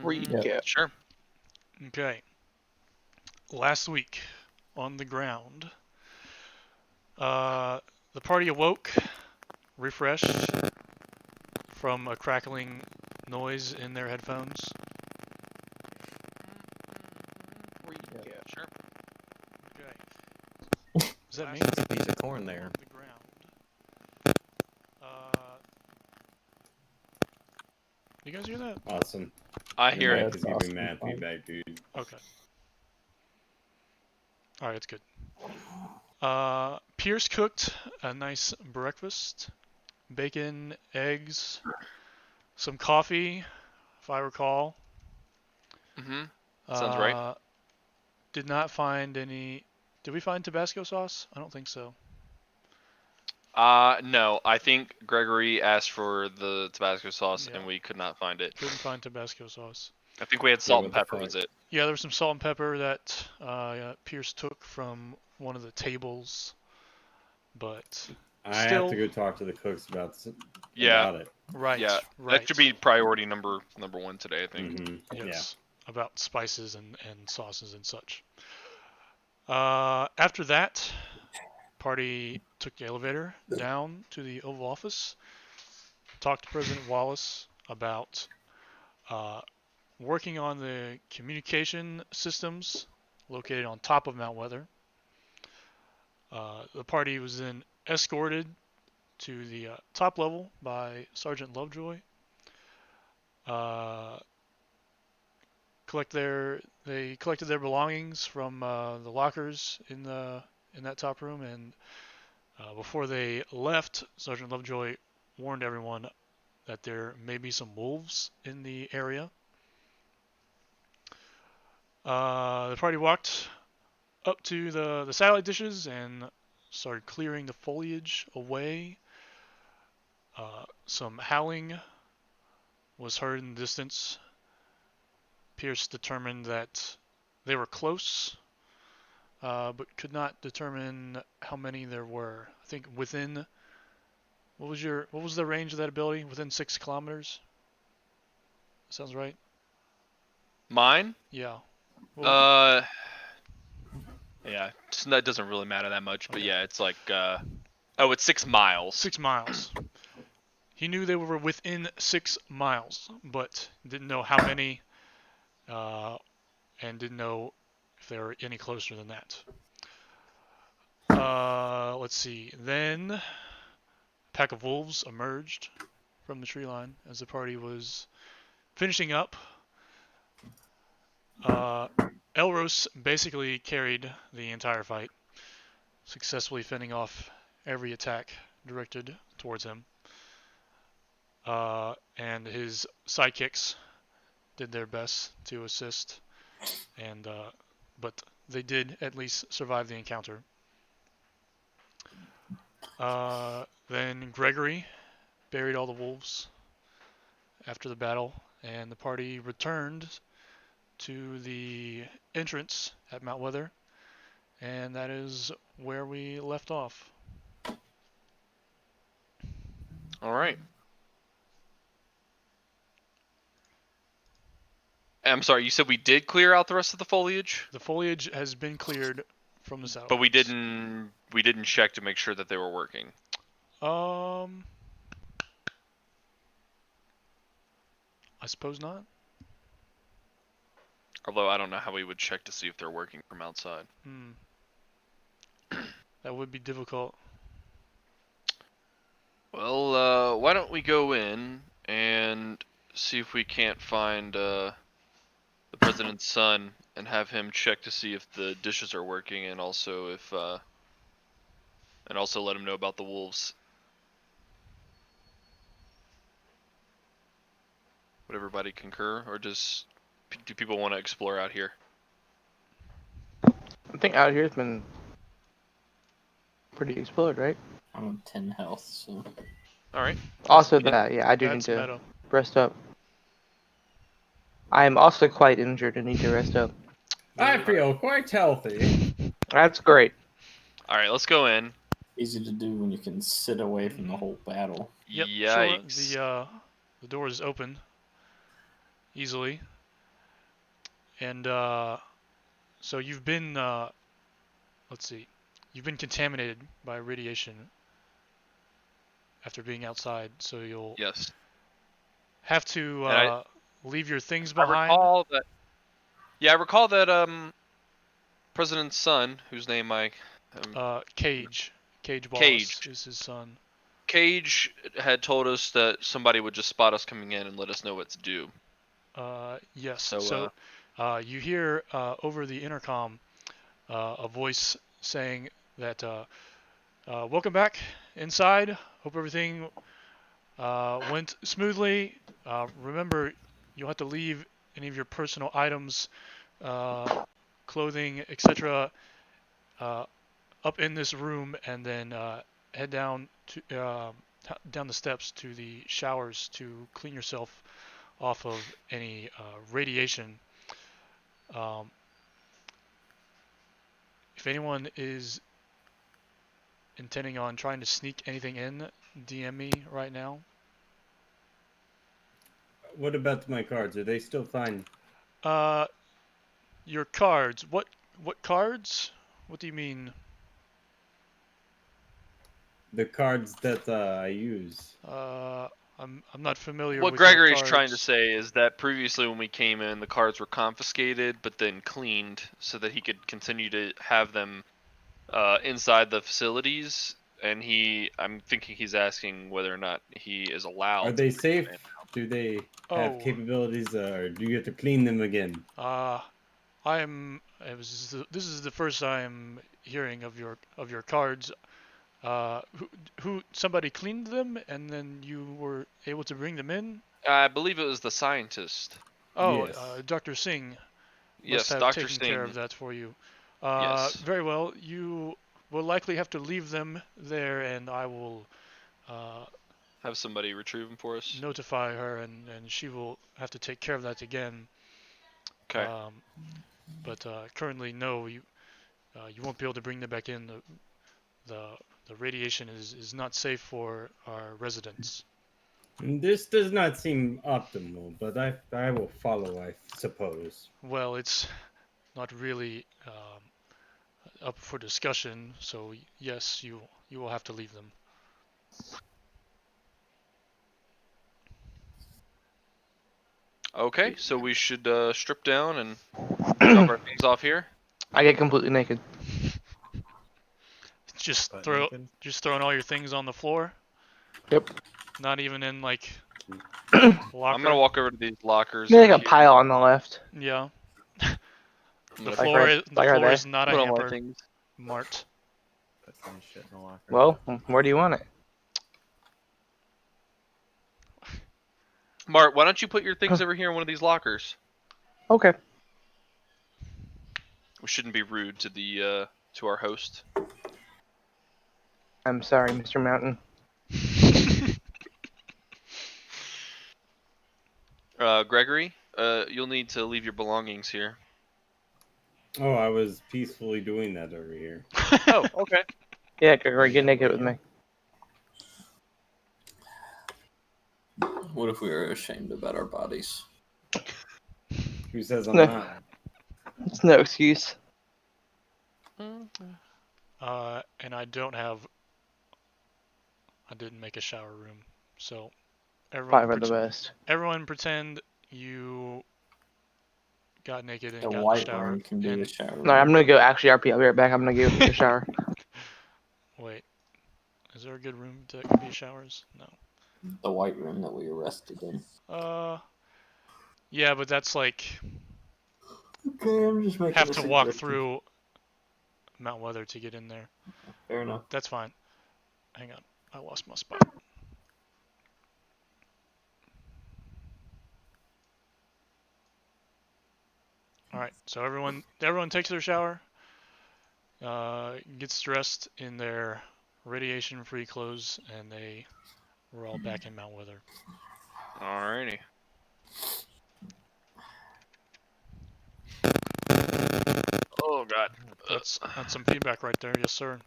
Recap. Sure. Okay. Last week, on the ground, the party awoke, refreshed from a crackling noise in their headphones. Recap. Sure. Okay. Does that mean That's a piece of corn there. on the ground? You guys hear that? Awesome. I hear Mike it. is giving Awesome. mad feedback, dude. Okay. All right, that's good. Pierce cooked a nice breakfast: bacon, eggs, some coffee, if I recall. Sounds right. Did not find any. Did we find Tabasco sauce? I don't think so. No. I think Gregory asked for the Tabasco sauce, Yeah. and we could not find it. Couldn't find Tabasco sauce. I think we had salt and what the pepper. fuck? Was it? Yeah, there was some salt and pepper that Pierce took from one of the tables, but I have Still- to go talk to the cooks about Yeah. about it. right, Yeah. right. That should be priority number one today. I think. Mm-hmm. Yes, about spices and sauces and such. After that, party took the elevator down to the Oval Office, talked to President Wallace about working on the communication systems located on top of Mount Weather. The party was then escorted to the top level by Sergeant Lovejoy. They collected their belongings from the lockers in that top room, and before they left, Sergeant Lovejoy warned everyone that there may be some wolves in the area. The party walked up to the satellite dishes and started clearing the foliage away. Some howling was heard in the distance. Pierce determined that they were close, but could not determine how many there were. I think within. What was the range of that ability? Within 6 kilometers. Sounds right. Mine? Yeah. Well, Yeah. That doesn't really matter that much, but Okay. yeah, it's like it's 6 miles. 6 miles. He knew they were within 6 miles, but didn't know how many, and didn't know if they were any closer than that. Let's see. Then a pack of wolves emerged from the tree line as the party was finishing up. Elros basically carried the entire fight, successfully fending off every attack directed towards him. And his sidekicks did their best to assist, but they did at least survive the encounter. Then Gregory buried all the wolves after the battle, and the party returned to the entrance at Mount Weather, and that is where we left off. All right. I'm sorry, you said we did clear out the rest of the foliage, The foliage has been cleared from the satellites. but we didn't check to make sure that they were working. I suppose not. Although I don't know how we would check to see if they're working from outside. That would be difficult. Well, why don't we go in and see if we can't find the president's son and have him check to see if the dishes are working, and also if and also let him know about the wolves. Would everybody concur, or do people want to explore out here? I think out here's been pretty explored, right? I'm on 10 health, so. All right. Also that, yeah, I do need That's to meta. rest up. I am also quite injured and need to rest up. I feel quite healthy. That's great. All right, let's go in. Easy to do when you can sit away from the whole battle. Yep, Yikes. sure. The door is open. easily. And so you've been, let's see, you've been contaminated by radiation after being outside, so you'll Yes. have to And leave your things I behind. recall that. Yeah, I recall that President's son, whose name Cage Wallace Cage. is his son. Cage had told us that somebody would just spot us coming in and let us know what to do. Yes. So, You hear over the intercom a voice saying that welcome back inside. Hope everything went smoothly. Remember, you'll have to leave any of your personal items, clothing, etc., up in this room, and then head down to down the steps to the showers to clean yourself off of any radiation. If anyone is intending on trying to sneak anything in, DM me right now. What about my cards? Are they still fine? Your cards. What cards? What do you mean? The cards that I use. I'm not familiar what with your Gregory's trying to cards. say is that previously when we came in, the cards were confiscated, but then cleaned so that he could continue to have them inside the facilities. And I'm thinking he's asking whether or not he is allowed. Are they to bring safe? them in. Do they have Oh. capabilities, or do you have to clean them again? This is the first I'm hearing of your cards. Somebody cleaned them and then you were able to bring them in? I believe it was the scientist. Oh, Yes. Dr. Singh must Yes, have Dr. taken care Singh. of that for you. Yes. Very well. You will likely have to leave them there, and I will Have somebody retrieve them for us. notify her, and she will have to take care of that again. Okay. But currently, no, you won't be able to bring them back in. The radiation is not safe for our residents. This does not seem optimal, but I will follow, I suppose. Well, it's not really up for discussion, so yes, you will have to leave them. Okay, so we should strip down and drop our things off here. I get completely naked. Just Butt throw naked? just throwing all your things on the floor. Yep. Not even in like I'm locker. gonna walk over to these lockers. There's like over a here. pile on the left. Yeah. I'm The gonna floor is right not a put all my hamper. things. Mart. Put some shit in the locker. Well, where do you want it? Mart, why don't you put your things over here in one of these lockers? Okay. We shouldn't be rude to the to our host. I'm sorry, Mr. Mountain. Gregory, you'll need to leave your belongings here. Oh, I was peacefully doing that over here. Oh, okay. Yeah, Gregory, get naked with me. What if we were ashamed about our bodies? Who says I'm No. not? It's no excuse. And I didn't make a shower room, so Probably for the best. everyone pretend you got naked and The got in the white shower. room can be and- a shower. No, I'm gonna go. Actually, RP, I'll be right back. I'm gonna go take a shower. Wait, is there a good room that can be showers? No. The white room that we arrested in. Yeah, but that's like Okay, I'm just making have a to walk suggestion. through Mount Weather to get in there. Fair enough. That's fine. Hang on, I lost my spot. All right, so everyone takes their shower, gets dressed in their radiation-free clothes, and we're all back in Mount Weather. Alrighty. Oh god. That's some feedback right there, yes sir.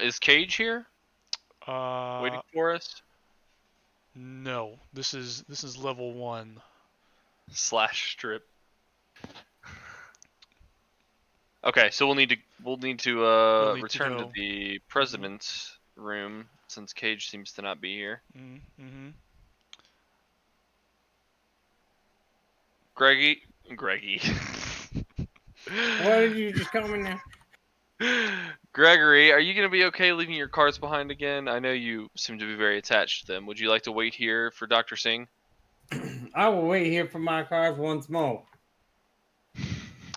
Is Cage here? Uh, Waiting for us? No, this is level 1. / strip. Okay, so we'll need to You'll need to return to go. the president's room since Cage seems to not be here. Mm-hmm. Greggy. Why did you just call me now? Gregory, are you gonna be okay leaving your cards behind again? I know you seem to be very attached to them. Would you like to wait here for Dr. Singh? I will wait here for my cars once more.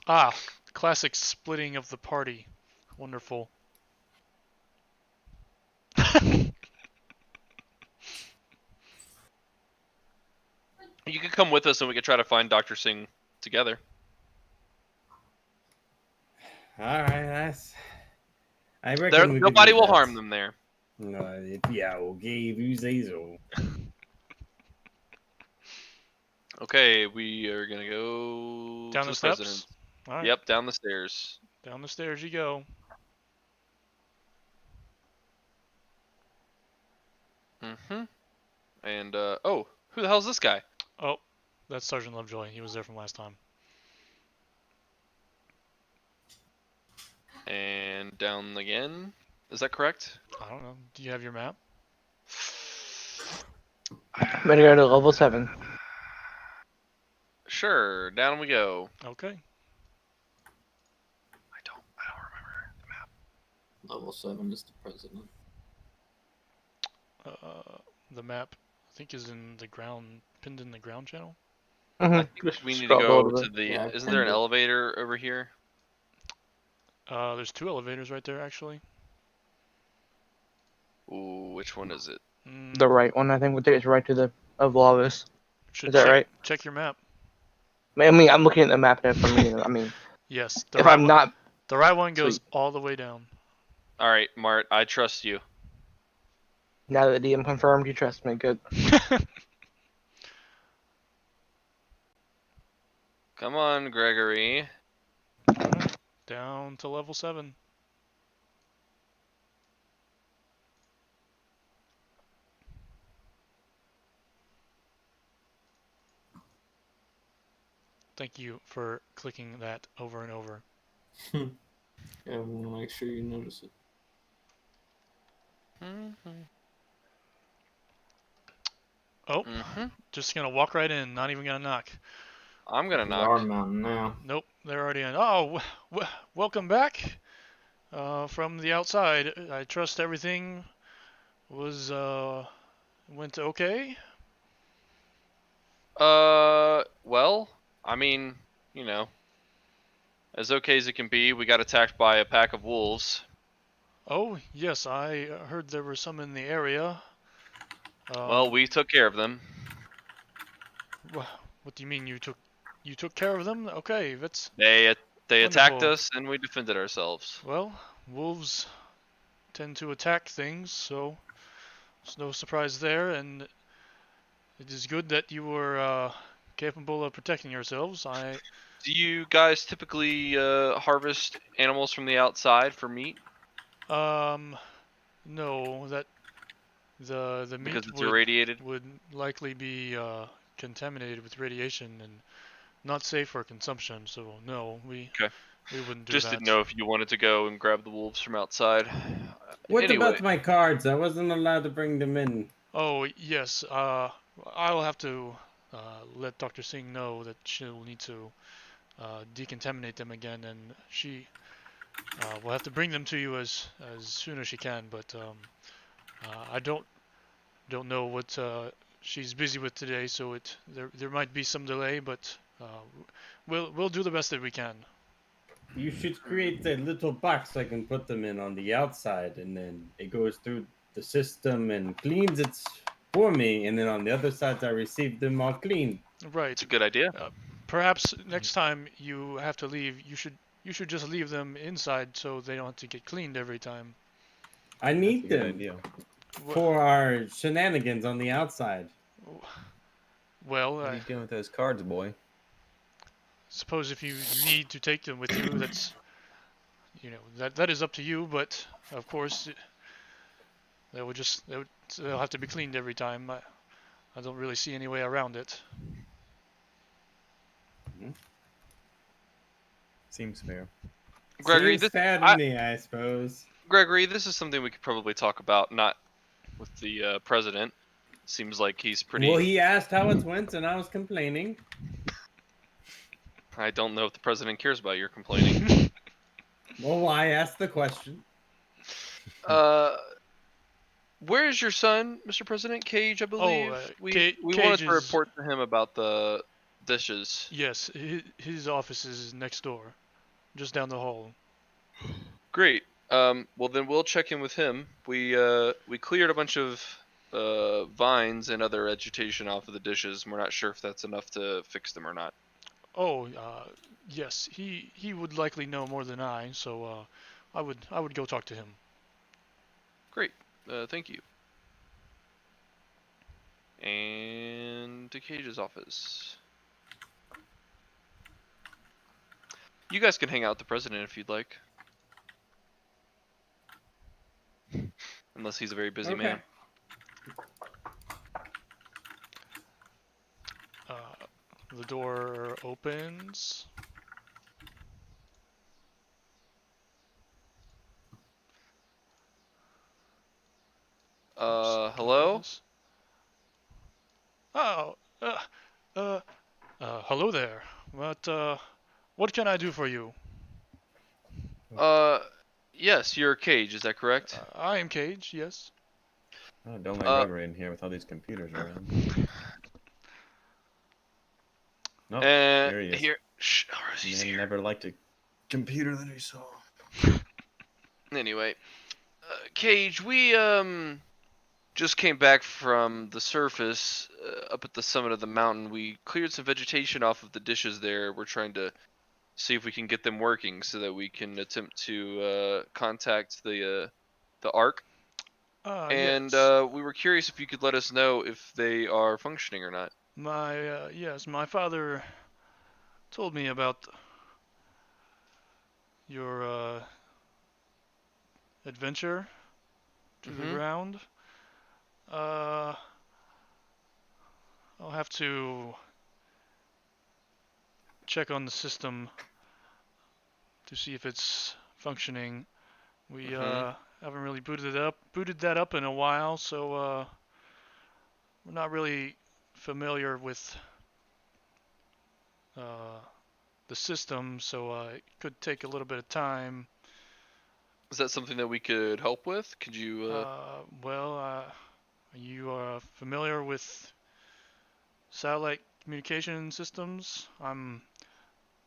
Ah, classic splitting of the party. Wonderful. You could come with us and we could try to find Dr. Singh together. All right, I reckon we could Nobody do will that. harm them there. Yeah, okay, if you say so. Okay, we are gonna go Down to the steps? president. All right. Yep, down the stairs. Down the stairs you go. Mm-hmm. And oh, who the hell's this guy? Oh, that's Sergeant Lovejoy. He was there from last time. And down again. Is that correct? I don't know. Do you have your map? I'm gonna go to level 7. Sure, down we go. Okay. I don't remember the map. Level 7 is the president. The map, I think, is in the ground, pinned in the ground channel. I think we need to go to the. Yeah, Isn't there an kinda. elevator over here? There's 2 elevators right there, actually. Ooh, which one is it? The right one, I think, would take us right to the Avlavis. Should Is that check, right? Check your map. I mean, I'm looking at the map and I mean, Yes. if I'm not, The right one goes Sweet. all the way down. All right, Mart, I trust you. now that the DM confirmed, you trust me, good. Come on, Gregory. Alright, down to level 7. Thank you for clicking that over and over. Yeah, I want to make sure you notice it. Oh, Mm-hmm. just gonna walk right in, not even gonna knock. I'm gonna We are knock. mountain now. Nope, they're already in. Oh, welcome back from the outside. I trust everything was went okay. Well, I mean, you know, as okay as it can be. We got attacked by a pack of wolves. Oh yes, I heard there were some in the area. Well, we took care of them. What do you mean you took care of them? Okay, that's They attacked Wonderful. us and we defended ourselves. well. Wolves tend to attack things, so there's no surprise there, and it is good that you were capable of protecting yourselves. Do you guys typically harvest animals from the outside for meat No, that the meat because it's irradiated? would likely be contaminated with radiation and not safe for consumption. So no, we wouldn't do Just that. didn't know if you wanted to go and grab the wolves from outside. What Anyway. about my cards? I wasn't allowed to bring them in. Oh yes, I'll have to let Dr. Singh know that she'll need to decontaminate them again, and she will have to bring them to you as soon as she can. But I don't know what she's busy with today, so there might be some delay, but we'll do the best that we can. You should create a little box I can put them in on the outside, and then it goes through the system and cleans it for me, and then on the other side I receive them all clean. Right. It's a good idea. Perhaps next time you have to leave, you should just leave them inside so they don't have to get cleaned every time. I need That's a good them idea. for our shenanigans on the outside. Well, What are I you doing with those cards, boy? suppose if you need to take them with you, that's that is up to you. But of course, they'll have to be cleaned every time. I don't really see any way around it. Seems fair. Gregory, Seems this fair to I- me, I suppose. Gregory, this is something we could probably talk about, not with the president. Seems like he's pretty. Well, he asked how it went, and I was complaining. I don't know if the president cares about your complaining. Well, I asked the question. Where is your son, Mr. President? Cage, I believe. we Cage wanted to is- report to him about the dishes. Yes, his office is next door, just down the hall. Great. Well then we'll check in with him. We cleared a bunch of vines and other vegetation off of the dishes, and we're not sure if that's enough to fix them or not. Oh, yes, he would likely know more than I, so I would go talk to him. Great. Thank you. And to Cage's office. You guys can hang out with the president if you'd like. Unless he's a very busy man. The door opens. Hello? Oh, hello there. What can I do for you? Yes, you're Cage, is that correct? I am Cage, yes. Oh, don't let Gregory in here with all these computers around. No, there he is. Here, shh, he's Man here. never liked a computer that he saw. Anyway, Cage, we just came back from the surface up at the summit of the mountain. We cleared some vegetation off of the dishes there. We're trying to see if we can get them working so that we can attempt to contact the Ark. And Yes. we were curious if you could let us know if they are functioning or not. Yes, my father told me about your adventure to the Mhm. ground. I'll have to check on the system to see if it's functioning. We Mhm. haven't really booted that up in a while, so we're not really familiar with the system, so it could take a little bit of time. Is that something that we could help with? Could you? Are you familiar with satellite communication systems? I'm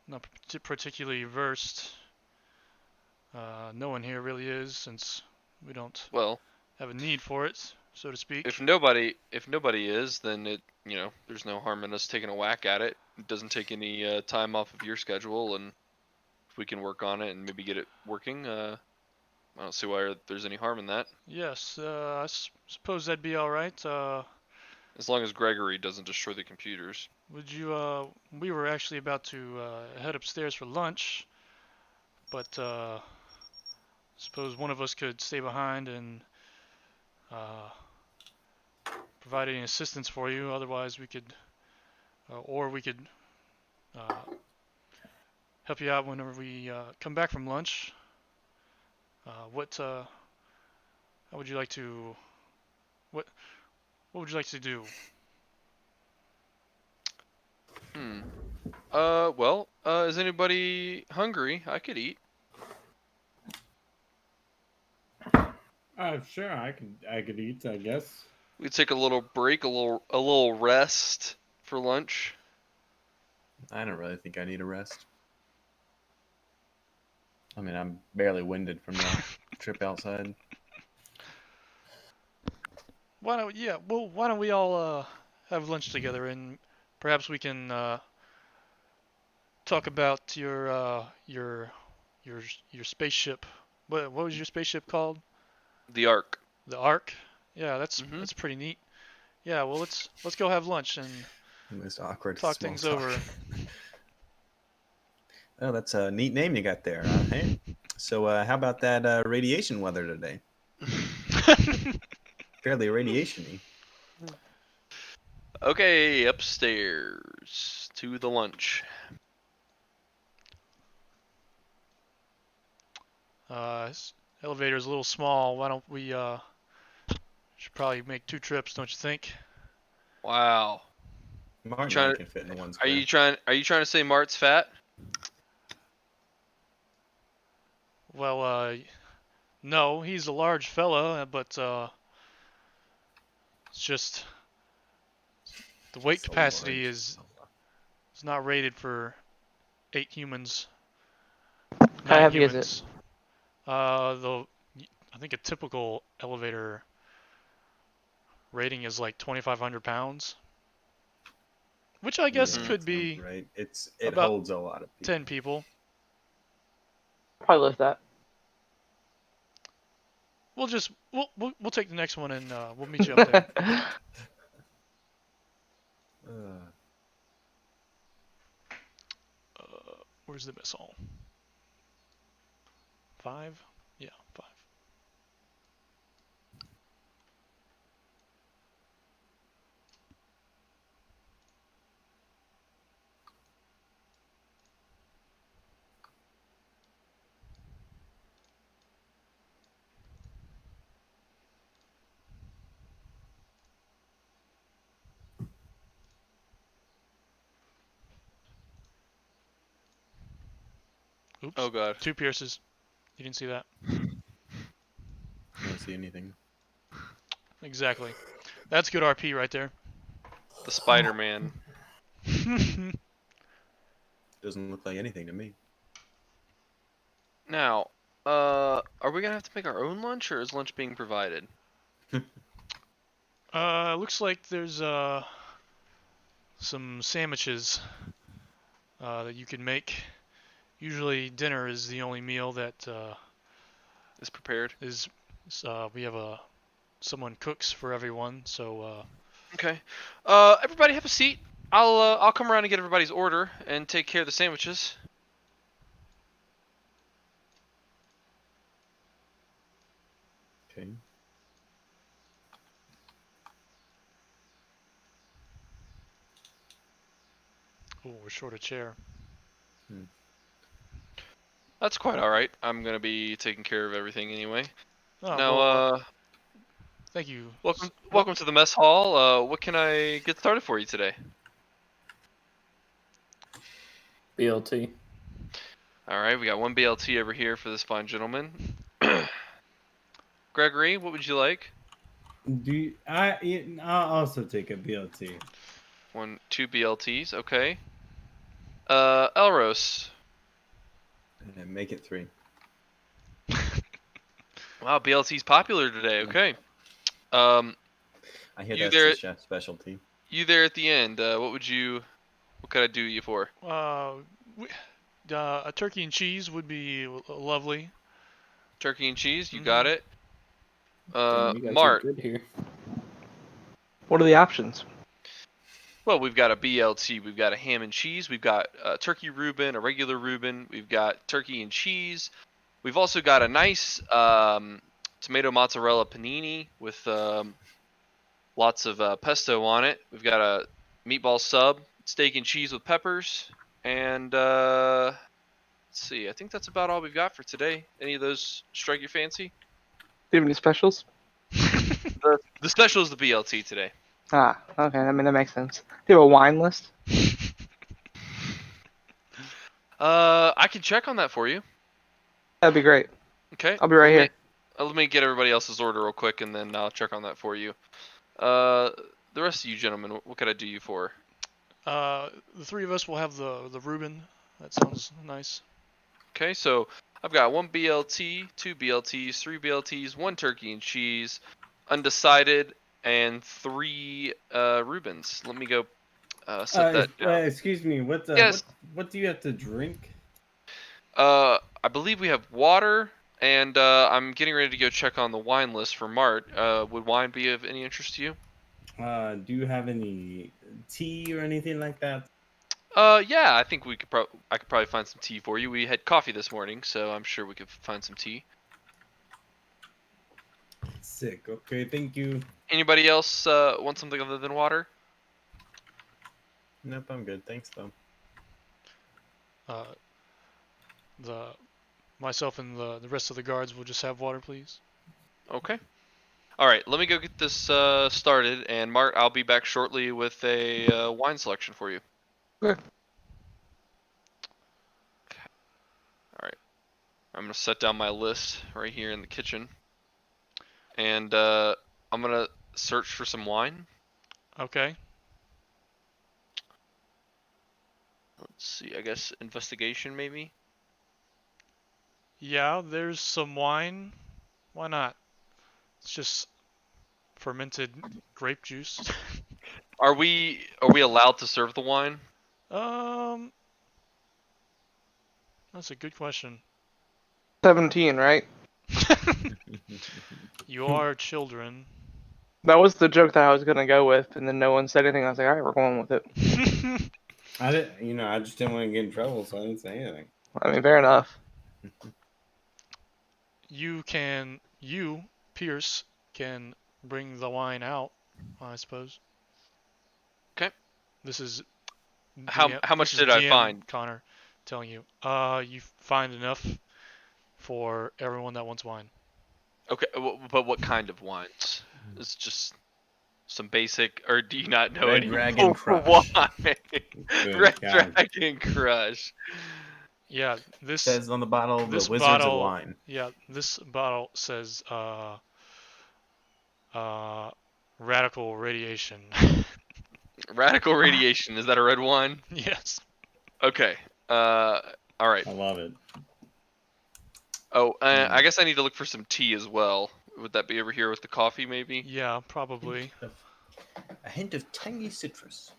not particularly versed. No one here really is, since we don't Well, have a need for it, so to speak. if nobody is, then there's no harm in us taking a whack at it. It doesn't take any time off of your schedule, and if we can work on it and maybe get it working, I don't see why there's any harm in that. Yes, I suppose that'd be all right. As long as Gregory doesn't destroy the computers. Would you? We were actually about to head upstairs for lunch, but suppose one of us could stay behind and provide any assistance for you. Otherwise, we could, or we could help you out whenever we come back from lunch. How would you like to? What would you like to do? Well, is anybody hungry? I could eat. Sure, I could eat, I guess. We take a little break, a little rest for lunch. I don't really think I need a rest. I mean, I'm barely winded from that trip outside. Why don't we all have lunch together, and perhaps we can talk about your spaceship. What was your spaceship called? The Ark. The Ark. Yeah, that's Mhm. that's pretty neat. Yeah, well let's go have lunch and Most awkward talk small things talk. over. Oh, that's a neat name you got there. Hey. So, how about that radiation weather today? Fairly radiation-y. Okay, upstairs to the lunch. This elevator's a little small. Why don't we should probably make 2 trips, don't you think? Wow. Martin Trying and I to- can fit in one Are square. you trying to say Mart's fat? Well, no, he's a large fella, but it's just the weight It's a capacity large is fella. not rated for 8 humans. How 9 heavy is it? humans. I think a typical elevator rating is like 2,500 pounds, which I guess Yeah, could sounds be right. It about holds a lot of people. 10 people. Probably lift that. We'll take the next one and we'll meet you up there. Where's the missile? 5? Yeah, 5. Oops. Oh god. 2 Pierces. You didn't see that? I don't see anything. Exactly. That's good RP right there. The Spider-Man. Doesn't look like anything to me. Now, are we gonna have to make our own lunch, or is lunch being provided? Looks like there's some sandwiches that you can make. Usually dinner is the only meal that Is prepared. is we have someone cooks for everyone, so Okay. Everybody have a seat. I'll come around and get everybody's order and take care of the sandwiches. Okay. oh, we're short a chair. That's quite all right. I'm gonna be taking care of everything anyway. Oh, Now, well, thank you. welcome to the mess hall. What can I get started for you today? BLT. All right, we got 1 BLT over here for this fine gentleman. Gregory, what would you like? I'll also take a BLT. 2 BLTs, okay. Elros. And make it 3. Wow, BLT's popular today. Okay. I hear You that's there- the chef's specialty. You there at the end? What could I do you for? A turkey and cheese would be lovely. Turkey and cheese, you Mhm. got it. Damn, you guys are Mart. good here. What are the options? Well, we've got a BLT, we've got a ham and cheese, we've got a turkey Reuben, a regular Reuben, we've got turkey and cheese. We've also got a nice tomato mozzarella panini with lots of pesto on it. We've got a meatball sub, steak and cheese with peppers, and let's see. I think that's about all we've got for today. Any of those strike your fancy? Do you have any specials? The special is the BLT today. Ah, okay. I mean, that makes sense. Do you have a wine list? I can check on that for you. That'd be great. Okay. I'll be right here. Let me get everybody else's order real quick, and then I'll check on that for you. The rest of you gentlemen, what could I do you for? The 3 of us will have the Reuben. That sounds nice. Okay, so I've got 1 BLT, 2 BLTs, 3 BLTs, 1 turkey and cheese, undecided, and 3 Reubens. Let me go set that down. Excuse me. Yes. What do you have to drink? I believe we have water, and I'm getting ready to go check on the wine list for Mart. Would wine be of any interest to you? Do you have any tea or anything like that? Yeah, I think I could probably find some tea for you. We had coffee this morning, so I'm sure we could find some tea. Sick. Okay, thank you. Anybody else want something other than water? Nope, I'm good. Thanks, though. Myself and the rest of the guards will just have water, please. Okay. All right, let me go get this started, and Mart, I'll be back shortly with a wine selection for you. Okay. All right, I'm gonna set down my list right here in the kitchen, and I'm gonna search for some wine. Okay. Let's see, I guess investigation maybe. Yeah, there's some wine. Why not? It's just fermented grape juice. Are we allowed to serve the wine? That's a good question. 17, right? You are children. That was the joke that I was gonna go with, and then no one said anything. I was like, all right, we're going with it. I didn't, I just didn't want to get in trouble, so I didn't say anything. I mean, fair enough. You, Pierce, can bring the wine out, I suppose. Okay. This is How much this is did I DM find? Connor telling you. You find enough for everyone that wants wine. Okay, but what kind of wines? It's just some basic, or do you not know Red any Dragon Crush. wine? Good Red God. Dragon Crush. Yeah, this Says on the bottle, the this Wizards bottle, of Wine. Yeah, this bottle says radical radiation. Radical Radiation. Is that a red wine? Yes. Okay. All right. I love it. Oh, I guess I need to look for some tea as well. Would that be over here with the coffee, maybe? Yeah, probably. A hint of tangy citrus.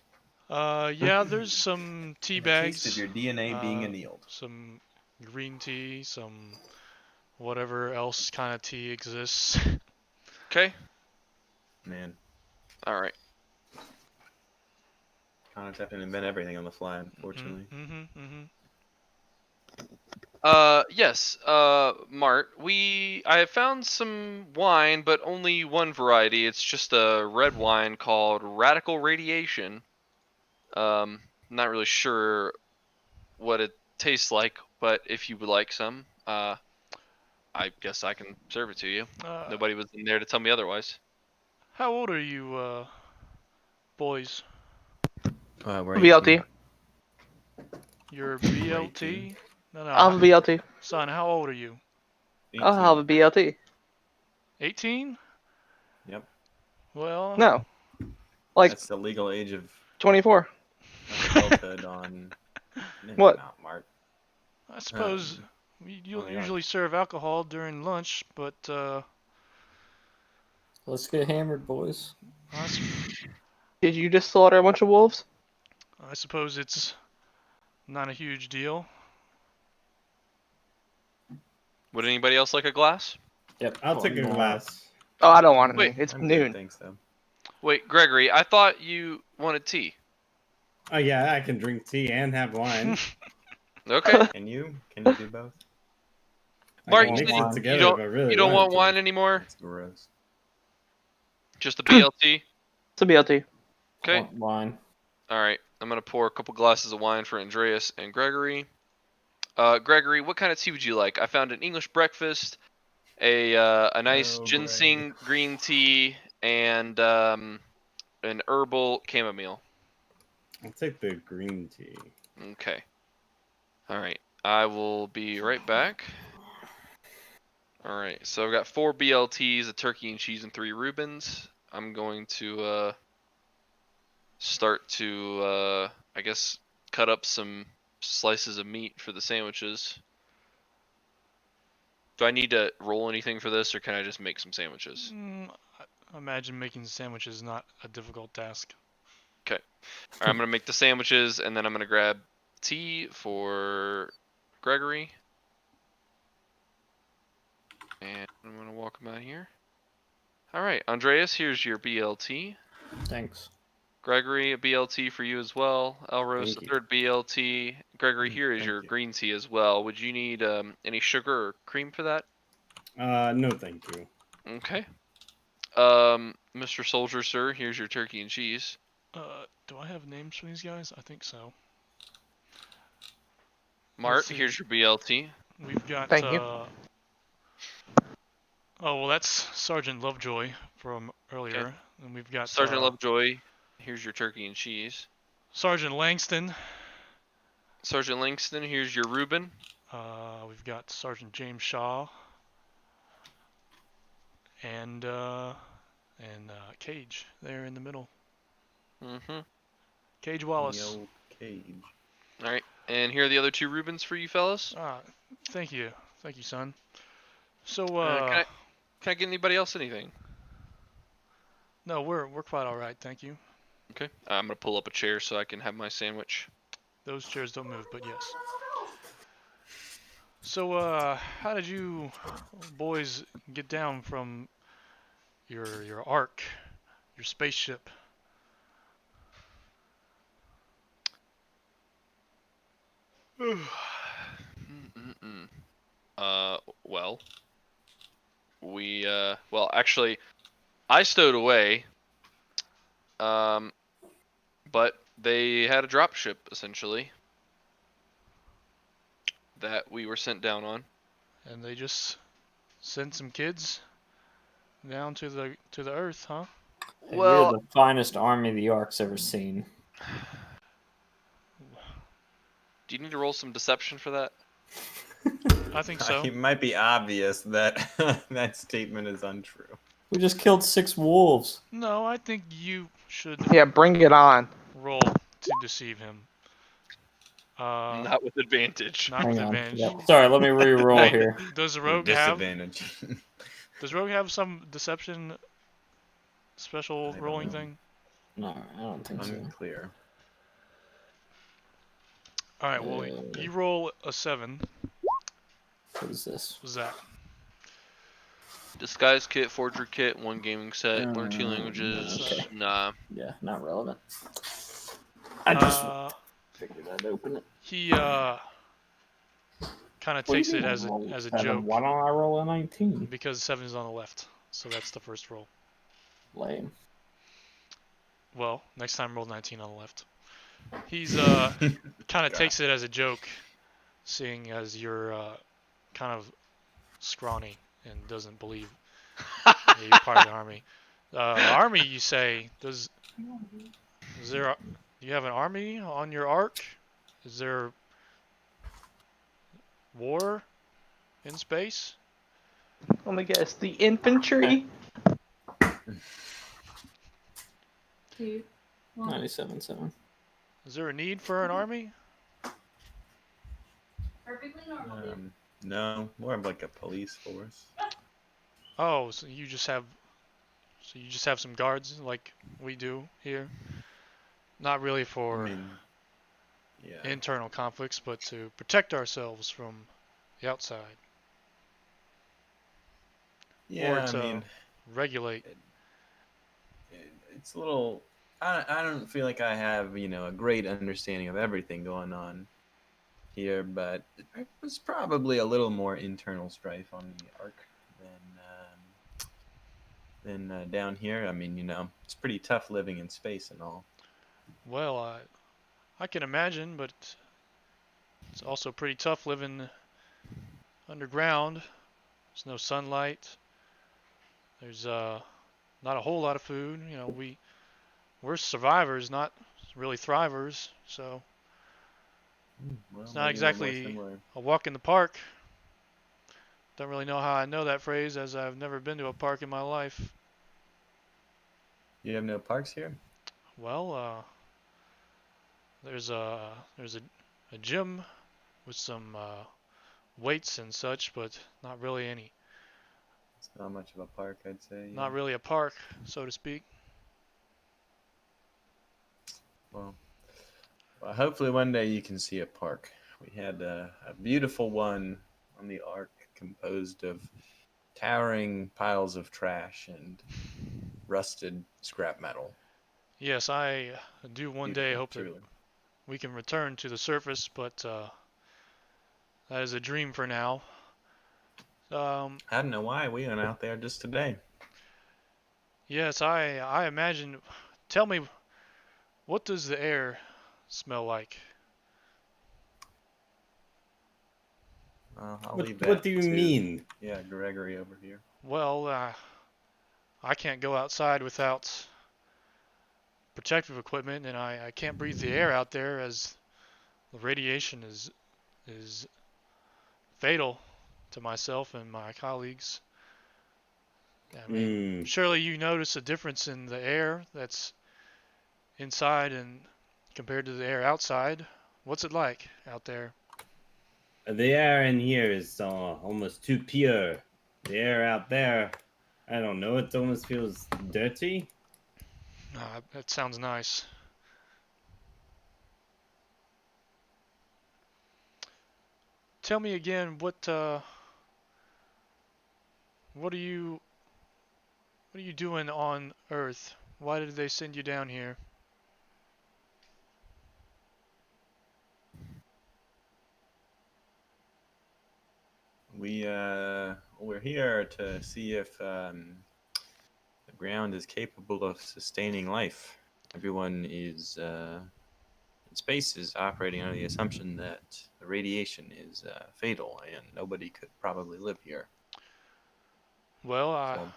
Yeah, there's some tea And a taste bags. of your DNA being annealed. Some green tea, some whatever else kind of tea exists. Okay. Man, All right. Connor's having to invent everything on the fly, unfortunately. Yes. Mart, I have found some wine, but only one variety. It's just a red wine called Radical Radiation. Not really sure what it tastes like, but if you would like some, I guess I can serve it to you. Nobody was in there to tell me otherwise. How old are you, boys? We're BLT. 18. You're 18. BLT? No, I'll have a BLT. son, how old are you? 18. I'll have a BLT. 18? Yep. Well, No. Like That's the legal age of 24. adulthood on. No, What? Not Mart. I suppose you oh, yeah. usually serve alcohol during lunch, but Let's get hammered, boys. Did you just slaughter a bunch of wolves? I suppose it's not a huge deal. Would anybody else like a glass? Yep. I'll take a one more. glass. Oh, I don't want Wait, any. It's I'm good, noon. thanks, though. Wait, Gregory, I thought you wanted tea. Oh yeah, I can drink tea and have wine. Okay. Can you do both? Mark, I can you mix said it together don't- if I really You don't want wanted to. wine anymore? That's gross. Just a BLT? It's a BLT. Okay. Wine. Alright. I'm gonna pour a couple glasses of wine for Andreas and Gregory. Gregory, what kind of tea would you like? I found an English breakfast, a nice Oh, ginseng green tea, and an herbal chamomile. I'll take the green tea. Okay. Alright. I will be right back. Alright, so I've got 4 BLTs, a turkey and cheese, and 3 Reubens. I'm going to start to, I guess, cut up some slices of meat for the sandwiches. Do I need to roll anything for this, or can I just make some sandwiches? I imagine making sandwiches is not a difficult task. Alright, I'm going to make the sandwiches, and then I'm going to grab tea for Gregory. And I'm going to walk him out here. Alright, Andreas, here's your BLT. Thanks. Gregory, a BLT for you as well. Elros, Thank a you. third BLT. Gregory, here is Thank your you. green tea as well. Would you need any sugar or cream for that? No, thank you. Okay. Mr. Soldier, sir, here's your turkey and cheese. Do I have names for these guys? I think so. Mart, see. here's your BLT. We've got. Thank you. Oh well, that's Sergeant Lovejoy from earlier, and we've got Sergeant Lovejoy, here's your turkey and cheese. Sergeant Langston. Sergeant Langston, here's your Reuben. We've got Sergeant James Shaw. And Cage there in the middle. Mm-hmm. Cage Wallace. The old cage. All right, and here are the other 2 Reubens for you fellas. Thank you, son. So Can I get anybody else anything? no, we're quite all right, thank you. Okay, I'm gonna pull up a chair so I can have my sandwich. Those chairs don't move, but yes. So how did you boys get down from your ark, your spaceship? Well, well, actually, I stowed away. But they had a dropship essentially that we were sent down on. And they just sent some kids down to the Earth, huh? Hey, we're the finest army the Ark's ever seen. Do you need to roll some deception for that? I think so. It might be obvious that that statement is untrue. We just killed 6 wolves. No, I think you should Yeah, bring it on. roll to deceive him. Not with advantage. Not with Hang on. advantage. Yep. Sorry, let me re-roll Hey, here. Does Rogue have? Disadvantage. Does Rogue have some deception special I don't rolling know. thing? No, I don't think so. Unclear. All right. Well, you roll a 7. What is this? What's that? Disguise kit, forgery kit, 1 gaming set, 1 or 2 languages. okay. Nah. Yeah, not relevant. I just figured I'd open it. He kind of takes it as a joke Why don't I roll a 19? because 7 is on the left, so that's the first roll. Lame. Well, next time roll 19 on the left. He's kind of takes it as a joke, seeing as you're kind of scrawny and doesn't believe that you're part of the army. Army, you say? Do you have an army on your ark? Is there war in space? Let me guess. The infantry? 97.7. Is there a need for an army? Perfectly normal, dude. No, more of like a police force. Oh, so you just have some guards like we do here. Not really for I mean, yeah. internal conflicts, but to protect ourselves from the outside. Yeah, to I mean, regulate. it's a little. I don't feel like I have, a great understanding of everything going on here, but it was probably a little more internal strife on the Ark than down here. I mean, it's pretty tough living in space and all. Well, I can imagine, but it's also pretty tough living underground. There's no sunlight. There's not a whole lot of food. We're survivors, not really thrivers, so Well, it's not maybe a little more exactly similar. a walk in the park. Don't really know how I know that phrase, as I've never been to a park in my life. You have no parks here? Well, there's a gym with some weights and such, but not really any. It's not much of a park, I'd say. Not really a park, so to speak. Well, hopefully one day you can see a park. We had a beautiful one on the Ark composed of towering piles of trash and rusted scrap metal. Yes, I do one day hope that Truly. we can return to the surface, but that is a dream for now. I don't know why we went out there just today. Yes, I imagine. Tell me, What does the air smell like? I'll What, leave that what do you to, mean? Yeah, Gregory over here. Well, I can't go outside without protective equipment, and I can't breathe the air out there as the radiation is fatal to myself and my colleagues. I mean, Hmm. surely you notice a difference in the air that's inside and compared to the air outside. What's it like out there? The air in here is almost too pure. The air out there, I don't know, it almost feels dirty. That sounds nice. Tell me again, what are you doing on Earth? Why did they send you down here? We're here to see if the ground is capable of sustaining life. Everyone is in space is operating under the assumption that the radiation is fatal and nobody could probably live here. Well, So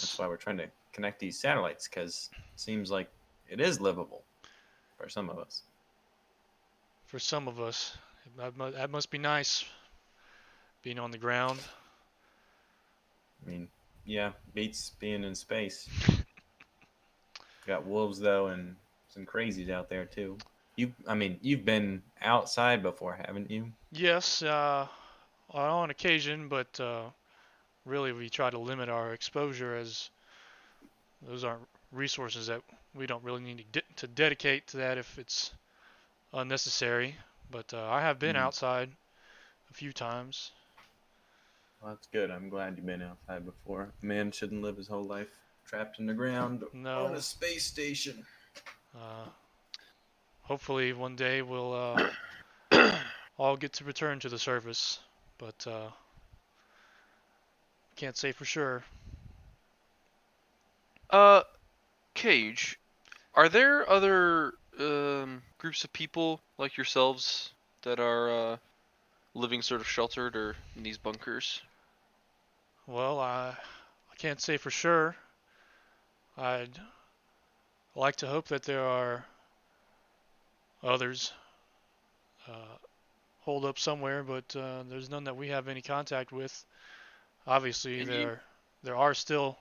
that's yes, why we're trying to connect these satellites, because it seems like it is livable for some of us. for some of us. That must be nice, being on the ground. I mean, yeah, beats being in space. Got wolves though, and some crazies out there too. You've been outside before, haven't you? Yes, on occasion, but really we try to limit our exposure as those aren't resources that we don't really need to dedicate to that if it's unnecessary. But I have been Hmm. outside a few times. Well, that's good. I'm glad you've been outside before. A man shouldn't live his whole life trapped in the ground on No, a space station. uh, hopefully one day we'll all get to return to the surface, but can't say for sure. Uh, Cage, are there other groups of people like yourselves that are living sort of sheltered or in these bunkers? Well, I can't say for sure. I'd like to hope that there are others holed up somewhere, but there's none that we have any contact with. Obviously, And you, there are still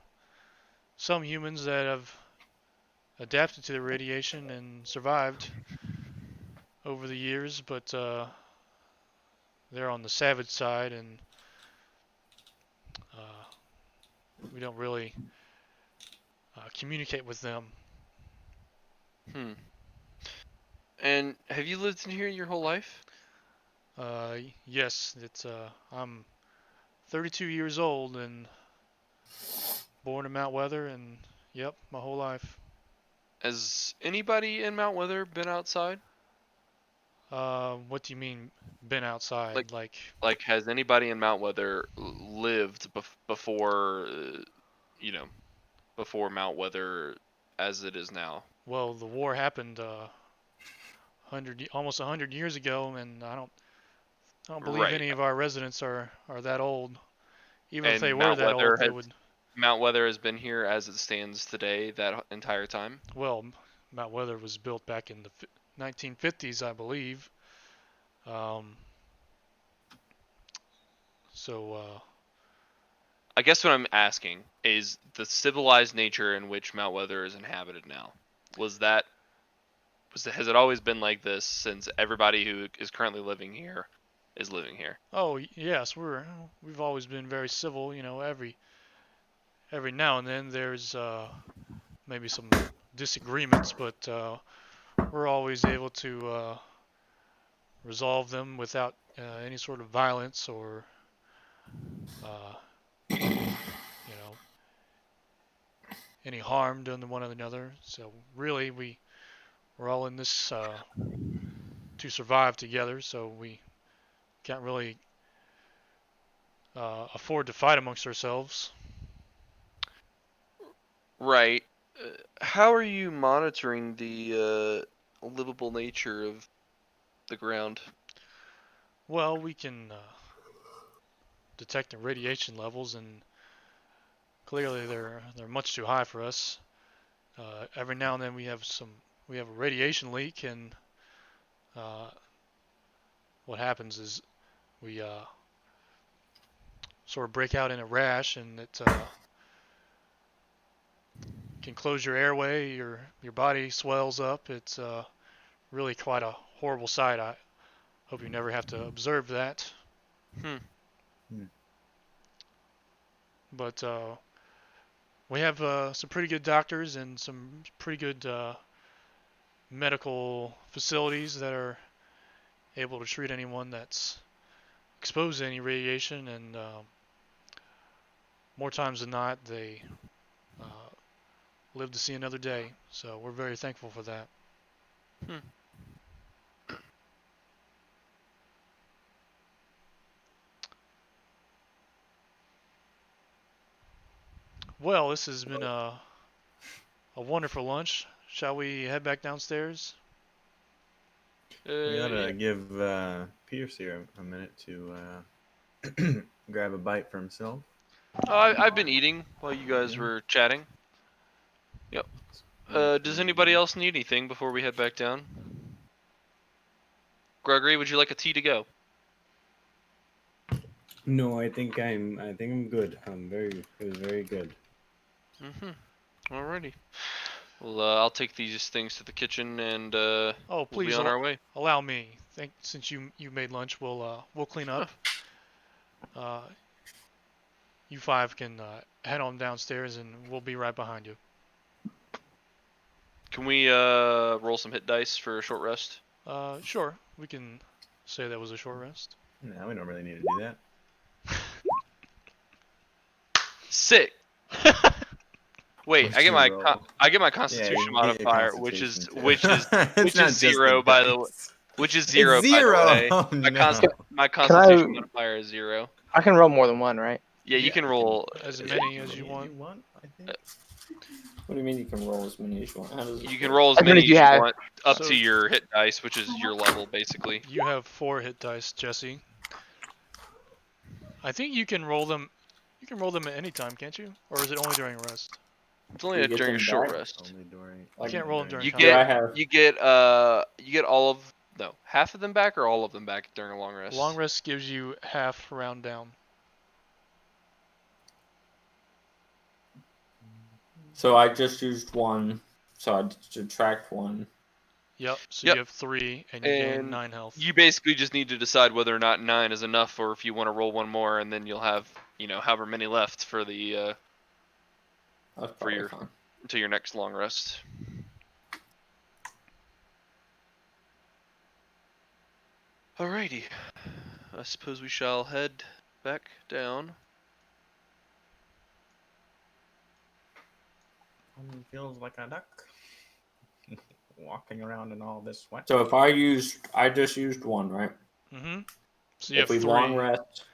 some humans that have adapted to the radiation and survived over the years, but they're on the savage side, and uh, we don't really communicate with them. hmm. And have you lived in here your whole life? Yes, I'm 32 years old and born in Mount Weather, and yep, my whole life. Has anybody in Mount Weather been outside? What do you mean, been Like, outside? Like, has anybody in Mount Weather lived before, you know, before Mount Weather as it is now? well, the war happened almost 100 years ago, and I don't believe Right. any of our residents are that old. Even if they And were that old, they would. Mount Weather has been here as it stands today that entire time. Well, Mount Weather was built back in the 1950s, I believe. Um, so I guess what I'm asking is the civilized nature in which Mount Weather is inhabited now. Has it always been like this since everybody who is currently living here is living here? oh yes, we've always been very civil. You know, every now and then there's maybe some disagreements, but we're always able to resolve them without any sort of violence or uh, you know, any harm done to one another. So really, we're all in this to survive together. So we can't really afford to fight amongst ourselves. Right. How are you monitoring the livable nature of the ground? Well, we can detect the radiation levels, and clearly they're much too high for us. Every now and then we have a radiation leak, and what happens is we sort of break out in a rash, and it can close your airway. Your body swells up. It's really quite a horrible sight. I hope you never have to observe that. But we have some pretty good doctors and some pretty good medical facilities that are able to treat anyone that's exposed to any radiation, and more times than not, they live to see another day. So we're very thankful for that. Well, this has been a wonderful lunch. Shall we head back downstairs? We gotta give Pierce here a minute to grab a bite for himself. I've been eating while you guys were chatting. Yep. Does anybody else need anything before we head back down? Gregory, would you like a tea to go? No, I think I'm good. It was very good. Alrighty. Well, I'll take these things to the kitchen, and Oh, we'll please be on our way. allow me. Since you made lunch, we'll clean up. You five can head on downstairs, and we'll be right behind you. Can we roll some hit dice for a short rest? Sure. We can say that was a short rest. No, we don't really need to do that. Sick. Wait, What's I get your my roll? Constitution you get your modifier, Constitution too. which is It's not just zero the by the way. dice. Which is zero, It's zero. by the way. Oh, no. My Constitution modifier is 0. I can roll more than one, right? Yeah, you can roll as many as you want. I think. What do you mean you can roll as many as you want? How does it You can work? roll as As many many as as you you have. want, up So- to your hit dice, which is your level, basically. You have 4 hit dice, Jesse. I think you can roll them. You can roll them at any time, can't you? Or is it only during rest? It's only You get during a them short back? rest. Only during. You can't roll them during You combat. Yeah, I get have. you get all of half of them back or all of them back during a long rest. Long rest gives you half round down. So I just used 1. So I subtract 1. Yep. So Yep. you have 3, and you gain And 9 health. You basically just need to decide whether or not 9 is enough, or if you want to roll one more, and then you'll have however many left for the That's probably your- fine. until your next long rest. Alrighty, I suppose we shall head back down. Feels like a duck. Walking around in all this sweat. So if I just used 1, right? Mm-hmm. So you If have we 3. long rest,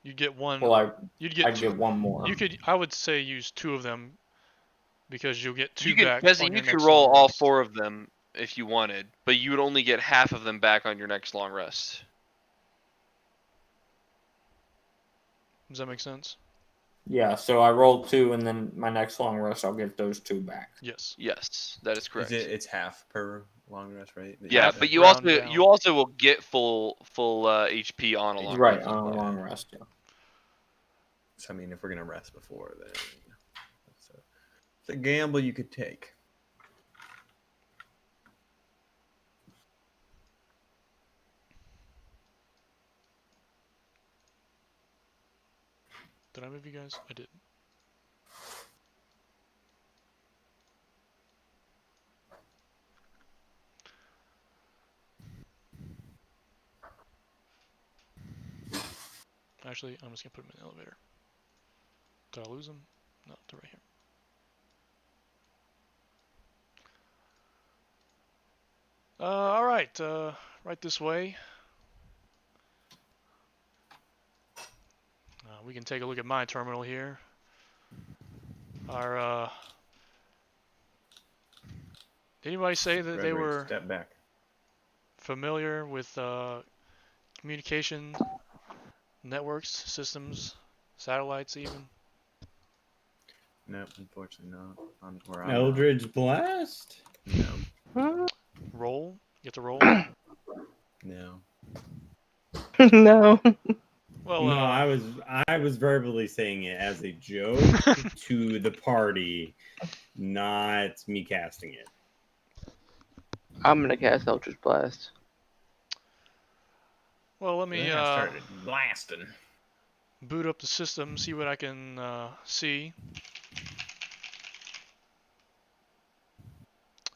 You get 1. well, You'd I get 2. get 1 more. You could. I would say use 2 of them, because you'll get 2 You could, back. Jesse, on you your could next roll long all rest. 4 of them if you wanted, but you would only get half of them back on your next long rest. Does that make sense? Yeah, so I rolled 2, and then my next long rest, I'll get those 2 back. Yes. Yes, that is correct. It's half per long rest, right? Yeah, half but you round also down. you also will get full HP on a long Right, rest. on a long rest, yeah. So I mean, if we're gonna rest before, then it's a gamble you could take. Did I move you guys? I did. Actually, I'm just gonna put them in the elevator. Did I lose them? No, they're right here. All right, right this way. We can take a look at my terminal here. Our Did anybody say that they Gregory, were step back. familiar with communication networks, systems, satellites even? No, unfortunately not. On where I'm at. Eldridge Blast? No, Roll? You have to roll? no. No. Well, No, I was verbally saying it as a joke to the party, not me casting it. I'm gonna cast Eldritch Blast. well, let me Then I started blasting. boot up the system, see what I can see.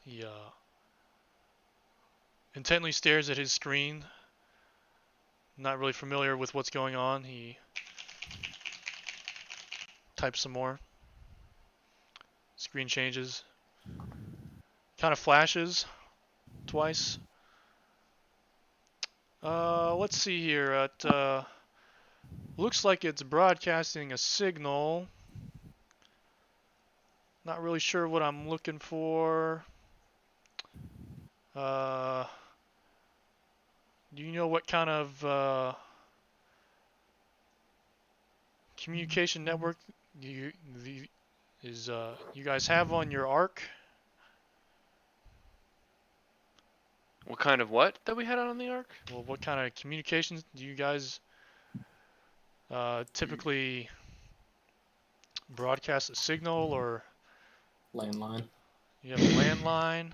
He intently stares at his screen, not really familiar with what's going on. He types some more. Screen changes. Kind of flashes twice. Let's see here. It looks like it's broadcasting a signal. Not really sure what I'm looking for. Do you know what kind of communication network you guys have on your Ark? What kind of what that we had on the Ark? Well, what kind of communications do you guys typically broadcast a signal, or Landline. you have a landline?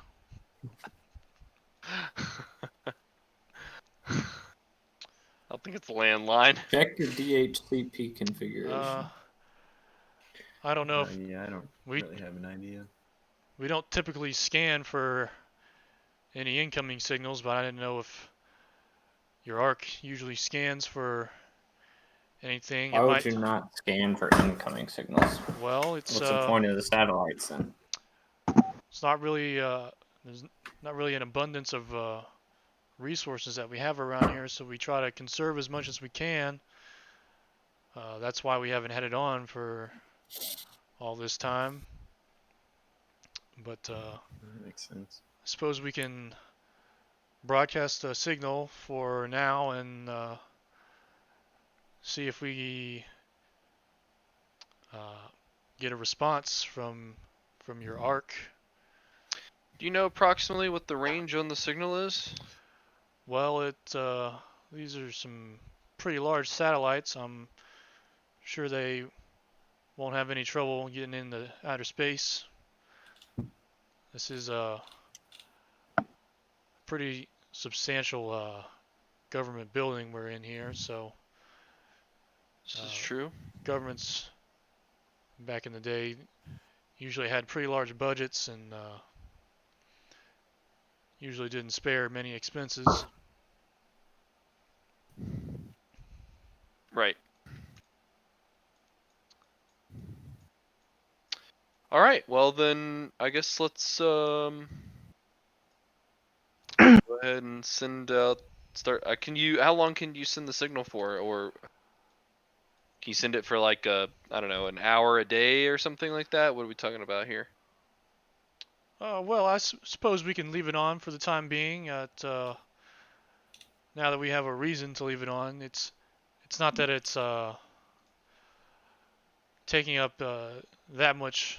I think it's landline. Check your DHCP configuration. I don't know if Yeah, I don't we really have an idea. we don't typically scan for any incoming signals, but I didn't know if your Ark usually scans for anything. Why It would might. you not scan for incoming signals? Well, it's What's the point of the satellites then? it's not really there's not really an abundance of resources that we have around here, so we try to conserve as much as we can. That's why we haven't had it on for all this time. But That makes sense. I suppose we can broadcast a signal for now and see if we get a response from your Ark. Do you know approximately what the range on the signal is? Well, these are some pretty large satellites. I'm sure they won't have any trouble getting into outer space. This is a pretty substantial government building we're in here, so This is true. governments back in the day usually had pretty large budgets and usually didn't spare many expenses. Right. All right. Well, then I guess let's go ahead and send out. Start. Can you? How long can you send the signal for, or can you send it for like I don't know, an hour a day or something like that? What are we talking about here? Well, I suppose we can leave it on for the time being. Now that we have a reason to leave it on, it's not that it's taking up that much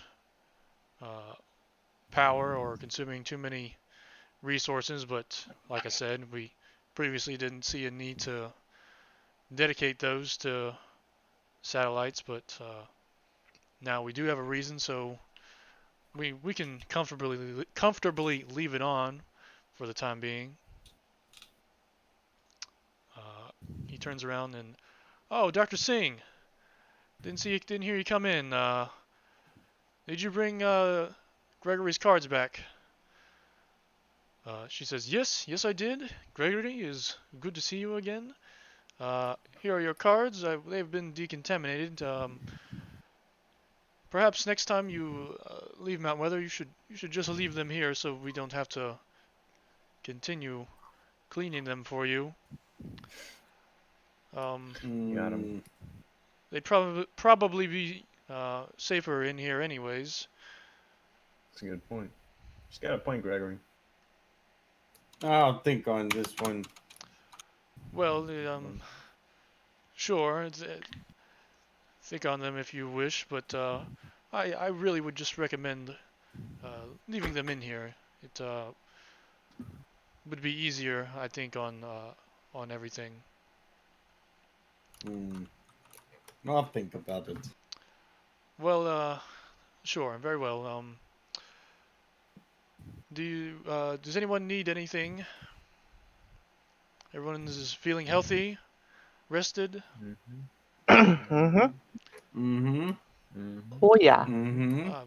power or consuming too many resources, but like I said, we previously didn't see a need to dedicate those to satellites, but now we do have a reason, so we can comfortably leave it on for the time being. He turns around and, oh, Dr. Singh, didn't hear you come in. Did you bring Gregory's cards back? She says, yes, I did. Gregory, is good to see you again. Here are your cards. They've been decontaminated. Perhaps next time you leave Mount Weather, you should just leave them here so we don't have to continue cleaning them for you. Got 'em. They'd probably be safer in here anyways. That's a good point. She's got a point, Gregory. I'll think on this one. Well, sure. Think on them if you wish, but I really would just recommend leaving them in here. It would be easier, I think, on everything. I'll think about it. Well, sure, very well. Does anyone need anything? Everyone is feeling healthy, rested. Oh yeah.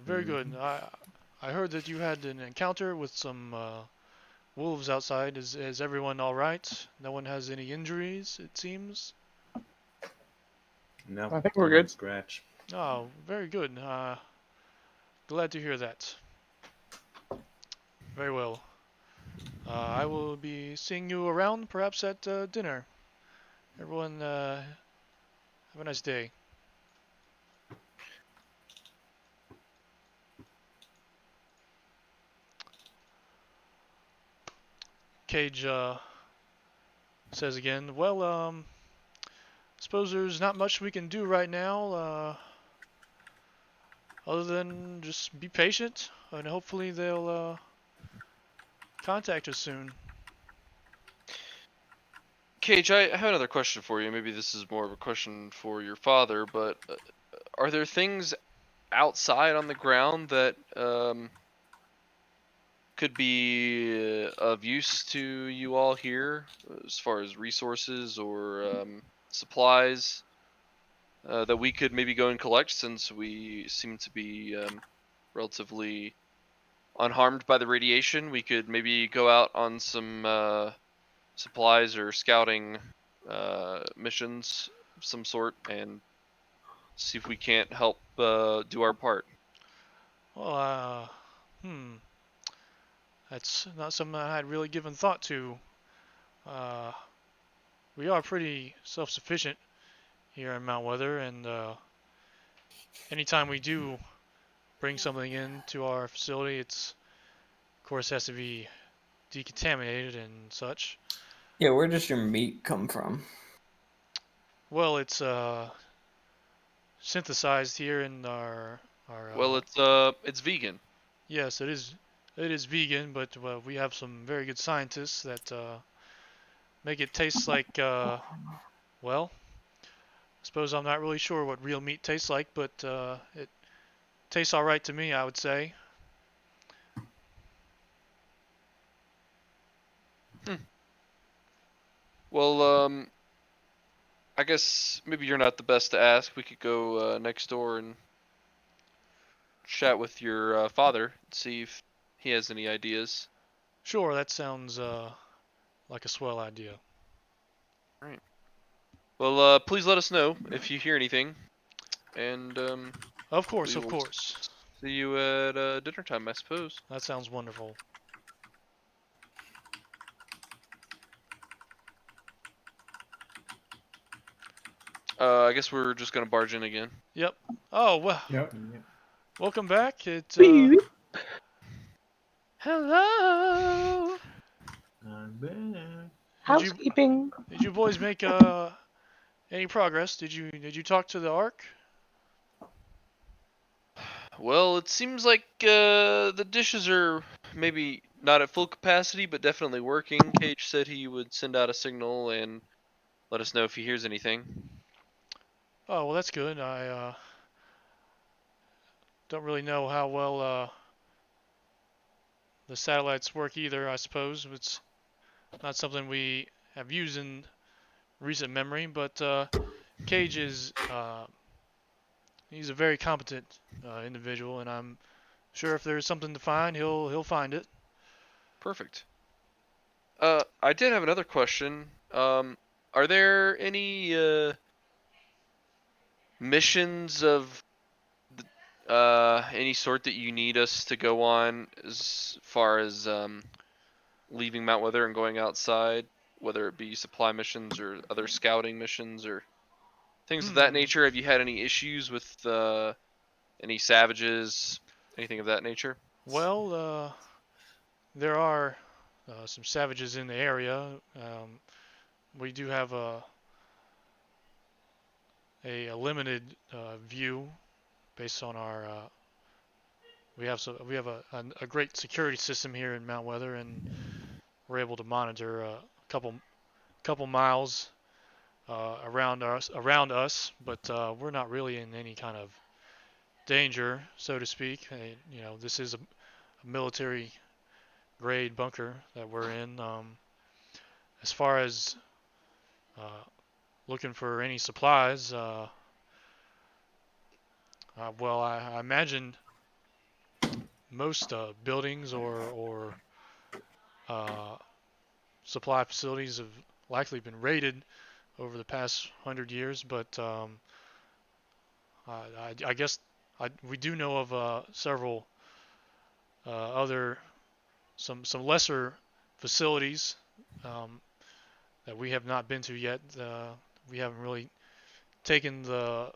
Very good. I heard that you had an encounter with some wolves outside. Is everyone all right? No one has any injuries, it seems. No, I think we're not good. Scratch. Oh, very good. Glad to hear that. Very well. I will be seeing you around, perhaps at dinner. Everyone, have a nice day. Cage says again, well, suppose there's not much we can do right now, other than just be patient, and hopefully they'll contact us soon. Cage, I have another question for you. Maybe this is more of a question for your father, but are there things outside on the ground that could be of use to you all here, as far as resources or supplies that we could maybe go and collect, since we seem to be relatively unharmed by the radiation? We could maybe go out on some supplies or scouting missions of some sort and see if we can't help do our part. Well, that's not something I had really given thought to. We are pretty self-sufficient here in Mount Weather, and anytime we do bring something into our facility, it's, of course, has to be decontaminated and such. Yeah, where does your meat come from? Well, it's synthesized here in our. Well, it's vegan. Yes, it is. It is vegan, but we have some very good scientists that make it taste like. Well, I suppose I'm not really sure what real meat tastes like, but it tastes all right to me, I would say. Well, I guess maybe you're not the best to ask. We could go next door and chat with your father, see if he has any ideas. Sure, that sounds like a swell idea. Alright. Well, please let us know if you hear anything. And, Of course, we of will course. see you at dinner time, I suppose. That sounds wonderful. I guess we're just gonna barge in again. Yep. Oh, well. Yep. Welcome back. Hello! I'm back. Housekeeping. Did you boys make any progress? Did you talk to the Ark? Well, it seems like the dishes are maybe not at full capacity, but definitely working. Cage said he would send out a signal and let us know if he hears anything. Oh, well, that's good. I don't really know how well the satellites work either, I suppose. It's not something we have used in recent memory, but Cage is he's a very competent individual, and I'm sure if there's something to find, he'll find it. Perfect. I did have another question. Are there any missions of any sort that you need us to go on, as far as leaving Mount Weather and going outside, whether it be supply missions or other scouting missions or things of that nature? Have you had any issues with any savages, anything of that nature? Well, there are some savages in the area. We do have a limited view based on our we have a great security system here in Mount Weather, and we're able to monitor a couple miles around us, but we're not really in any kind of danger, so to speak. You know, this is a military grade bunker that we're in. As far as looking for any supplies, well, I imagine most buildings or supply facilities have likely been raided over the past 100 years, but I guess we do know of several other some lesser facilities that we have not been to yet. We haven't really taken the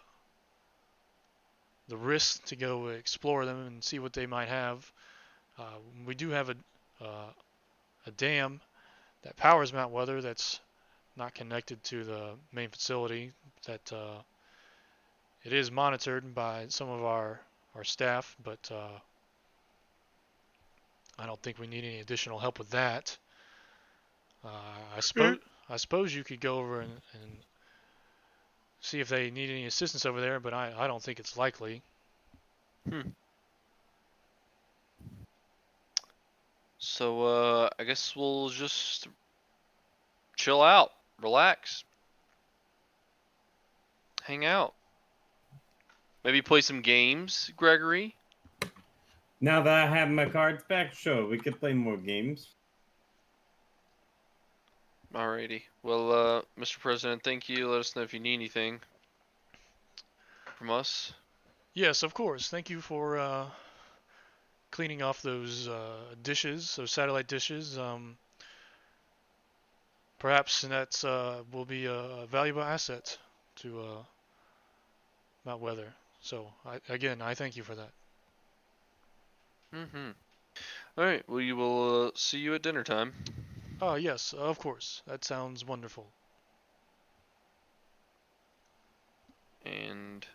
risk to go explore them and see what they might have. We do have a dam that powers Mount Weather that's not connected to the main facility. That it is monitored by some of our staff, but I don't think we need any additional help with that. I suppose you could go over and see if they need any assistance over there, but I don't think it's likely. So I guess we'll just chill out, relax, hang out. Maybe play some games, Gregory. Now that I have my cards back, sure, we could play more games. Alrighty. Well, Mr. President, thank you. Let us know if you need anything from us. Yes, of course. Thank you for cleaning off those dishes, those satellite dishes. Perhaps that will be a valuable asset to Mount Weather. So, I thank you for that. Alright, we will see you at dinner time. Oh, yes, of course. That sounds wonderful. And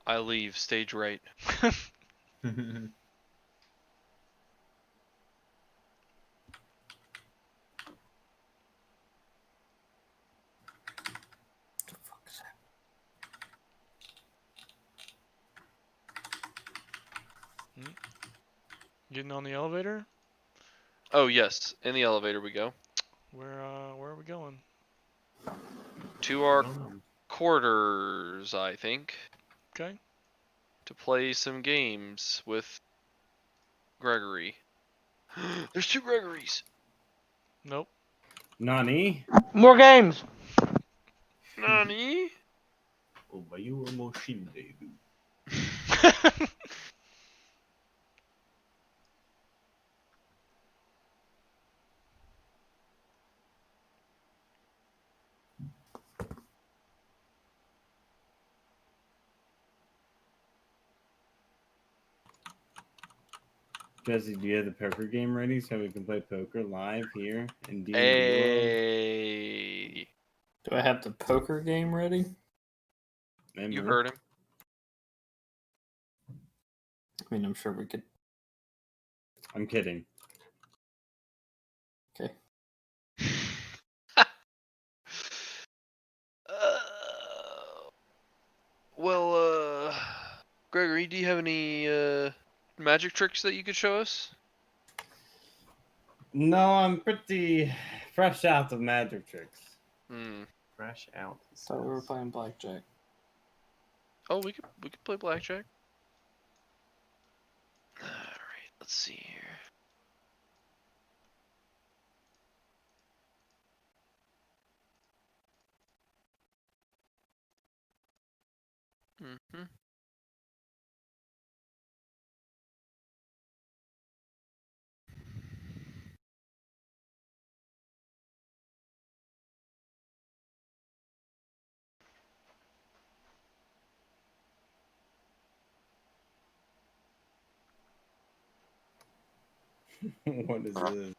I leave stage right. Getting on the elevator? Oh yes, in the elevator we go. Where are we going? To our quarters, I think. Okay. To play some games with Gregory. There's 2 Gregorys! Nope. Nani? More games. Nani? Obayu Moshinde. Jesse, do you have the poker game ready so we can play poker live here in D&D? Hey. Do I have the poker game ready? You heard him. I mean, I'm sure we could. I'm kidding. Okay. Well, Gregory, do you have any magic tricks that you could show us? No, I'm pretty fresh out of magic tricks. Fresh out. So we were playing blackjack. Oh, we could play blackjack. All right, let's see here. What is this?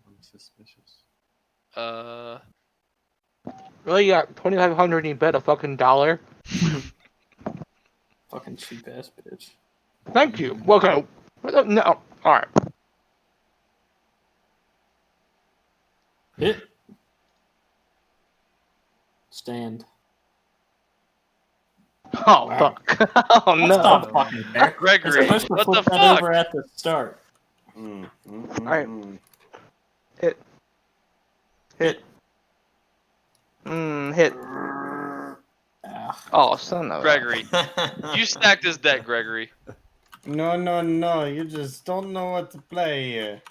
I'm suspicious. Really, you got 2,500 and you bet a fucking dollar? Fucking cheap ass bitch. Thank you. Welcome. No. Alright. Hit. Stand. Oh, Wow. fuck. Oh, That's no. not fucking fair. Gregory, You're supposed to what the flip that fuck? over at the start. Alright. Hit. Hit. Hit. Ah. Oh, son of a... Gregory, you stacked this deck, Gregory. No, no, no. You just don't know what to play here.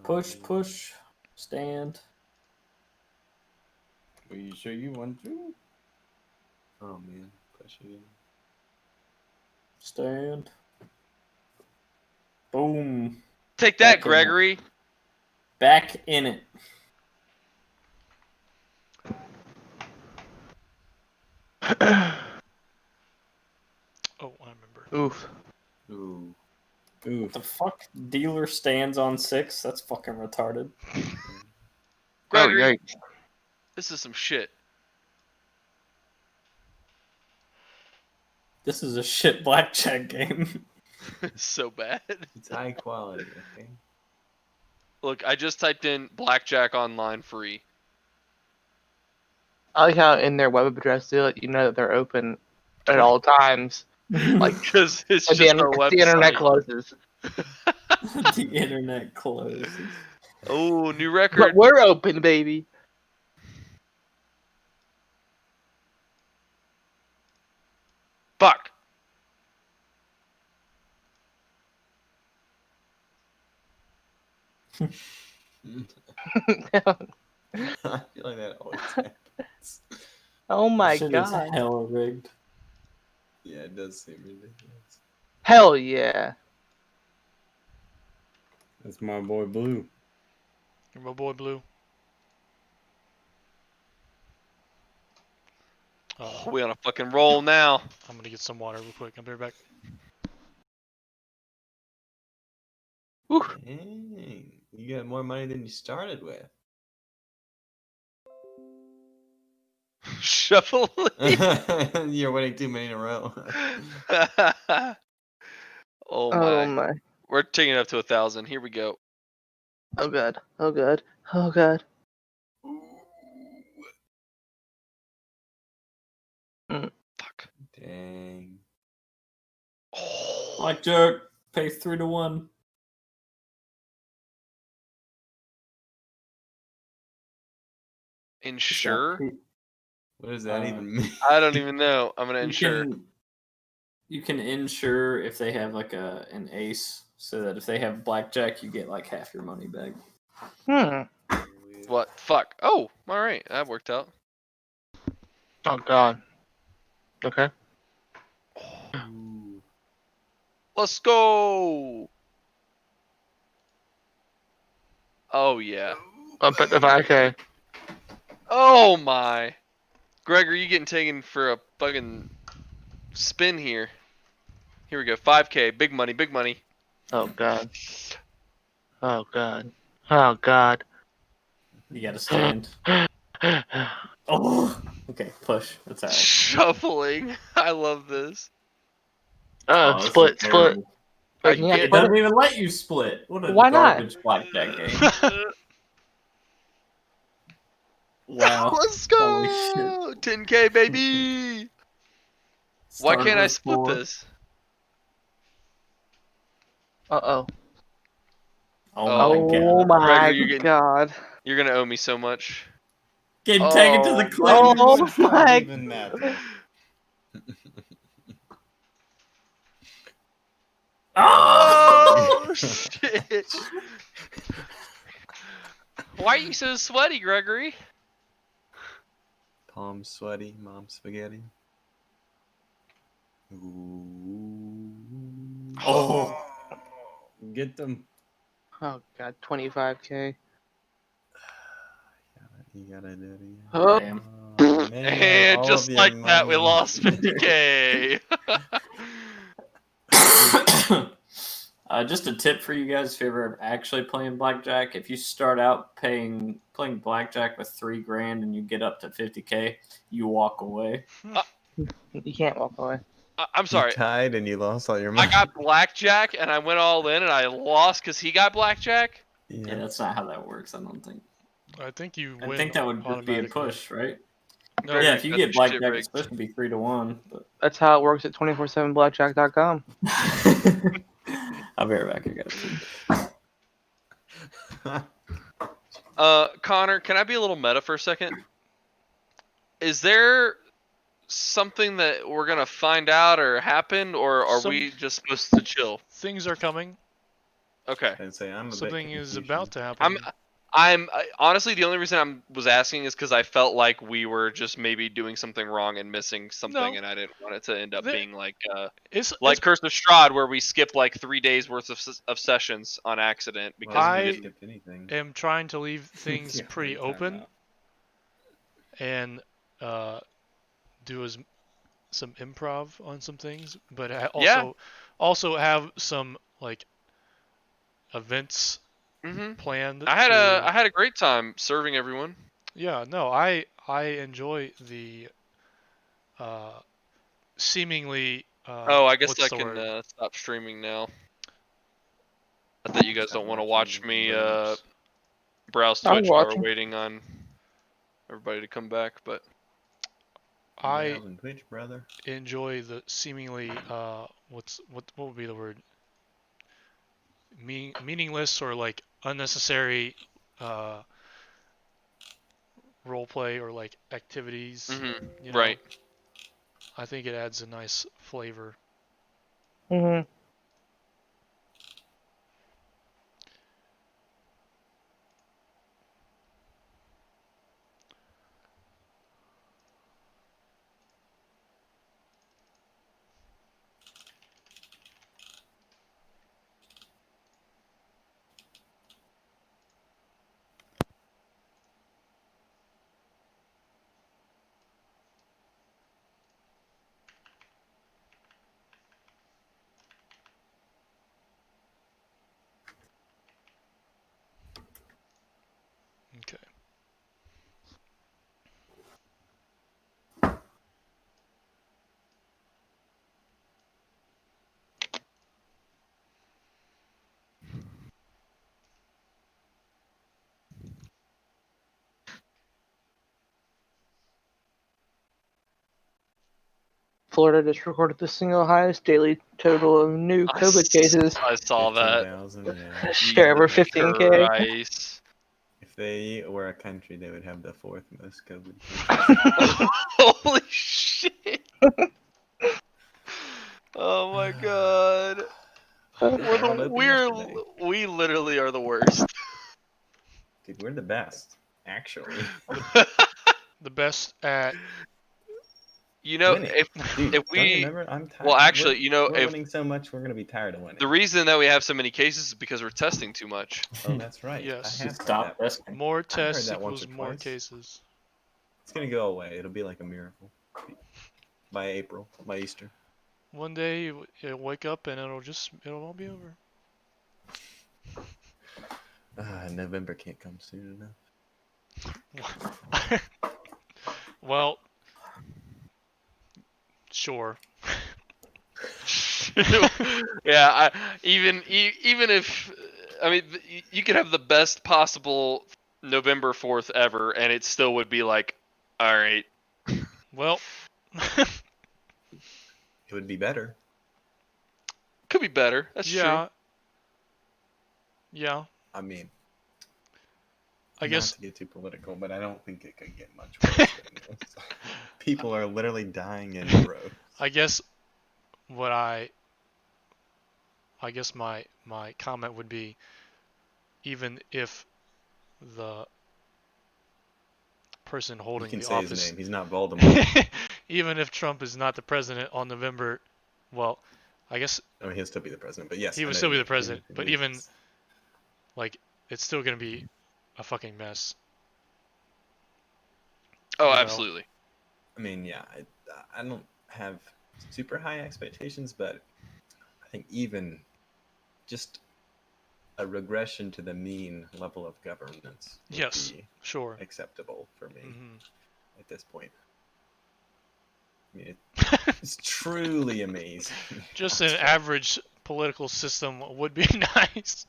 Push, push. Stand. Are you sure you want to? Oh man, push it. Stand. Boom. Take that, Back in it. Gregory. Back in it. Oh, I remember. Oof. Ooh. Oof. The fuck? Dealer stands on 6? That's fucking retarded. Gregory, Oh, yikes. this is some shit. This is a shit blackjack game. It's so bad. It's high quality, okay? Look, I just typed in blackjack online free. I like how in their web address they let you know that they're open at all times. Like, Because it's at just the, our website. the internet closes. The internet closes. Oh, new But record. we're open, baby. Fuck. I feel like that always happens. Oh my Shit god. is hella rigged. Yeah, it does seem ridiculous. Hell yeah. That's my boy Blue. You're my boy Blue. We on a fucking roll now. I'm gonna get some water real quick. I'll be right back. Whew. Dang, you got more money than you started with. Shuffle. You're winning too many in a row. Oh Oh my. my. We're taking it up to 1,000. Here we go. Oh god. Oh god. Oh god. Fuck. Dang. Oh. Blackjack. Pay 3 to 1. Insure? What does that Uh, even mean? I don't even know. I'm gonna insure. You can insure if they have like an ace, so that if they have blackjack, you get like half your money back. What? Fuck. Oh, alright. That worked out. Oh god. Okay. Ooh. Let's go. Oh, yeah. But if I okay. Oh, my. Greg, are you getting taken for a fucking spin here? Here we go. 5K. Big money. Big money. Oh god. Oh god. Oh god. You gotta stand. Oh, okay, push. That's alright. Shuffling. I love this. Oh, this Split, is split. terrible. I Wait, can you get It have to doesn't even let you split. What a Why not? garbage blackjack game. Wow. Let's Holy go. 10K, baby. Why Started can't I with split 4. this? Uh-oh. Oh my Oh god. my Gregor, you're getting- god. You're gonna owe me so much. Getting taken to the Oh. Clinton. Oh It's not my even matter. Oh! Oh shit! Why are you so sweaty, Gregory? Palm sweaty, mom spaghetti. Ooh. Oh. Get them. Oh god, 25k. You gotta do it again. Oh, Damn. Oh, man, And all just of your like that, we money. lost 50k. Just a tip for you guys if you're ever actually playing blackjack. If you start out playing blackjack with $3,000 and you get up to 50k, you walk away. you can't walk away. I'm You sorry. tied and you lost all your I money. got blackjack and I went all in and I lost because he got blackjack. Yeah, that's not how that works. I don't think. I think you I win think that would just be a automatically. push, right? No, Yeah, if you that's get blackjack, shit it's supposed to be 3-1. But That's how it works at 247blackjack.com. I'll be right back. I got to. Connor, can I be a little meta for a second? Is there something that we're gonna find out or happen, or are we just supposed to chill? Things are coming. Okay. I'd say I'm a bit Something is confused. about to happen. Honestly, the only reason was asking is because I felt like we were just maybe doing something wrong and missing something, No. and I didn't want it to end up being like It's Curse of Strahd, where we skip like 3 days worth of sessions on accident because Well, I- we you didn't. skipped anything. am trying to leave things Yeah, pretty anytime open now. and do some improv on some things, but Yeah. also have some like events Mm-hmm. planned. I had a great time serving everyone. Yeah, no, I enjoy the seemingly. I guess what's I the can word? stop streaming now. I thought you guys don't want to watch me browse I'm Twitch while we're watching. waiting on everybody to come back, but I Miles and Twitch, brother. enjoy the seemingly what would be the word? Meaningless or like unnecessary role play or like activities. You know? right. I think it adds a nice flavor. Mm-hmm. Okay. Florida just recorded the single highest daily total of new COVID cases. I saw that. 15,000, yeah. Share over 15k. Christ. If they were a country, they would have the fourth most COVID. Holy shit. Oh my god. We literally are the worst. Dude, we're the best, actually. The best at You know, Winning. if Dude, if don't you we remember? I'm tired. well, actually, we're, you know, we're if winning so much, we're gonna be tired of winning. the reason that we have so many cases is because we're testing too much. Oh, that's right. Yes. I have heard Stop that. testing. more heard tests that once equals or more twice. cases. It's gonna go away. It'll be like a miracle by April, by Easter. One day you'll wake up and it'll all be over. November can't come soon enough. Well, sure. Yeah, even if I mean you could have the best possible November 4th ever, and it still would be like, all right, Well, It would be better. could be better. That's yeah. Yeah, I mean, I not guess to get too political, but I don't think it could get much worse than this. People are literally dying in droves. I guess my comment would be, even if the person You holding can the say his office, name. He's not Voldemort. even if Trump is not the president on November, well, I guess I mean, he'll still be the president, but yes, he I would know still be you- the president. you- But you- even like it's still gonna be a fucking mess. Oh, You know. absolutely. I mean, yeah, I don't have super high expectations, but I think even just a regression to the mean level of governance would Yes, be sure. acceptable for me Mhm. at this point. I mean, it's truly amazing. Just how an strong- average political system would be nice.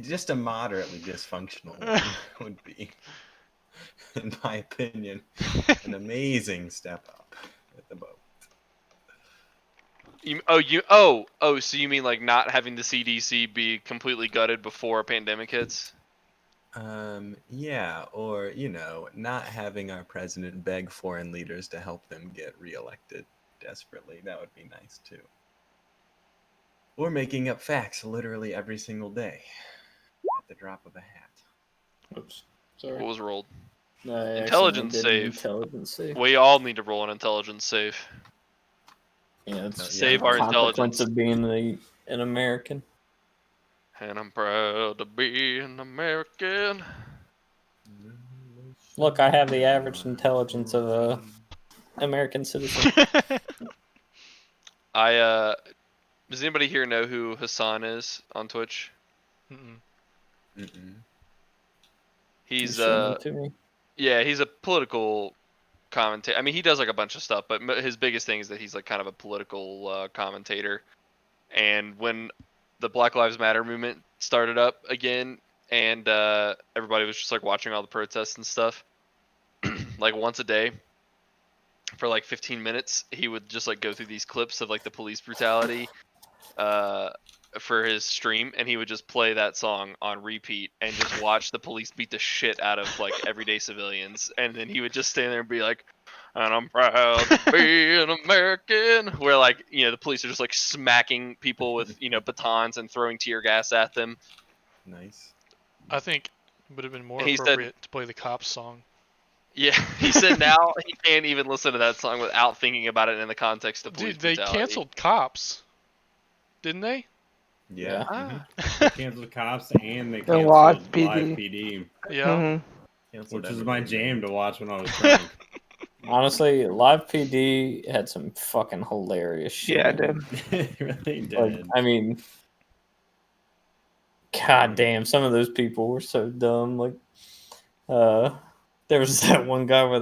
Just a moderately dysfunctional one would be, in my opinion, an amazing step up at the moment. So you mean like not having the CDC be completely gutted before a pandemic hits? Yeah, or, not having our president beg foreign leaders to help them get reelected desperately. That would be nice too. Or making up facts literally every single day at the drop of a hat. Oops. What Sorry. was rolled? I accidentally Intelligence did an save. Intelligence save. We all need to roll an intelligence save. Yeah, it's Save the our consequence intelligence. of being an American. And I'm proud to be an American. Look, I have the average intelligence of a American citizen. Does anybody here know who Hassan is on Twitch? Mm-mm. Mm-mm. He's Show them to me. yeah, he's a political commentator. I mean, he does like a bunch of stuff, but his biggest thing is that he's like kind of a political commentator. And when the Black Lives Matter movement started up again, and everybody was just like watching all the protests and stuff, like once a day for like 15 minutes, he would just like go through these clips of like the police brutality for his stream, and he would just play that song on repeat and just watch the police beat the shit out of like everyday civilians, and then he would just stand there and be like, and I'm proud to be an American, where like, the police are just like smacking people with, batons and throwing tear gas at them. Nice. I think it would have been more He said- appropriate to play the Cops song. Yeah, he said now he can't even listen to that song without thinking about it in the context of police Dude, they brutality. canceled Cops, didn't they? Yeah. Yeah. mhm. They canceled cops and they And canceled Live live PD. PD, Yeah. Mhm. Canceled which was my everything. jam to watch when I was drunk. Honestly, Live PD had some fucking hilarious shit. Yeah, in it. dude. It really Like, did. I mean, god damn, some of those people were so dumb. Like, there was that one guy where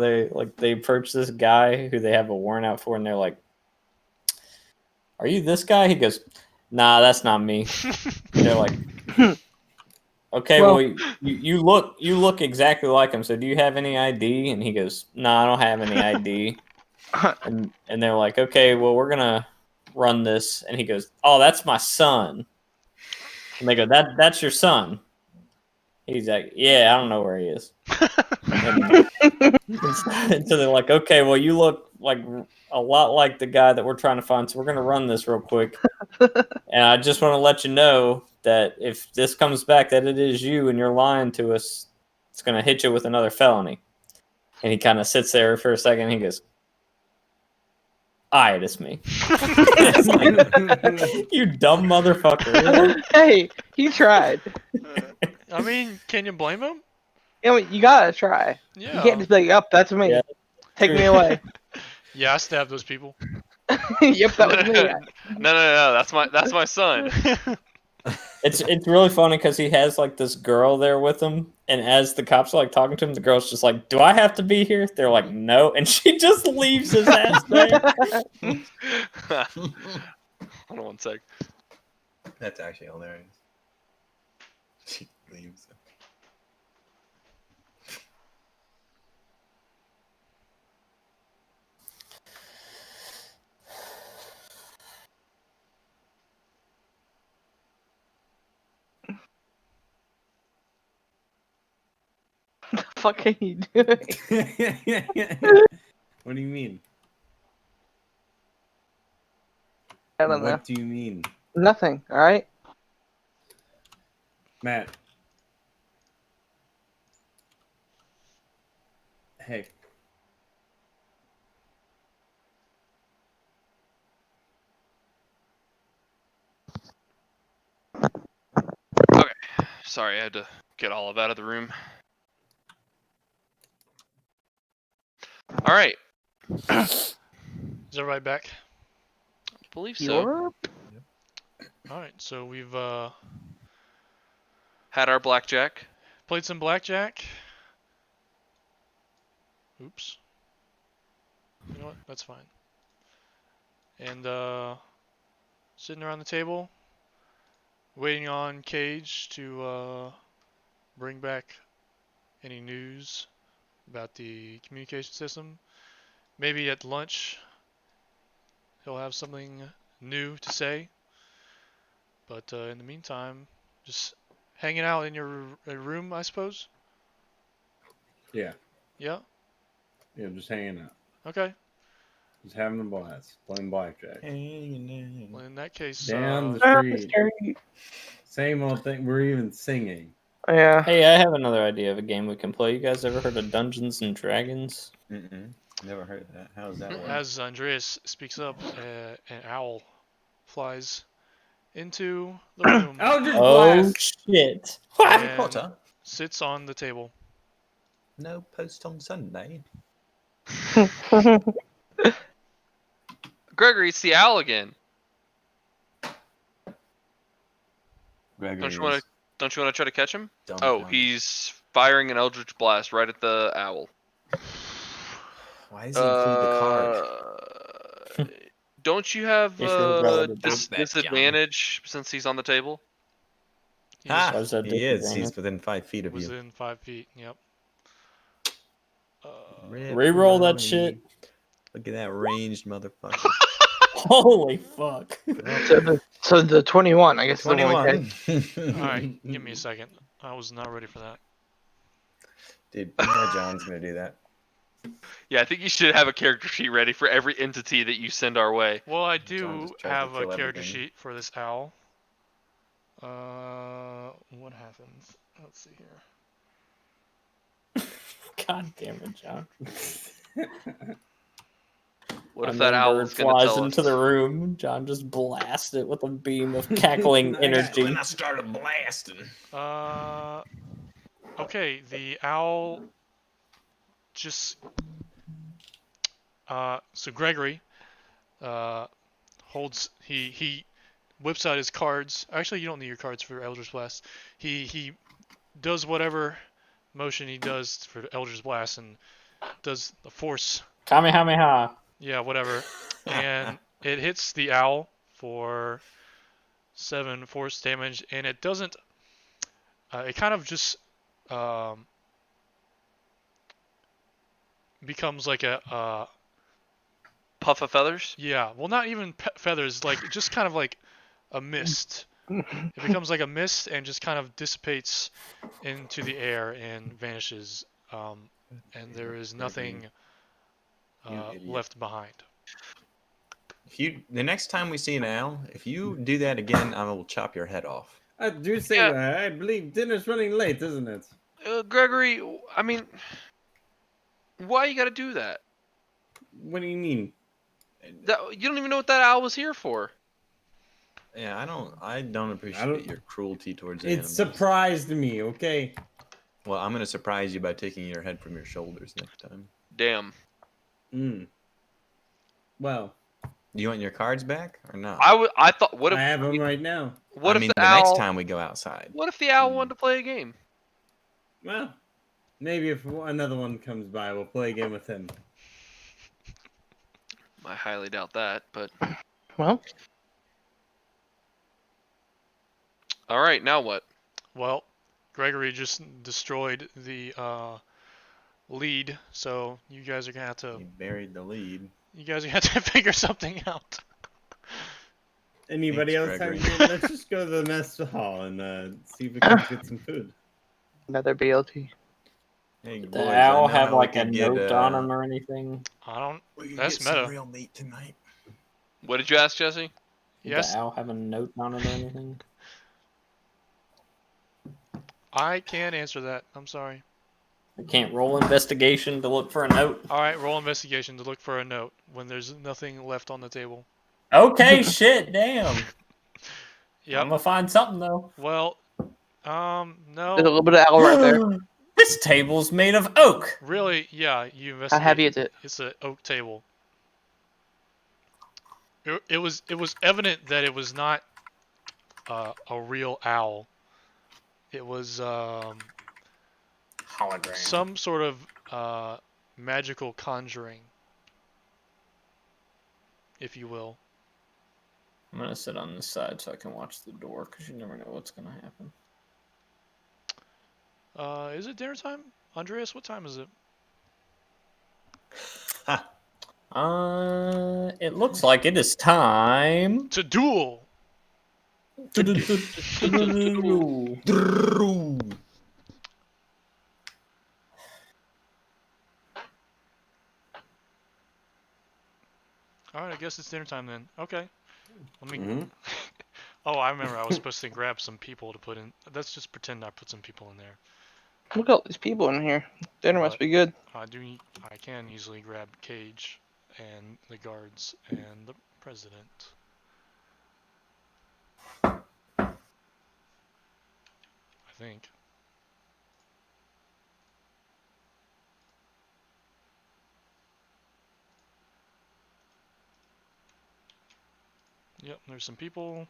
they approached this guy who they have a warrant out for, and they're like, "Are you this guy?" He goes, "Nah, that's not me." And they're like, "Okay, Well- well, you look exactly like him. So do you have any ID?" And he goes, "Nah, I don't have any ID." And they're like, "Okay, well, we're gonna run this." And he goes, "Oh, that's my son." And they go, "That's your son?" He's like, "Yeah, I don't know where he is." And so they're like, "Okay, well, you look like a lot like the guy that we're trying to find, so we're gonna run this real quick." And I just want to let you know that if this comes back that it is you and you're lying to us, it's gonna hit you with another felony. And he kind of sits there for a second. And he goes, "Aye, it's me." It's like, you dumb motherfucker. Hey, he tried. I mean, can you blame him? You gotta try. Yeah. You can't just be like, "Yep, that's me. Yeah, Take true. me away." Yeah, I stabbed those people. Yep, that was me. No, that's my son. It's really funny because he has like this girl there with him, and as the cops are like talking to him, the girl's just like, "Do I have to be here?" They're like, "No," and she just leaves his ass there. Hold on one sec. That's actually hilarious. She leaves. What the fuck are you doing? What do you mean? I don't know. What do you mean, Nothing. All right. Matt? Hey. Sorry, I had to get all of out of the room. All right, Is everybody back? I believe so. Europe? All right, so we've Had our blackjack. played some blackjack. Oops. You know what? That's fine. And sitting around the table, waiting on Cage to bring back any news about the communication system. Maybe at lunch he'll have something new to say. But in the meantime, just hanging out in your room, I suppose. Yeah. Yeah. Yeah, just hanging out. Okay. Just having a blast. Playing blackjack. Well, in that case, Down the Down the street. street. Same old thing. We're even singing. Yeah. Hey, I have another idea of a game we can play. You guys ever heard of Dungeons and Dragons? Never heard of that. How does that work? as Andreas speaks up, an owl flies into the room Eldritch Oh Blast! shit! Harry and Potter. sits on the table. No post on Sunday. Gregory, it's the owl again. Gregory Don't you want to try to catch him? dumb Oh, dumb. he's firing an Eldritch Blast right at the owl. Why does he include the card? Don't you have If you're relative to that, John. disadvantage since he's on the table? He's Ah, Why is that he is. disadvantage? He's within 5 feet of you. within 5 feet. Yep. Reroll that Ripperoni. shit. Look at that ranged motherfucker. Holy fuck! So the 21, I guess. Is the one we 21. take. Alright, give me a second. I was not ready for that. Dude, you know John's gonna do that. Yeah, I think you should have a character sheet ready for every entity that you send our way. Well, I John do just tried to have a kill character everything. sheet for this owl. What happens? Let's see here. God damn it, John. What if And that then owl bird is going to flies tell into us? the room? John just blasts it with a beam of cackling energy. When I started blasting. Okay, the owl just so Gregory holds he whips out his cards. Actually, you don't need your cards for Eldritch Blast. He does whatever motion he does for Eldritch Blast and does the force. Kamehameha. Yeah, whatever. And it hits the owl for 7 force damage, and it doesn't. It kind of just becomes like a Puff of feathers? yeah. Well, not even feathers. Like just kind of like a mist. It becomes like a mist and just kind of dissipates into the air and vanishes. And there is nothing You idiot. left behind. If you, the next time we see an owl, if you do that again, I will chop your head off. I do say Yeah. that. I believe dinner's running late, isn't it? Gregory, I mean, why you got to do that? What do you mean? You don't even know what that owl was here for. Yeah, I don't appreciate your cruelty towards It animals. surprised me, okay? Well, I'm gonna surprise you by taking your head from your shoulders next time. Damn. Well, Do you want your cards back or not? I thought, what if I have them right now. what I if mean, the the owl next time we go outside. What if the owl wanted to play a game? Well, maybe if another one comes by, we'll play a game with him. I highly doubt that, but Well, all right, now what? Well, Gregory just destroyed the lead, so you guys are gonna have to You buried the lead. figure something out. Anybody Thanks, else have Gregory. Let's just go to the mess hall and see if we can get some food. another BLT. Hey, The boys, owl I know have how we like a could get, note on him or anything? I don't. we could That's get some meta. real meat tonight. What did you ask, Jesse? Did Yes, the owl have a note on it or anything? I can't answer that. I'm sorry. I can't roll investigation to look for a note. All right, roll investigation to look for a note when there's nothing left on the table. Okay, shit, damn. I'm Yep. gonna find something though. Well, No. There's a little bit of owl right there. This table's made of oak. Really, yeah, you How investigate. heavy is it? It's an oak table. It was evident that it was not a real owl. It was Hologram. some sort of magical conjuring, if you will. I'm gonna sit on this side so I can watch the door, because you never know what's gonna happen. Is it dinner time? Andreas, what time is it? It looks like it is time. To duel! Alright, I guess it's dinner time then. Okay. Let me... Mhm. Oh, I remember I was supposed to grab some people to put in. Let's just pretend I put some people in there. Look at all these people in here. Dinner must be good. I can easily grab Cage and the guards and the president. I think. Yep, there's some people.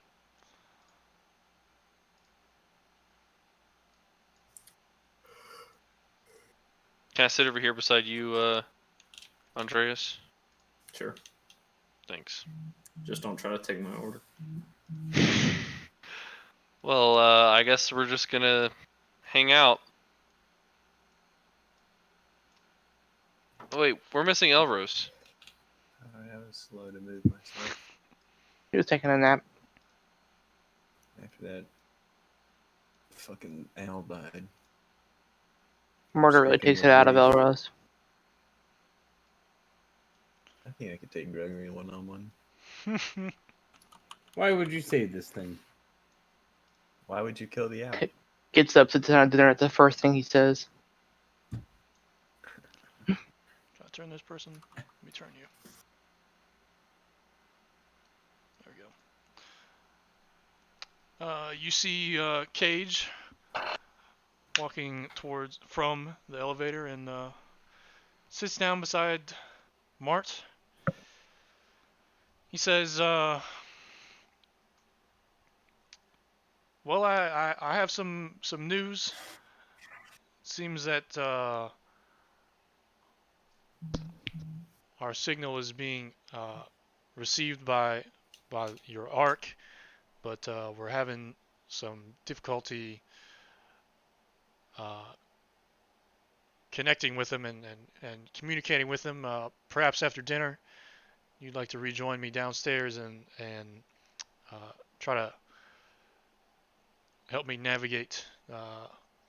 Can I sit over here beside you, Andreas? Sure. Thanks. Just don't try to take my order. Well, I guess we're just gonna hang out. Oh, wait, we're missing Elros. I was slow to move myself He was taking a nap. after that fucking owl died. Murder really Sleeping takes it out of with Elros. I think I could take Gregory one-on-one. Why would you say this thing? Why would you kill the owl? Gets up, sits down at dinner. It's the first thing he says. Can I turn this person? Let me turn you. There we go. You see Cage walking from the elevator and sits down beside Mart. He says, well, I have some news. Seems that our signal is being received by your ARC, but we're having some difficulty connecting with him and communicating with him. Perhaps after dinner, you'd like to rejoin me downstairs and try to help me navigate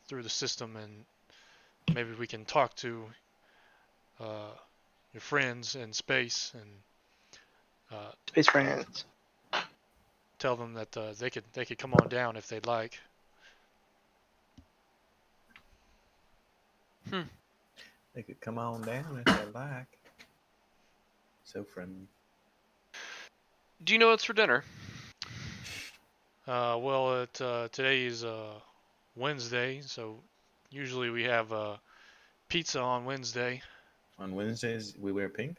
through the system, and maybe we can talk to your friends in space and Space friends. tell them that they could come on down if they'd like. They could come on down if they like. So friendly. Do you know what's for dinner? Well, today is Wednesday, so usually we have pizza on Wednesday. On Wednesdays, we wear pink.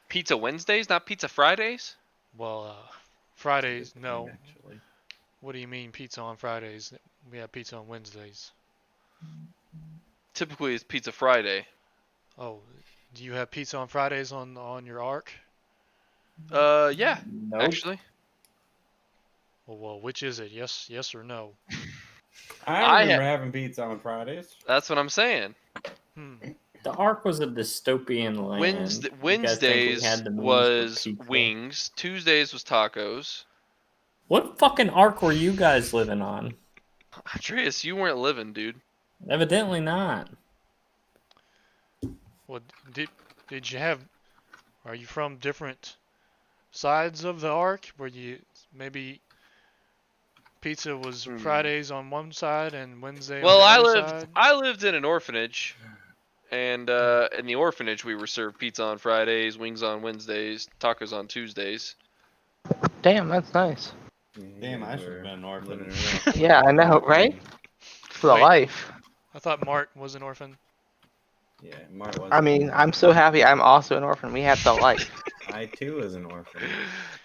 Pizza Wednesdays, not Pizza Fridays? Well, Fridays, Good no. point, actually. What do you mean pizza on Fridays? We have pizza on Wednesdays. Typically, it's Pizza Friday. Oh, do you have pizza on Fridays on your ARC? Yeah, Nope. actually. Well, which is it? Yes or no? I I remember having pizza on Fridays. That's what I'm saying. The Ark was a dystopian land. Wednesdays had the means for was pizza? wings. Tuesdays was tacos. What fucking Ark were you guys living on? Andreas, you weren't living, dude. Evidently not. Well, did you have? Are you from different sides of the ARC? Where you maybe pizza was Fridays on one side and Wednesday Well, on the other side? I lived in an orphanage, and in the orphanage we were served pizza on Fridays, wings on Wednesdays, tacos on Tuesdays. Damn, that's nice. Damn, I You should've were been an orphan. living it up. Yeah, I know, right? For the Wait. life. I thought Mart was an orphan. Yeah, Mart was. I mean, I'm so happy I'm also an orphan. We have the life. I too was an orphan.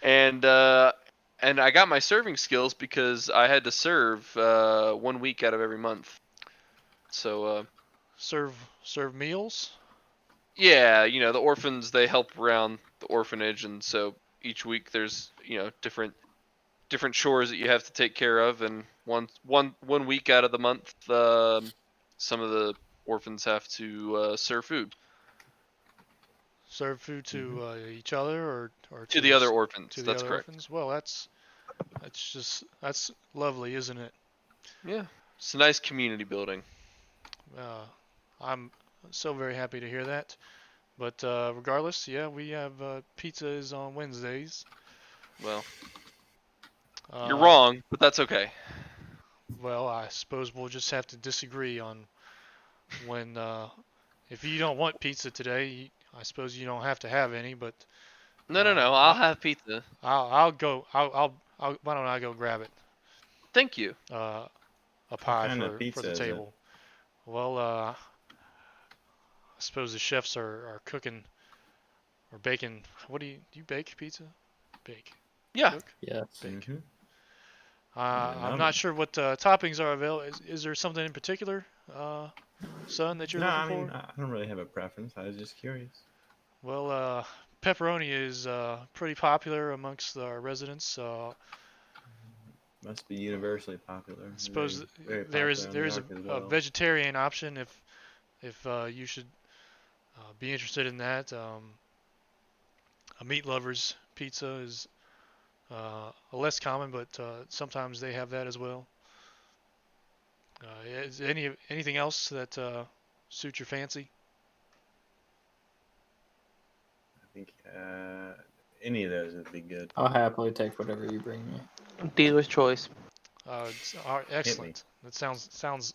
And I got my serving skills because I had to serve 1 week out of every month. So Serve meals. yeah, the orphans, they help around the orphanage, and so each week there's different chores that you have to take care of, and one week out of the month, some of the orphans have to serve food Serve food to each other or to the other s- orphans. to the That's other correct. orphans. Well, that's lovely, isn't it? Yeah, it's a nice community building. Uh, I'm so very happy to hear that. But regardless, yeah, we have pizza is on Wednesdays. Well, you're Uh, wrong, but that's okay. well, I suppose we'll just have to disagree on when. If you don't want pizza today, I suppose you don't have to have any. But No, no, no. I'll have pizza. I'll go. Why don't I go grab it? Thank you. A pie kind of for pizza the is it? table. Well, I suppose the chefs are cooking or baking. What do you bake pizza? Bake. Yeah. Cook? Yes. Mhm. I'm no. not sure what toppings are available. Is there something in particular, son, that you're No, looking I mean for? I don't really have a preference. I was just curious. Well, pepperoni is pretty popular amongst our residents. Must be universally popular. Suppose Very there is popular in the Ark as a well. vegetarian option if you should be interested in that. A meat lovers pizza is less common, but sometimes they have that as well. Is anything else that suits your fancy? I think any of those would be good. I'll happily take whatever you bring me. Dealer's choice. Excellent. That sounds.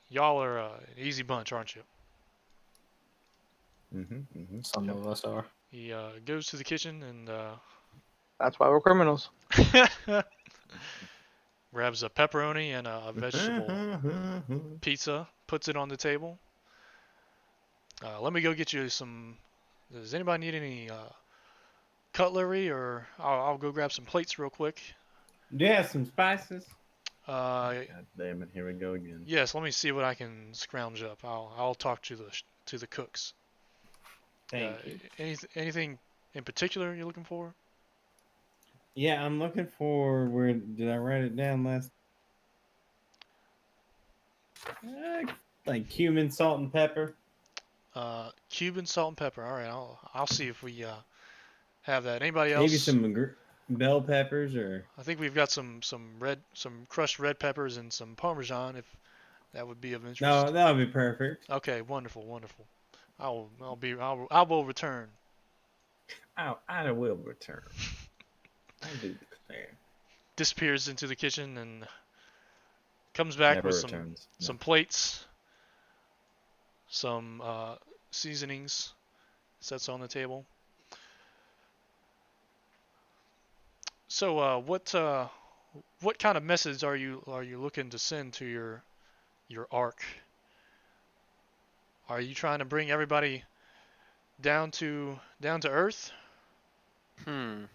Y'all are an easy bunch, aren't you? Some of us are. He goes to the kitchen and That's why we're criminals. grabs a pepperoni and a vegetable pizza, puts it on the table. Let me go get you some. Does anybody need any cutlery, or I'll go grab some plates real quick. Do you have some spices? God damn it! Here we go again. Yes, let me see what I can scrounge up. I'll talk to the cooks. Thank you. Anything in particular you're looking for? Yeah, I'm looking for where did I write it down last? Like cumin, salt, and pepper. Cuban salt and pepper. All right, I'll see if we have that. Anybody else? Maybe some bell peppers or. I think we've got some crushed red peppers and some Parmesan, if that would be of interest. No, that would be perfect. Okay, wonderful. I will return. I will return. I do declare. Disappears into the kitchen and comes back Never with returns. No. some plates, some seasonings, sets on the table. So, what kind of message are you looking to send to your ark? Are you trying to bring everybody down to earth? I'm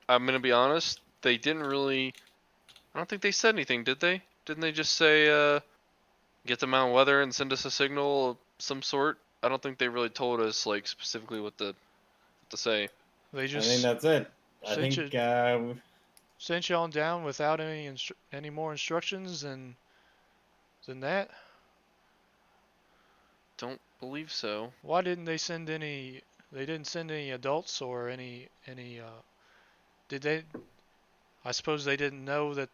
gonna be honest. They didn't really. I don't think they said anything, did they? Didn't they just say, get the Mount Weather and send us a signal of some sort? I don't think they really told us like specifically what to say. They I just think that's it. I sent think sent you on down without any more instructions than that. Don't believe so. Why didn't they send any? They didn't send any adults or any. Did they? I suppose they didn't know that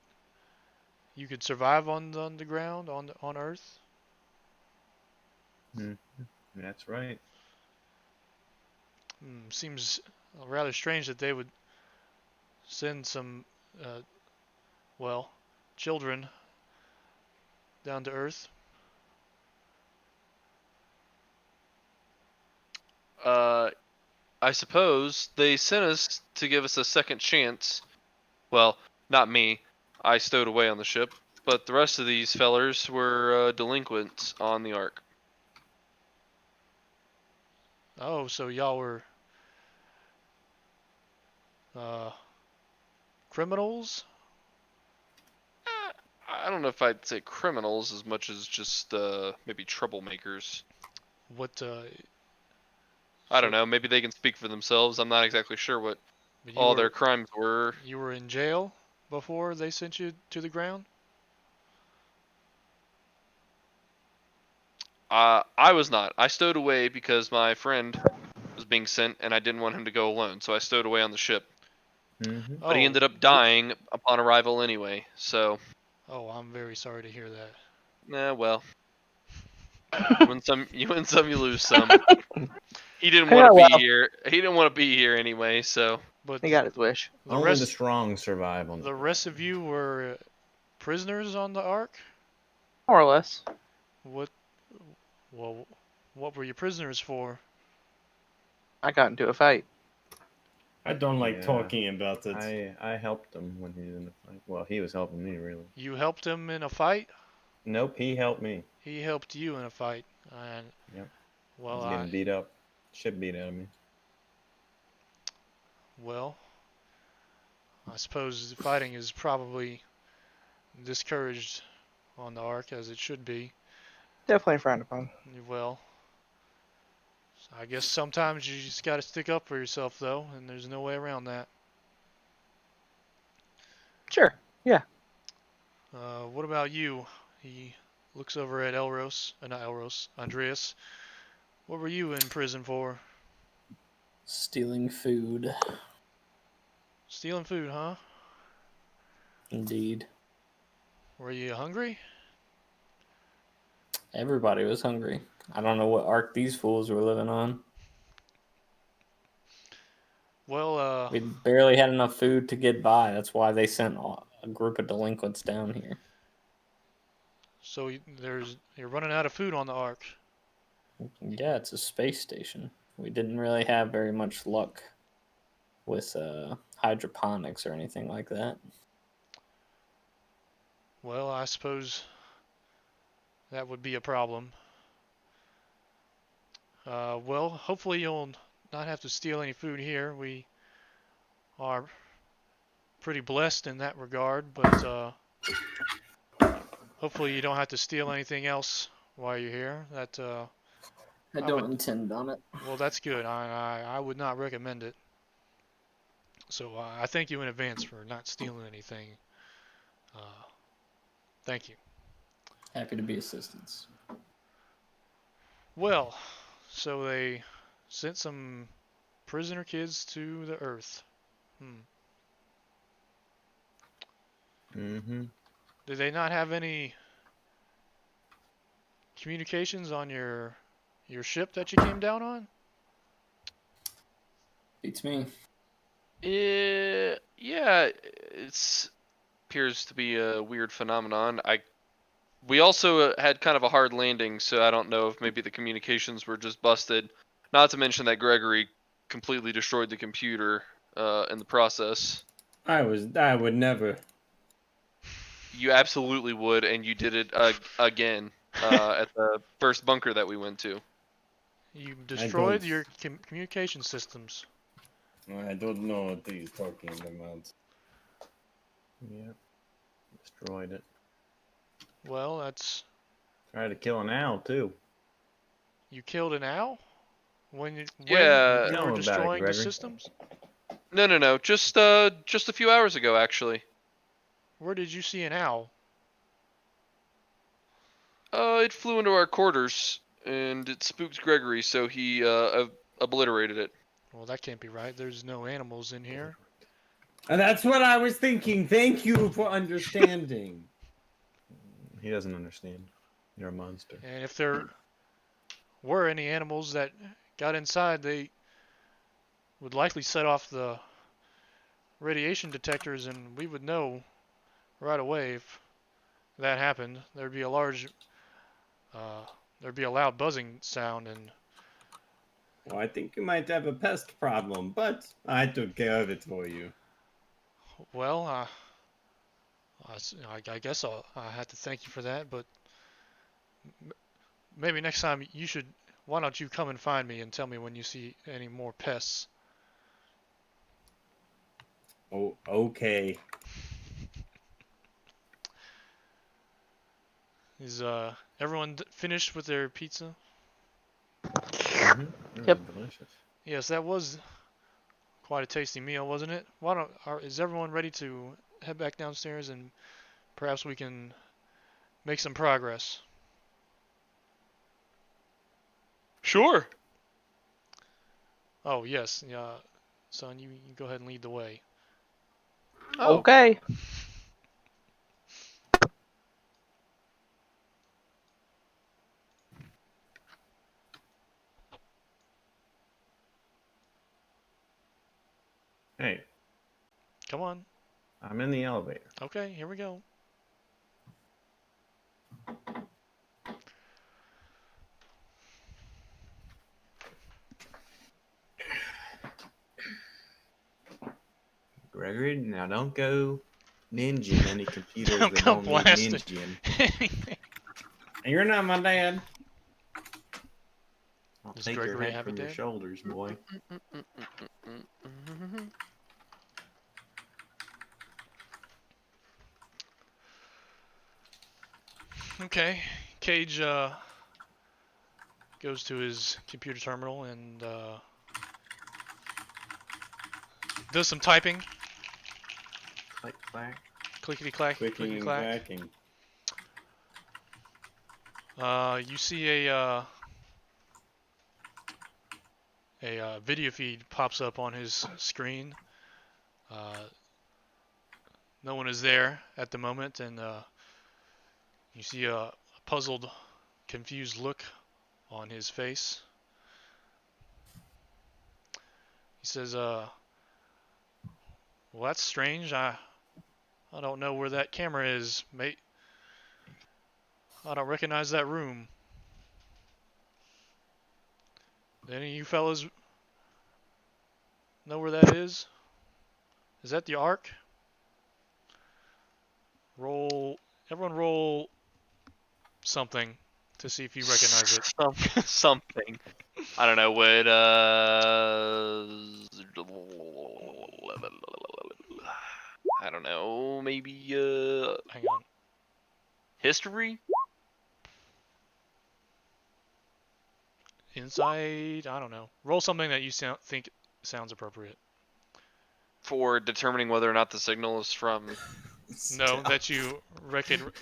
you could survive on the ground on Earth. That's right. Seems rather strange that they would send some, children down to Earth. I suppose they sent us to give us a second chance. Well, not me. I stowed away on the ship, but the rest of these fellers were delinquents on the Ark. Oh, so y'all were criminals? I don't know if I'd say criminals as much as just maybe troublemakers. What? I don't So- know. Maybe they can speak for themselves. I'm not exactly sure what But all their crimes were. you were in jail before they sent you to the ground? I was not. I stowed away because my friend was being sent, and I didn't want him to go alone, so I stowed away on the ship. Mm-hmm. But he ended up dying upon arrival anyway. So, Oh, I'm very sorry to hear that. well, you win some, you lose some. He didn't Yeah, want to well. be here. He didn't want to be here anyway. So, But He got his wish. the Only the rest, strong survive on the rest of you were prisoners on the Ark. More or less. What? Well, what were you prisoners for? I got into a fight. I don't like Yeah. talking about it. I helped him when he was in the fight. Well, he was helping me, really. You helped him in a fight. Nope, he helped me. He helped you in a fight. And Yep. I well, was getting beat up. Shit beat out of me. well, I suppose fighting is probably discouraged on the Ark, as it should be. Definitely frowned upon. Well, I guess sometimes you just gotta stick up for yourself, though, and there's no way around that. Sure. What about you? He looks over at Elros, not Elros, Andreas. What were you in prison for? Stealing food. Stealing food, huh? Indeed. Were you hungry? Everybody was hungry. I don't know what ark these fools were living on. Well, We barely had enough food to get by. That's why they sent a group of delinquents down here. so you're running out of food on the Ark. Yeah, it's a space station. We didn't really have very much luck with hydroponics or anything like that. Well, I suppose that would be a problem. Well, hopefully you'll not have to steal any food here. We are pretty blessed in that regard, but hopefully you don't have to steal anything else while you're here. That I don't intend on it. well, that's good. I would not recommend it. So I thank you in advance for not stealing anything. Thank you. Happy to be assistance. Well, so they sent some prisoner kids to the Earth. Mm-hmm. Did they not have any communications on your ship that you came down on? Beats me. yeah, it appears to be a weird phenomenon. We also had kind of a hard landing, so I don't know if maybe the communications were just busted. Not to mention that Gregory completely destroyed the computer in the process. I would never. You absolutely would, and you did it again at the first bunker that we went to. You destroyed don't- your communication systems. I don't know what he's talking about. Yep. Destroyed it. Well, that's Tried to kill an owl, too. you killed an owl when you Yeah. you Tell were him about it, destroying the Gregory. systems. No. Just a few hours ago, actually. Where did you see an owl? It flew into our quarters, and it spooked Gregory, so he obliterated it. Well, that can't be right. There's no animals in here. And that's what I was thinking. Thank you for understanding. He doesn't understand. You're a monster. And if there were any animals that got inside, they would likely set off the radiation detectors, and we would know right away if that happened. There'd be a loud buzzing sound, and Well, I think you might have a pest problem, but I took care of it for you. Well, I guess I have to thank you for that, but maybe next time you should. Why don't you come and find me and tell me when you see any more pests? Oh, okay. Is everyone finished with their pizza? Yep. Delicious. Yes, that was quite a tasty meal, wasn't it? Is everyone ready to head back downstairs and perhaps we can make some progress? Sure. Oh yes, yeah, son, you go ahead and lead the way. Oh. Okay. Hey, Come on. I'm in the elevator. Okay, here we go. Gregory, now don't go ninjing any computers Don't that go don't need blasting. ninjing. You're not my dad. I'll Does take your Gregory head have a from your dad? shoulders, boy. Okay, Cage goes to his computer terminal and does some typing. Click, clack. Clickety clack, Clicking clickety and clack. clacking. You see a video feed pops up on his screen. No one is there at the moment, and you see a puzzled, confused look on his face. He says, "Well, that's strange. I don't know where that camera is, mate. I don't recognize that room. Any of you fellas know where that is? Is that the Ark? Everyone roll something to see if you recognize it. Something. I don't know what. I don't know. Maybe Hang on. history. Insight? I don't know. Roll something that you think sounds appropriate. For determining whether or not the signal is from. No, that you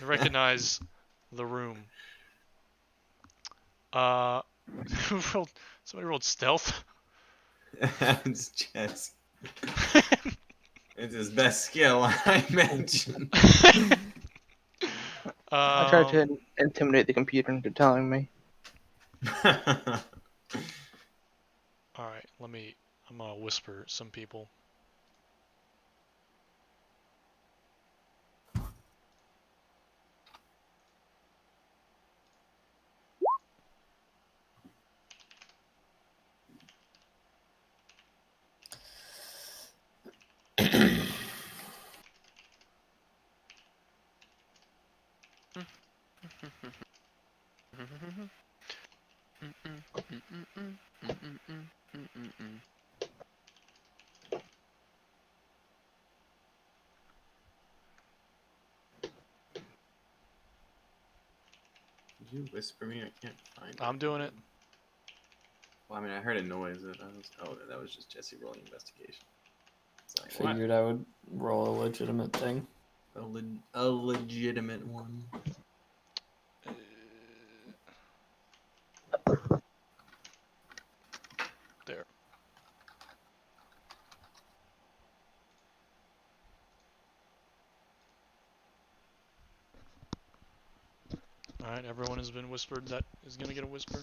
recognize the room. Somebody rolled stealth. It's just. It's his best skill, I imagine. I tried to intimidate the computer into telling me. Alright, I'm gonna whisper some people. Did you whisper me? I can't find it. I'm doing it. Well, I mean, I heard a noise. That was just Jesse rolling investigation. It's like, Figured I would roll a legitimate thing. a legitimate one. There. Alright, everyone has been whispered that is gonna get a whisper.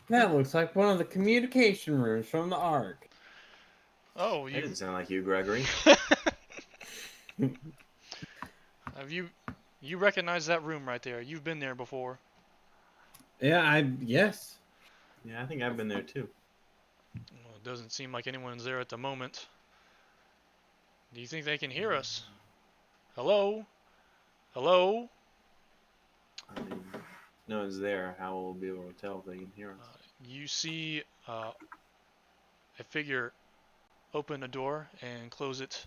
That looks like one of the communication rooms from the Ark. Oh, That you didn't sound like you, Gregory. have you recognize that room right there? You've been there before. Yeah, yes. Yeah, I think I've been there too. Well, it doesn't seem like anyone's there at the moment. Do you think they can hear us? Hello? Hello? I mean, no one's there. How will we be able to tell if they can hear us? You see a figure open a door and close it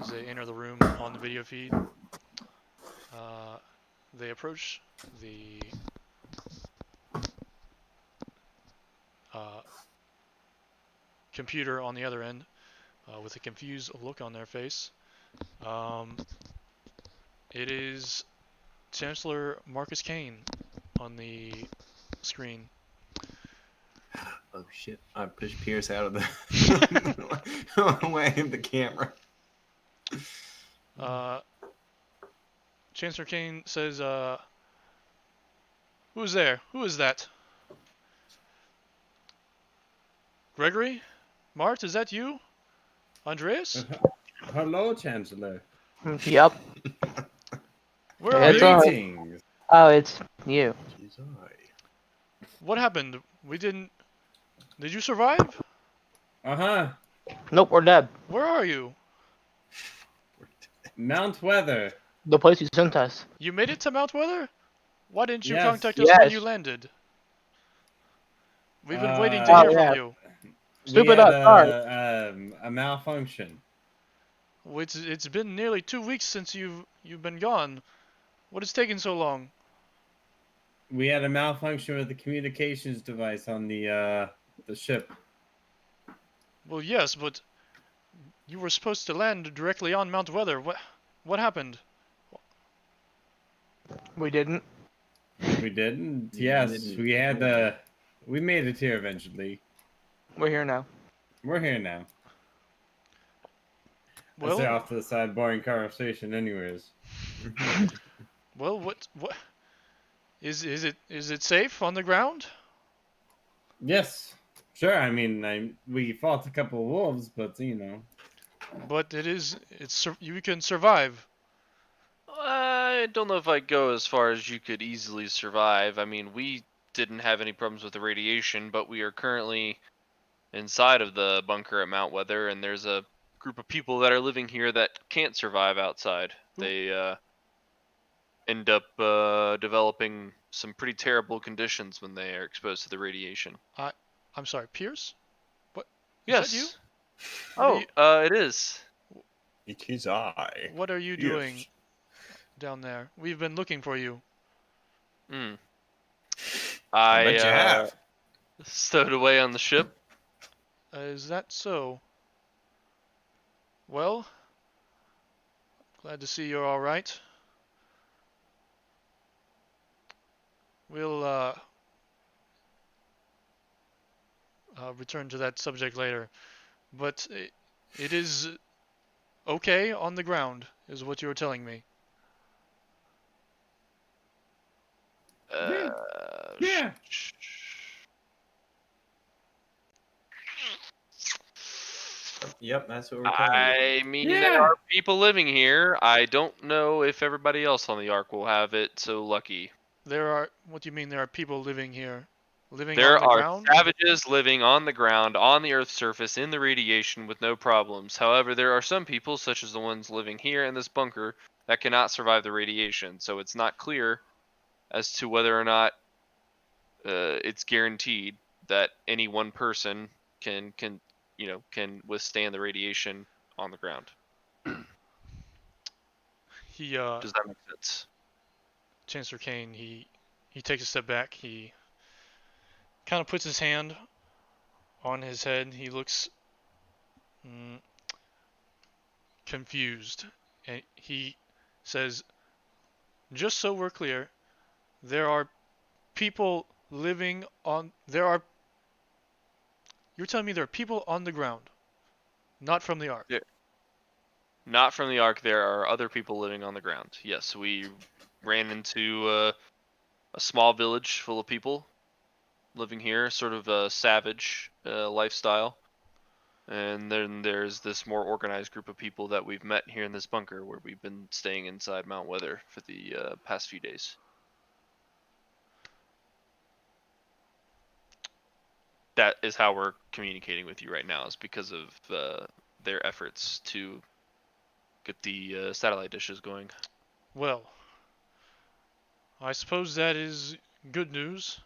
as they enter the room on the video feed. They approach the computer on the other end with a confused look on their face. It is Chancellor Marcus Kane on the screen. Oh shit! I pushed Pierce out of the away of the camera. Chancellor Kane says, "Who's there? Who is that? Gregory? Mart, is that you? Andreas? Hello, Chancellor. Yep. Where Yeah, are it's you? all right. Greetings. Oh, it's you. Jeez, What happened? We didn't... Did you survive? Uh-huh. Nope, we're dead. Where are you? Mount Weather. The place you sent us. You made it to Mount Weather? Why didn't you Yes. contact us when Yes. you landed? We've been waiting to Oh, hear yeah. from you. Stupid we had up, sorry. a malfunction. It's been nearly 2 weeks since you've been gone. What is taking so long? We had a malfunction with the communications device on the ship. Well, yes, but you were supposed to land directly on Mount Weather. What happened? We didn't. We didn't. Yeah, Yes, didn't. we had. We made it here eventually. We're here now. We're here now. Well, Let's say off to the side, boring conversation, anyways. well, what is it safe on the ground? Yes, sure. I mean, we fought a couple of wolves, but you know. But you can survive. I don't know if I'd go as far as you could easily survive. I mean, we didn't have any problems with the radiation, but we are currently inside of the bunker at Mount Weather, and there's a group of people that are living here that can't survive outside. They end up developing some pretty terrible conditions when they are exposed to the radiation. I'm sorry, Pierce? What? Yes. Is that you? Oh, What it is. It is I. What are you doing down there? We've been looking for you. Hmm. I bet you have. Stowed away on the ship. Is that so? Well, glad to see you're all right. We'll return to that subject later, but it is okay on the ground, is what you were telling me. Yeah. Yep, that's what we're telling you. I mean, Yeah. there are people living here. I don't know if everybody else on the Ark will have it so lucky. What do you mean there are people living here? Living There on the are ground? savages living on the ground, on the Earth's surface, in the radiation with no problems. However, there are some people, such as the ones living here in this bunker, that cannot survive the radiation. So it's not clear as to whether or not it's guaranteed that any one person can withstand the radiation on the ground. Does that make sense? Chancellor Kane, he takes a step back. He kind of puts his hand on his head. He looks confused, and he says, "Just so we're clear, there are people living on. You're telling me there are people on the ground, not from the Ark." Yeah. Not from the Ark. There are other people living on the ground. Yes, we ran into a small village full of people living here, sort of a savage lifestyle. And then there's this more organized group of people that we've met here in this bunker where we've been staying inside Mount Weather for the past few days. that is how we're communicating with you right now, is because of their efforts to get the satellite dishes going. Well, I suppose that is good news.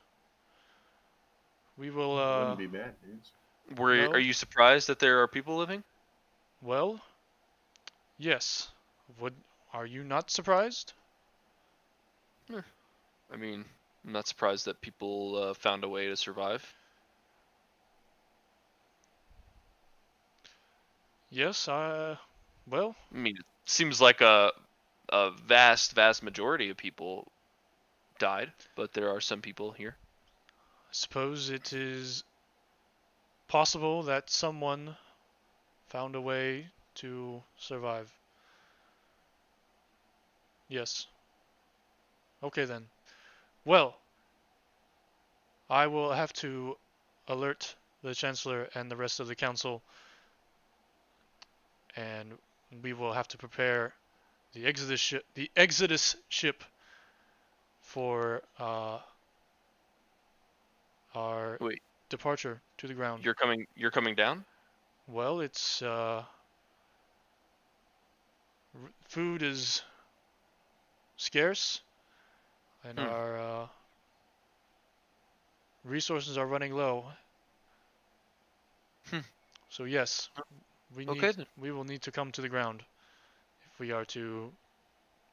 We will, Wouldn't be bad news. Well- Are you surprised that there are people living? well, yes. Are you not surprised? I mean, I'm not surprised that people found a way to survive. Yes, well, I mean, it seems like a vast majority of people died, but there are some people here. I suppose it is possible that someone found a way to survive. Yes. Okay then. Well, I will have to alert the Chancellor and the rest of the Council, and we will have to prepare the Exodus ship for our Wait. departure to the ground. You're coming down? Well, it's food is scarce, and our resources are running low. So yes, Okay then. we will need to come to the ground if we are to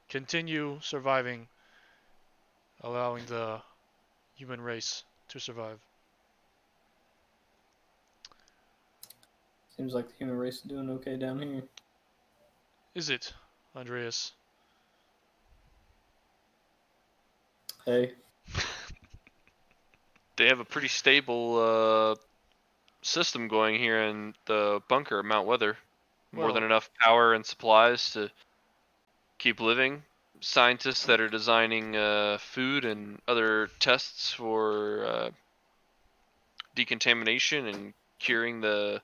continue surviving, allowing the human race to survive. Seems like the human race is doing okay down here. Is it, Andreas? Hey, They have a pretty stable system going here in the bunker at Mount Weather. More than Well- enough power and supplies to keep living. Scientists that are designing food and other tests for decontamination and curing the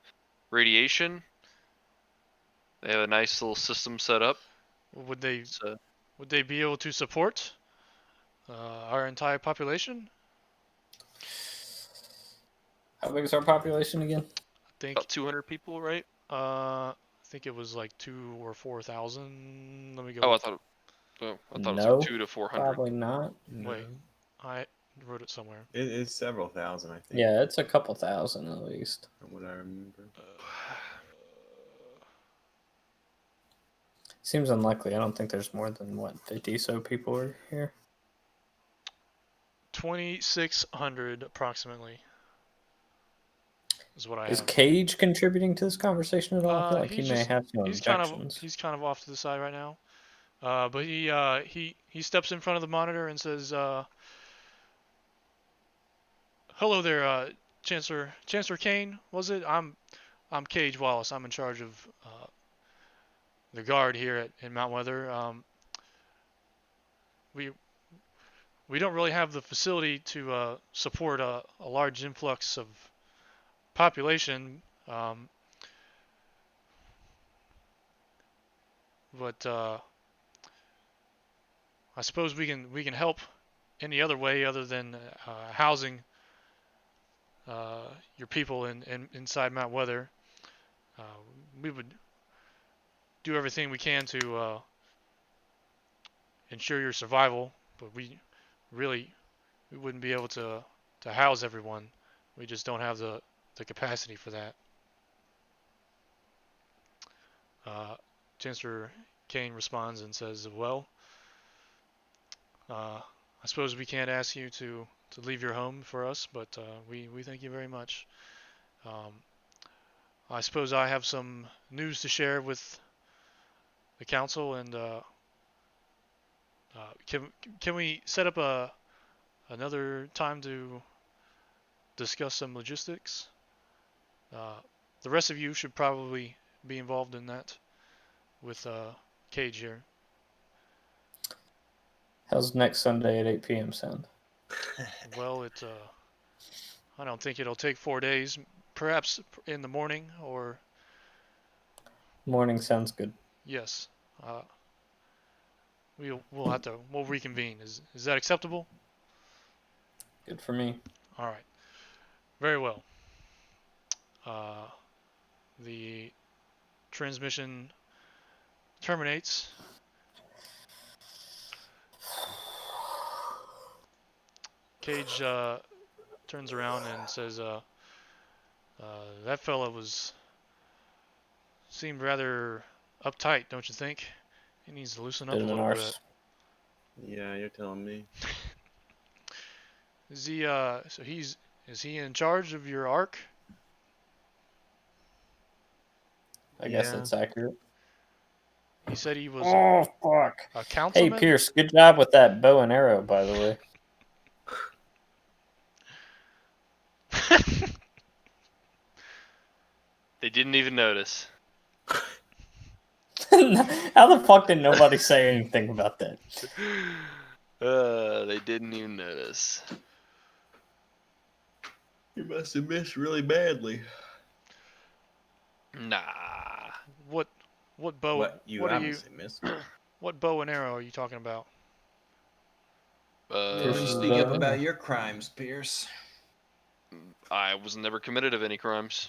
radiation. They have a nice little system set up. Would they So be able to support our entire population? how big is our population again? I think about 200 people, right? I think it was like 2,000 or 4,000. Let me go. Oh, I thought it was No, like 200 to 400. Probably not. Wait. I wrote it somewhere. It's several thousand, I think. Yeah, it's a couple thousand at least. From what I remember. Seems unlikely. I don't think there's more than 50 so people are here. 2,600 approximately is what I Is have. Cage contributing to this conversation at all? I feel like he he's may just- have some He's objections. kind of off to the side right now. But he steps in front of the monitor and says, "Hello there, Chancellor Kane. Was it? I'm Cage Wallace. I'm in charge of the guard here in Mount Weather. We don't really have the facility to support a large influx of population, but I suppose we can help any other way other than housing your people inside Mount Weather. We would do everything we can to ensure your survival, but we wouldn't be able to house everyone. We just don't have the capacity for that." Chancellor Kane responds and says, "Well, I suppose we can't ask you to leave your home for us, but we thank you very much. I suppose I have some news to share with the council, and can we set up another time to discuss some logistics? The rest of you should probably be involved in that with Cage here." How's next Sunday at 8 p.m. sound? Well, I don't think it'll take 4 days. Perhaps in the morning, or Morning sounds good. yes. We'll reconvene. Is that acceptable? Good for me. All right. Very well. The transmission terminates. Cage turns around and says, "That fella seemed rather uptight, don't you think? He needs to loosen up Bit a of an little bit." arse. Yeah, you're telling me. Is he is he in charge of your arc? I guess Yeah. that's accurate. He said he was Oh fuck! a Hey councilman. Pierce, good job with that bow and arrow, by the way. They didn't even notice. How the fuck did nobody say anything about that? They didn't even notice. You must have missed really badly. Nah. What bow? What you are you? obviously missed. What bow and arrow are you talking about? Pierce's Speak bow up and about arrow. your crimes, Pierce. I was never committed of any crimes.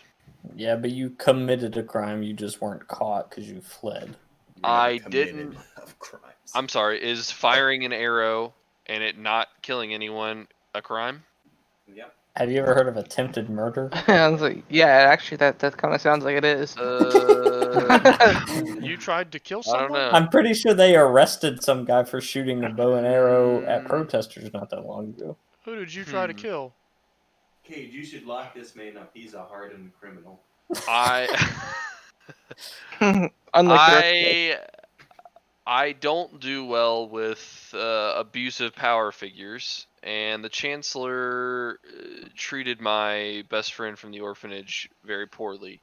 Yeah, but you committed a crime. You just weren't caught because you fled. You're never I committed didn't- Of crimes. I'm sorry, is firing an arrow and it not killing anyone a crime? Yep. Have you ever heard of attempted murder? I was like, yeah, actually, that kind of sounds like it is. You tried to kill I someone? don't know. I'm pretty sure they arrested some guy for shooting a bow and arrow at protesters not that long ago. Who did you try to Hmm. kill? Cage, you should lock this man up. He's a hardened criminal. I don't do well with abusive power figures, and the Chancellor treated my best friend from the orphanage very poorly.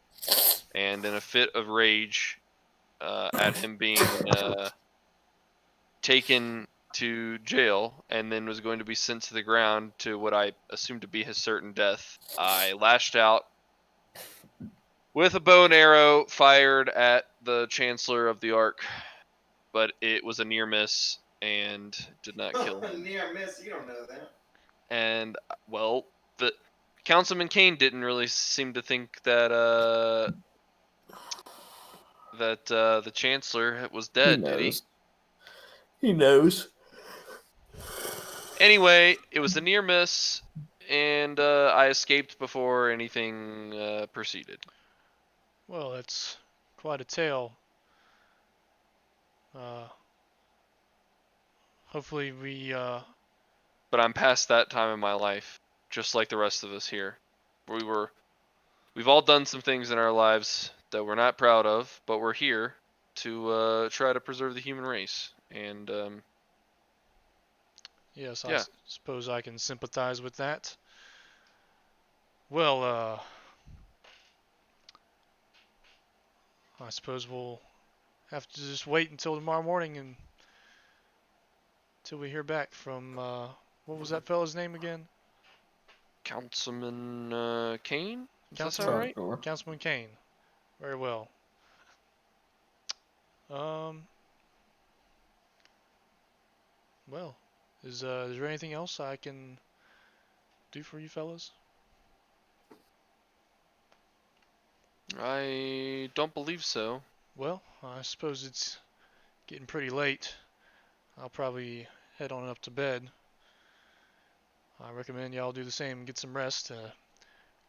And in a fit of rage at him being taken to jail and then was going to be sent to the ground to what I assumed to be his certain death, I lashed out with a bow and arrow fired at the Chancellor of the Ark. But it was a near miss and did not kill him. Near miss, you don't know that. And well, the Councilman Kane didn't really seem to think that the Chancellor was dead, did he? He knows. Anyway, it was a near miss, and I escaped before anything proceeded. Well, that's quite a tale. Hopefully we But I'm past that time in my life, just like the rest of us here. We've all done some things in our lives that we're not proud of, but we're here to try to preserve the human race. And yes, Yeah. suppose I can sympathize with that. Well, I suppose we'll have to just wait until tomorrow morning and until we hear back from what was that fella's name again? Councilman Kane? Does that Councilman- sound right? Sure. Councilman Kane. Very well. Well, is there anything else I can do for you fellas? I don't believe so. Well, I suppose it's getting pretty late. I'll probably head on up to bed. I recommend y'all do the same and get some rest.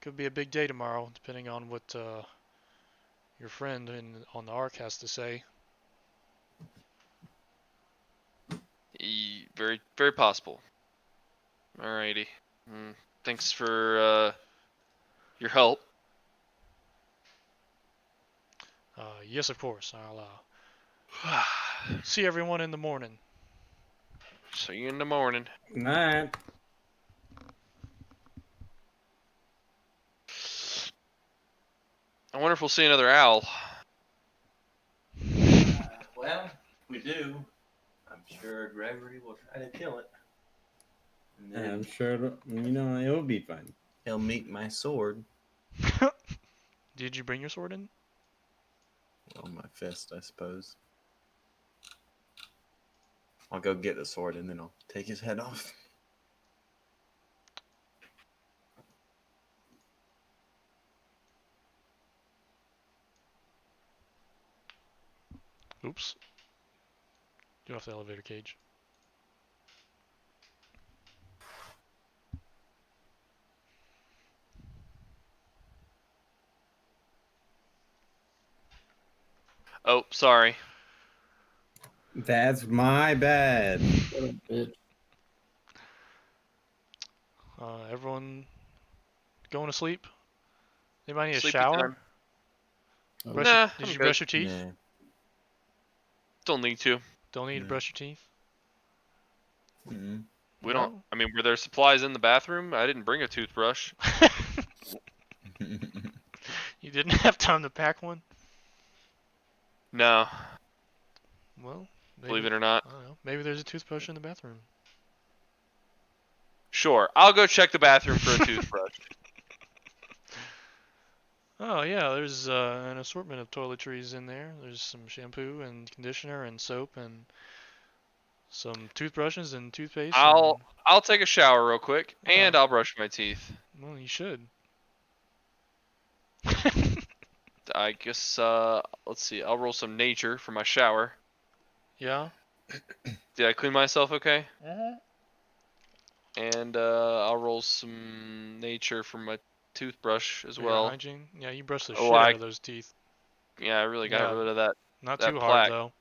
Could be a big day tomorrow, depending on what your friend on the Ark has to say. Very, very possible. Alrighty. Thanks for your help. Yes, of course. I'll see everyone in the morning. See you in the morning. Night. I wonder if we'll see another owl. Well, if we do, I'm sure Gregory will try to kill it. And then I'm sure it'll be fine. he'll meet my sword. Did you bring your sword in? On my fist, I suppose. I'll go get the sword and then I'll take his head off. Oops. Get off the elevator cage. Oh, sorry. That's my bad. Bitch. Everyone going to sleep? Anybody need a Sleepy shower? time. Brush Nah, did I'm you good. brush your teeth? Nah. Don't need to. Don't need to No. brush your teeth? Mm-mm. We No? don't. I mean, were there supplies in the bathroom? I didn't bring a toothbrush. You didn't have time to pack one? No, Well, maybe, believe it or not. I don't know. Maybe there's a toothbrush in the bathroom. Sure, I'll go check the bathroom for a toothbrush. Oh yeah, there's an assortment of toiletries in there. There's some shampoo and conditioner and soap and some toothbrushes and toothpaste. I'll take a shower real quick and Yeah. I'll brush my teeth. Well, you should. I guess let's see. I'll roll some nature for my shower. Yeah. Did I clean myself okay? Uh-huh. And I'll roll some nature for my toothbrush as well. Hygiene. Yeah, you brush the Oh, shit out of those teeth. Yeah, I really got Yeah. rid of that. Not that too plaque. hard though.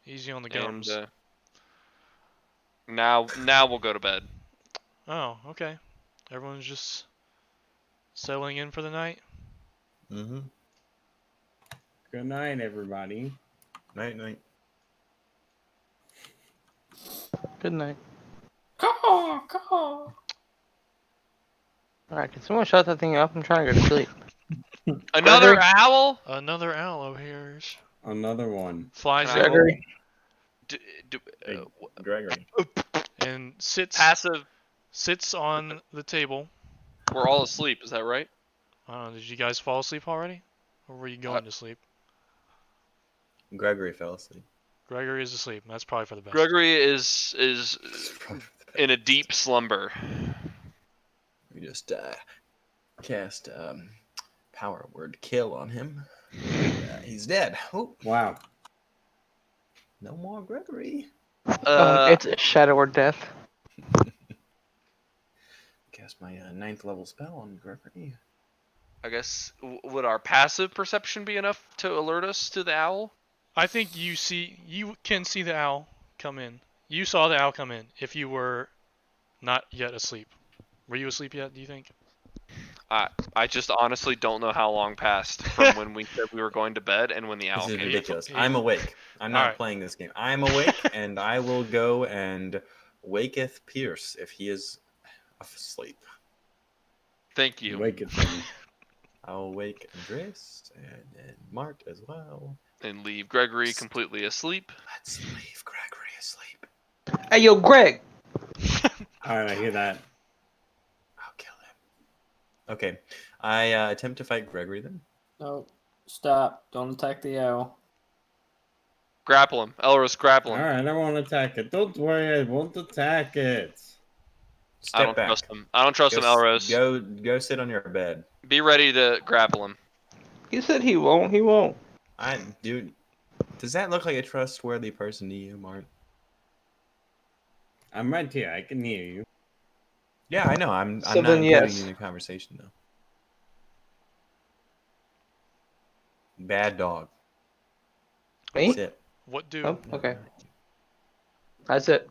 Easy on the And gums. now we'll go to bed. Oh, okay. Everyone's just settling in for the night. Mm-hmm. Good night, everybody. Night, night. Good night. Caw, caw. Alright, can someone shut that thing up? I'm trying to go to sleep. Another Gregory? owl? Another owl over here Another one. flies Can I in Gregory? Hey, Gregory. and Passive. sits on the table. We're all asleep. Is that right? I don't know, did you guys fall asleep already? Or were you going to sleep? Gregory fell asleep. Gregory is asleep. That's probably for the best. Gregory is in a deep slumber. We just cast power word kill on him. He's dead. Oh, Wow. no more Gregory. It's a shadow or death. Cast my 9th level spell on Gregory. I guess would our passive perception be enough to alert us to the owl? I think you can see the owl come in. You saw the owl come in if you were not yet asleep. Were you asleep yet, do you think? I just honestly don't know how long passed from when we said we were going to bed and when the owl This is came. ridiculous. Yeah. I'm awake. I'm not Alright. playing this game. I'm awake, and I will go and waketh Pierce if he is asleep. Thank you. Wake it from me. I'll wake Andres and Mart as well. And leave Gregory completely asleep. Let's leave Gregory asleep. Hey, yo, Greg! Alright, I hear that. I'll kill him. Okay. I attempt to fight Gregory then. No, stop. Don't attack the owl. Grapple him. Elros, grapple him. Alright, I won't attack it. Don't worry, I won't attack it. Step I don't back. trust him. I don't trust him, Elros. Go sit on your bed. Be ready to grapple him. He said he won't. He won't. Dude, does that look like a trustworthy person to you, Mart? I'm right here. I can hear you. Yeah, I know. I'm So not then, including yes. you in the conversation though. Bad dog. Me? Sit. What do? Oh, okay. That's it.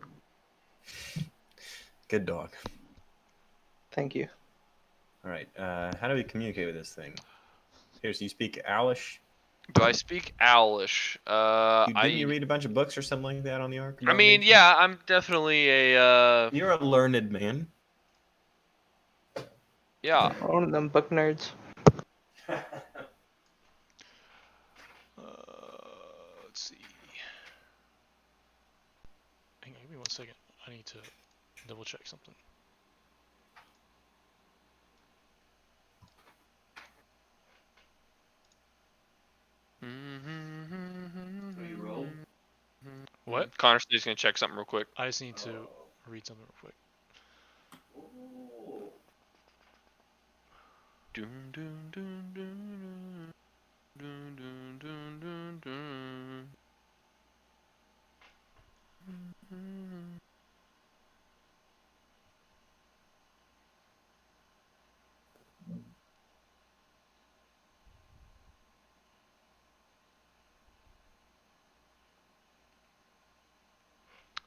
Good dog. Thank you. All right. How do we communicate with this thing? Here, so you speak Owlish. Do I speak Owlish? Didn't you read a bunch of books or something like that on the Ark? I mean, yeah, I'm definitely a You're a learned man. yeah. One of them book nerds. Let's see. Hang on, give me 1 second. I need to double check something. What? Connor's just gonna check something real quick. I just need to read something real quick. Dun, dun, dun, dun, dun, dun, dun, dun, dun.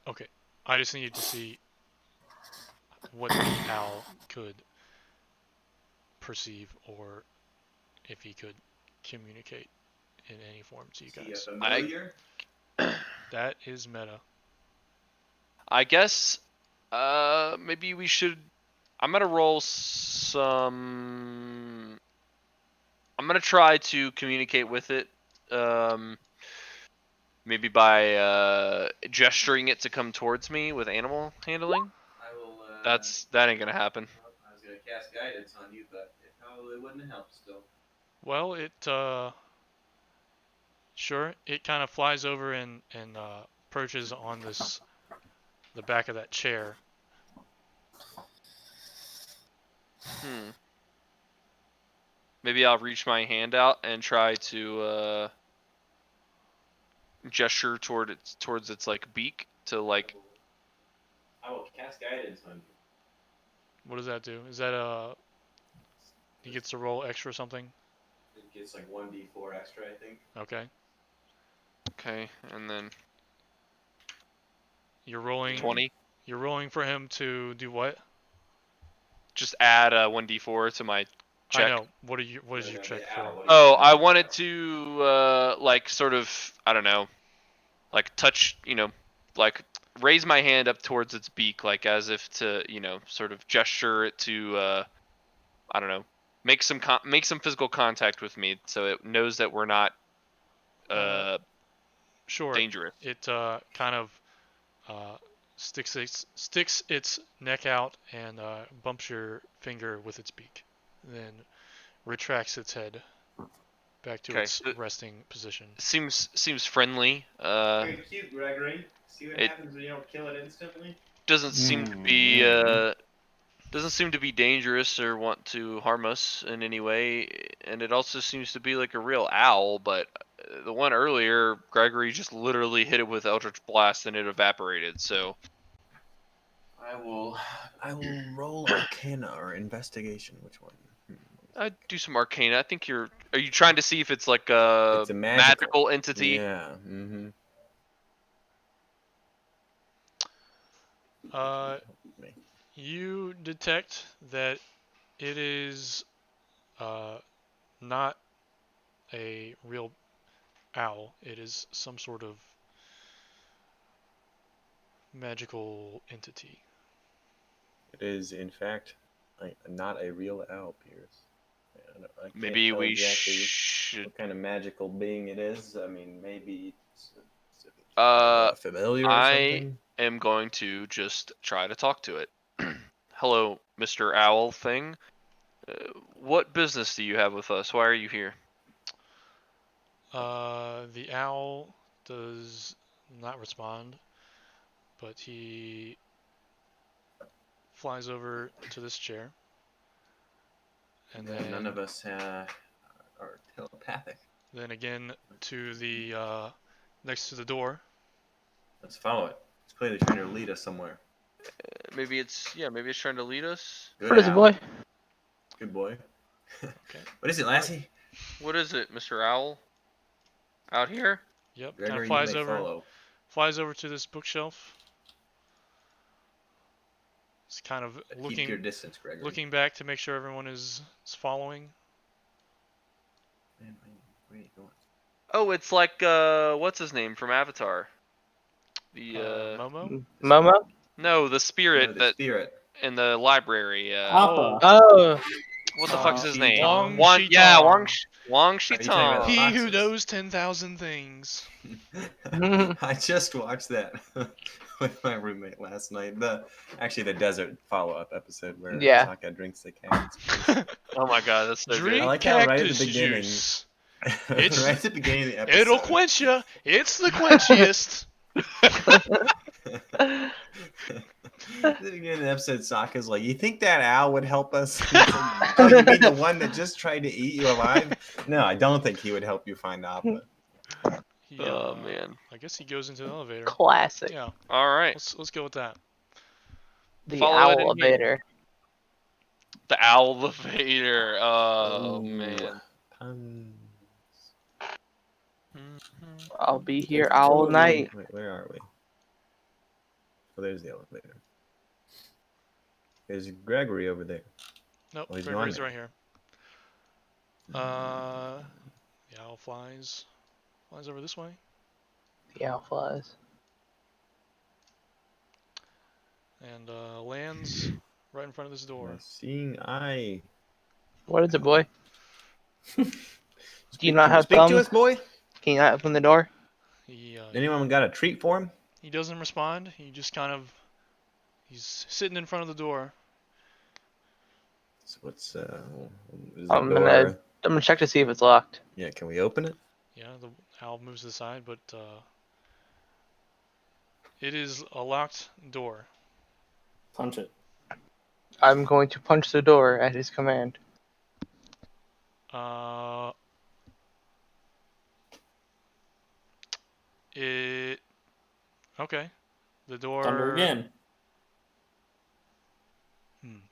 Okay. I just needed to see what the owl could perceive, or if he could communicate in any form to you guys. familiar? That is meta. I guess maybe we should. I'm gonna roll some. I'm gonna try to communicate with it. Maybe by gesturing it to come towards me with animal handling. I will. That ain't gonna happen. I was gonna cast guidance on you, but it probably wouldn't help still. Well, it sure, it kind of flies over and perches on the back of that chair. Maybe I'll reach my hand out and try to gesture towards its like beak to like. I will cast guidance on you. What does that do? Is that he gets to roll extra something? It gets like 1d4 extra, I think. Okay. Okay, and then You're rolling 20. You're rolling for him to do what? Just add 1d4 to my check. I know. What is your check for? Oh, I wanted to like sort of, I don't know, like touch, like raise my hand up towards its beak, like as if to, sort of gesture it to, I don't know, make some physical contact with me, so it knows that we're not Sure. dangerous. It kind of sticks its neck out and bumps your finger with its beak, then retracts its head back to Okay, its so- resting position. Seems friendly. Very cute, Gregory. See what it- happens when you don't kill it instantly? Doesn't seem to be dangerous or want to harm us in any way, and it also seems to be like a real owl. But the one earlier, Gregory just literally hit it with Eldritch Blast and it evaporated. So I will roll Arcana or Investigation. Which one? I'd do some Arcana. I think are you trying to see if it's like a, It's a magical entity? Yeah. Mm-hmm. You detect that it is not a real owl. It is some sort of magical entity. It is, in fact, not a real owl, Pierce. I can't Maybe tell we exactly should. what kind of magical being it is. I mean, maybe it's familiar or I something. am going to just try to talk to it. Hello, Mr. Owl thing. What business do you have with us? Why are you here? The owl does not respond, but he flies over to this chair, and then None of us are telepathic. then again to the next to the door. Let's follow it. It's clearly trying to lead us somewhere. Maybe it's trying to lead us. Good What is it, owl. boy? Good boy. Okay. What is it, Lassie? What is it, Mr. Owl? Out here? Yep, kind Gregory, of you flies may over. follow. Flies over to this bookshelf. It's kind of But keep your distance, Gregory. looking back to make sure everyone is following. Man, where are you going? Oh, it's like what's his name from Avatar? The Momo? Momo? no, the spirit No, the that spirit. in the library. Appa. Oh, What the fuck's his name? Wang Wang Shitong. Wang talking Shitong. about- He who Foxes. knows 10,000 things. I just watched that with my roommate last night. The desert follow-up episode where Yeah. Sokka drinks the cactus. Oh my god, that's so Drink I like how right at the cactus beginning- juice. right at the beginning of the episode. It'll quench you. It's the quenchiest. At the beginning of the episode, Sokka's like, "You think that owl would help us?" He's like, "Oh, you mean the one that just tried to eat you alive?" No, I don't think he would help you find Appa. He, Oh man. I guess he goes into the elevator. classic. Yeah, All right. let's go with that. The Follow it in elevator. The Owlevator. Oh Ooh. man. Puns. I'll be here all night. Wait, where are we? Oh, there's the elevator. There's Gregory over there. Nope, Oh, he's Gregory's gone right here. The owl flies over this way, The owl flies. and lands right in front of this door. My seeing eye. What is it, boy? Do you not Can have speak thumbs? to us, boy? Can you not open the door? He Anyone got a treat for him? he doesn't respond. He just kind of he's sitting in front of the door. So what's is the I'm door? gonna check to see if it's locked. Yeah, can we open it? Yeah, the owl moves to the side, but it is a locked door. Punch it. I'm going to punch the door at his command. Okay. The door. Thunder again.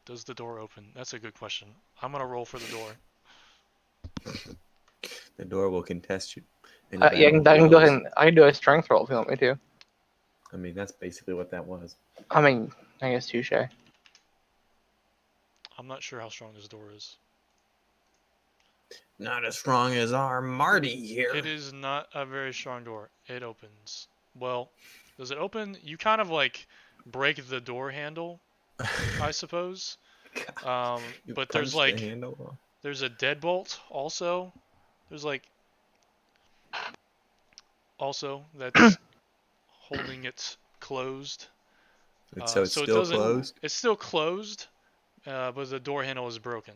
Does the door open? That's a good question. I'm gonna roll for the door. The door will contest you. Yeah, I can go ahead and I can do a strength roll if you want me to. I mean, that's basically what that was. I mean, I guess touche. I'm not sure how strong this door is. Not as strong as our Marty here. It is not a very strong door. It opens. Well, does it open? You kind of like break the door handle, I suppose. You But there's punch like the handle. there's a deadbolt also. There's like also that's holding it closed. So it's so it still doesn't- closed. It's still closed, but the door handle is broken.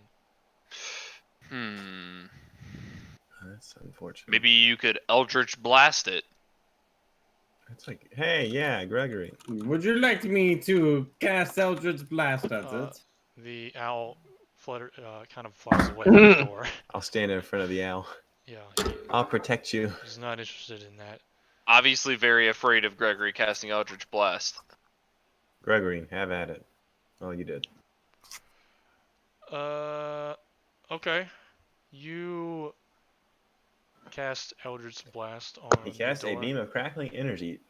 That's unfortunate. Maybe you could Eldritch Blast it. It's like, hey, yeah, Gregory. Would you like me to cast Eldritch Blast at it? The owl kind of flies away from the door. I'll stand in front of the owl. Yeah, I'll protect you. he's not interested in that. Obviously very afraid of Gregory casting Eldritch Blast. Gregory, have at it. Oh, you did. Okay. You cast Eldritch Blast on He the casts a door. beam of crackling energy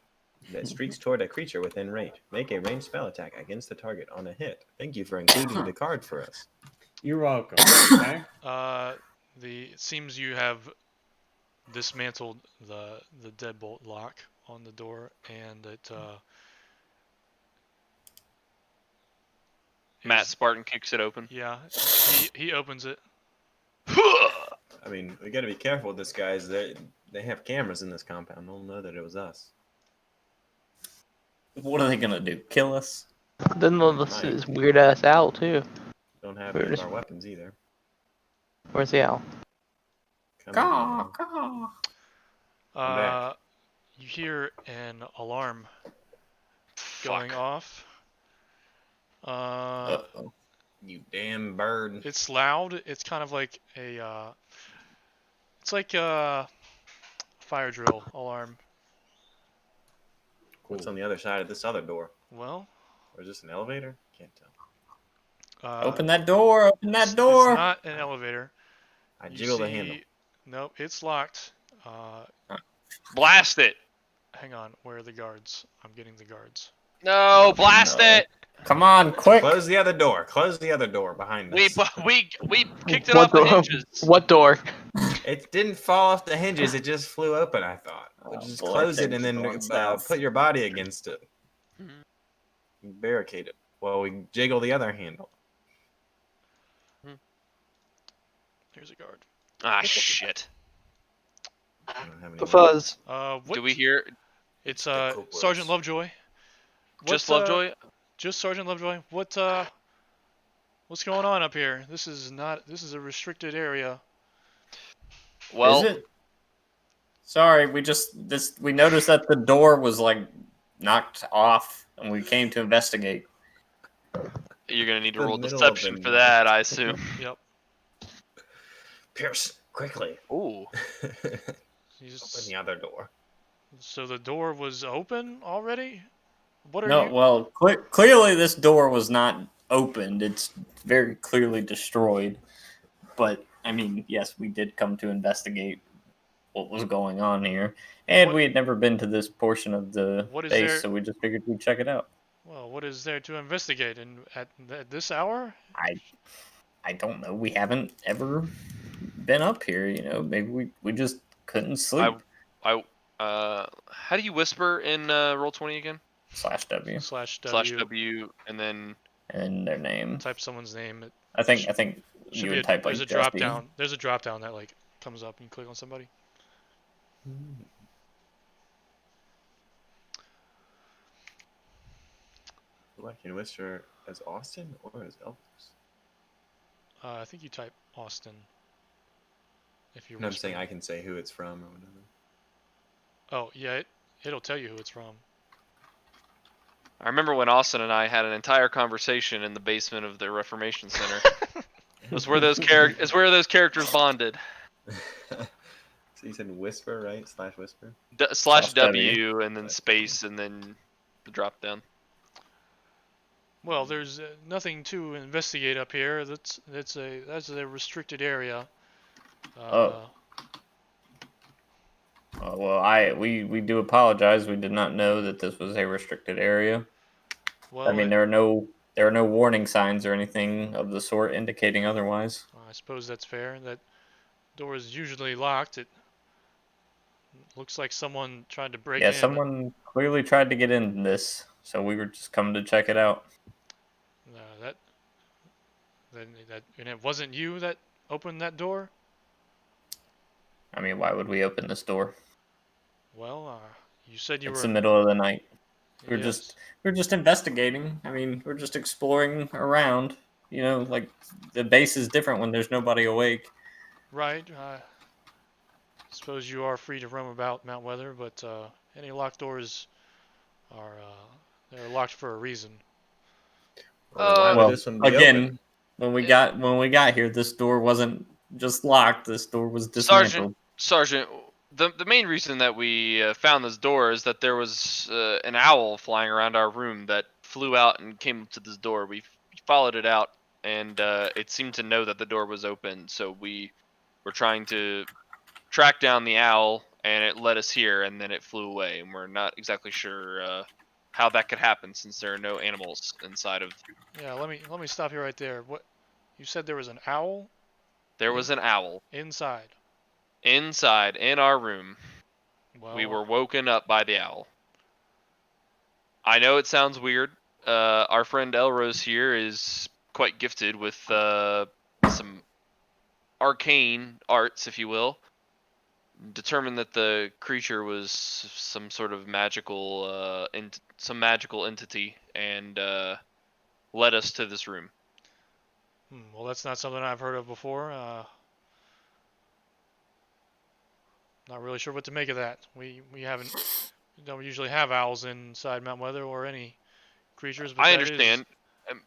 that streaks toward a creature within range. Make a ranged spell attack against the target on a hit. Thank you for including the card for us. You're welcome. Okay? It seems you have dismantled the deadbolt lock on the door, and it Matt is- Spartan kicks it open. Yeah, he opens it. I mean, we got to be careful with this, guys. They have cameras in this compound. They'll know that it was us. What are they gonna do? Kill us? Then this weird ass owl too. Don't have We're any of just- our weapons either. Where's the owl? Come Caw, on. caw. back. You hear an alarm going Fuck. off. Uh-oh. You damn bird. It's loud. It's kind of like a it's like a fire drill alarm. What's on the other side of this other door? Well, Or is this an elevator? Can't tell. Open that door! Open that It's door! not an elevator. I You jiggle the see- handle. Nope, it's locked. Blast it! Hang on, where are the guards? I'm getting the guards. No, blast No. it! Come on, quick! Close the other door. Close the other door behind us. We kicked it off the hinges. What door? It didn't fall off the hinges. It just flew open, I thought. Oh, Just boy, close it things and then are going south. put your body against it. Mhm. Barricade it. Well, we jiggle the other handle. Here's a guard. Ah, shit. I don't have any The fuzz. What? Do we hear It's Coke Sergeant Works. Lovejoy. just What, Lovejoy? Just Sergeant Lovejoy. What's going on up here? This is a restricted area. Well, Is it? Sorry, we noticed that the door was like knocked off, and we came to investigate. you're gonna need to The roll middle of deception the for that, I assume. Yep. Pierce, quickly. Ooh. Open He's, the other door. so the door was open already? What are No, you? well, clearly this door was not opened. It's very clearly destroyed. But I mean, yes, we did come to investigate what was going on here, and What- we had never been to this portion of the What is base, there- so we just figured we'd check it out. Well, what is there to investigate at this hour? I don't know. We haven't ever been up here. Maybe we just couldn't sleep. How do you whisper in Roll20 again? /W /W and then and their name. Type someone's name. It I think should you be would type like there's a Jesse. drop down. There's a drop down that like comes up and you click on somebody. I can whisper as Austin or as Elvis. I think you type Austin. If you're No, I'm saying whispering. I can say who it's from or whatever. Oh yeah, it'll tell you who it's from. I remember when Austin and I had an entire conversation in the basement of the Reformation Center. It's where those characters bonded. So you said whisper, right? /whisper. /W and then space and then the drop down. Well, there's nothing to investigate up here. That's a restricted area. Well, we do apologize. We did not know that this was a restricted area. Well, I mean, there are no warning signs or anything of the sort indicating otherwise. I suppose that's fair. That door is usually locked. It looks like someone tried to break in. Yeah, someone clearly tried to get in this, so we were just coming to check it out. And it wasn't you that opened that door? I mean, why would we open this door? Well, you said you It's were. the middle of the night. We're Yes. just investigating. I mean, we're just exploring around. Like the base is different when there's nobody awake. Right. Suppose you are free to roam about Mount Weather, but any locked doors are they're locked for a reason. Why would Well, this one be again, open? when we got here, this door wasn't just locked. This door was dismantled. Sergeant, the main reason that we found this door is that there was an owl flying around our room that flew out and came up to this door. We followed it out, and it seemed to know that the door was open. So we were trying to track down the owl, and it led us here, and then it flew away. And we're not exactly sure how that could happen since there are no animals inside of. Yeah. Let me stop you right there. What you said there was an owl? There was an owl Inside. inside in our room. Well, We were woken up by the owl. I know it sounds weird. Our friend Elrose here is quite gifted with some arcane arts, if you will. Determined that the creature was some sort of magical, some magical entity, and led us to this room. Well, that's not something I've heard of before. Not really sure what to make of that. We don't usually have owls inside Mount Weather or any creatures. But I that is- understand.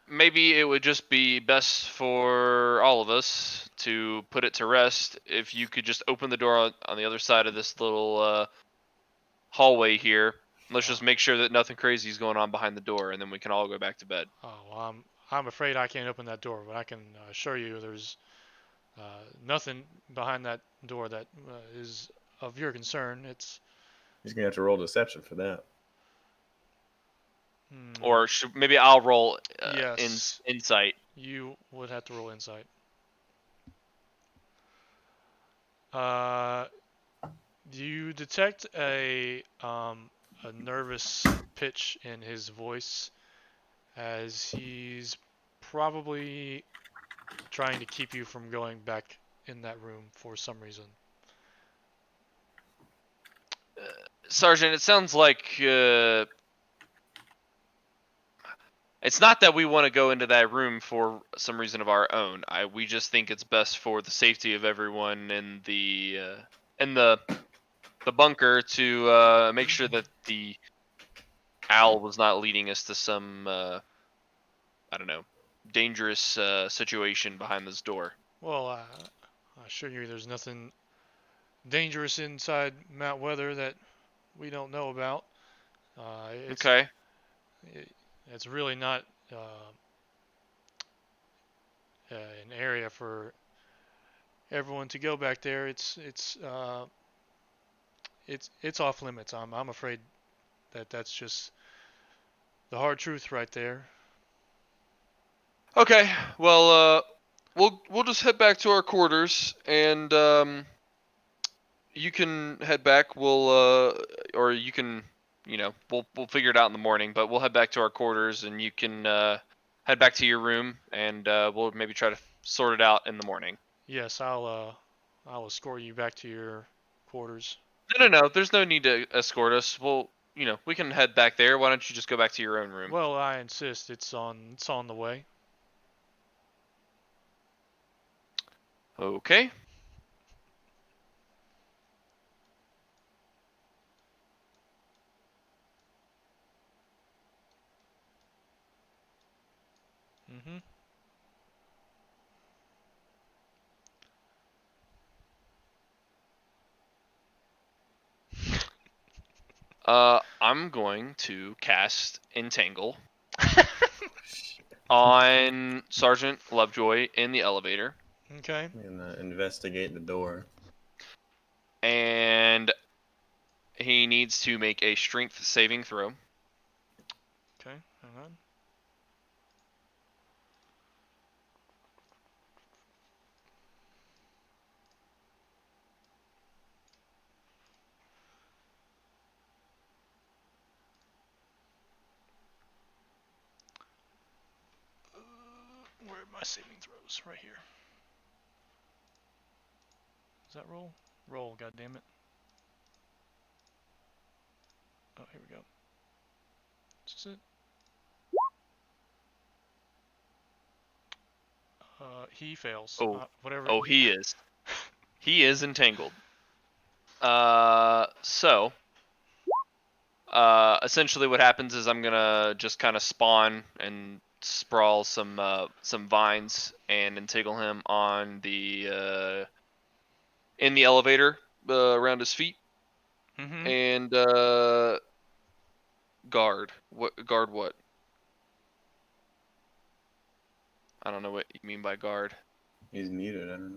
Maybe it would just be best for all of us to put it to rest if you could just open the door on the other side of this little hallway here. Let's just make sure that nothing crazy is going on behind the door, and then we can all go back to bed. Oh, well, I'm afraid I can't open that door, but I can assure you there's nothing behind that door that is of your concern. It's He's gonna have to roll deception for that. Or maybe I'll roll Yes. insight. You would have to roll insight. Do you detect a nervous pitch in his voice as he's probably trying to keep you from going back in that room for some reason? Sergeant, it sounds like it's not that we want to go into that room for some reason of our own. We just think it's best for the safety of everyone in the bunker to make sure that the owl was not leading us to some I don't know, dangerous situation behind this door. Well, I assure you there's nothing dangerous inside Mount Weather that we don't know about. Okay. It's really not an area for everyone to go back there. It's off limits. I'm afraid that's just The hard truth right there. Okay, well, we'll just head back to our quarters, and you can head back. Or you can, we'll figure it out in the morning. But we'll head back to our quarters, and you can head back to your room, and we'll maybe try to sort it out in the morning. Yes, I'll escort you back to your quarters. No. There's no need to escort us. We can head back there. Why don't you just go back to your own room? Well, I insist. It's on the way. Okay. Mm-hmm. I'm going to cast Entangle on Sergeant Lovejoy in the elevator. Okay. And investigate the door. And he needs to make a strength saving throw. Okay. Hang on. Where are my saving throws? Right here. Is that roll? Roll, goddammit. Oh, here we go. Is this it? He fails. Oh. Whatever. Oh, he is. He is entangled. Essentially what happens is I'm gonna just kind of spawn and sprawl some vines and entangle him on the in the elevator around his feet. Mm-hmm. And guard what? I don't know what you mean by guard. He's muted. I don't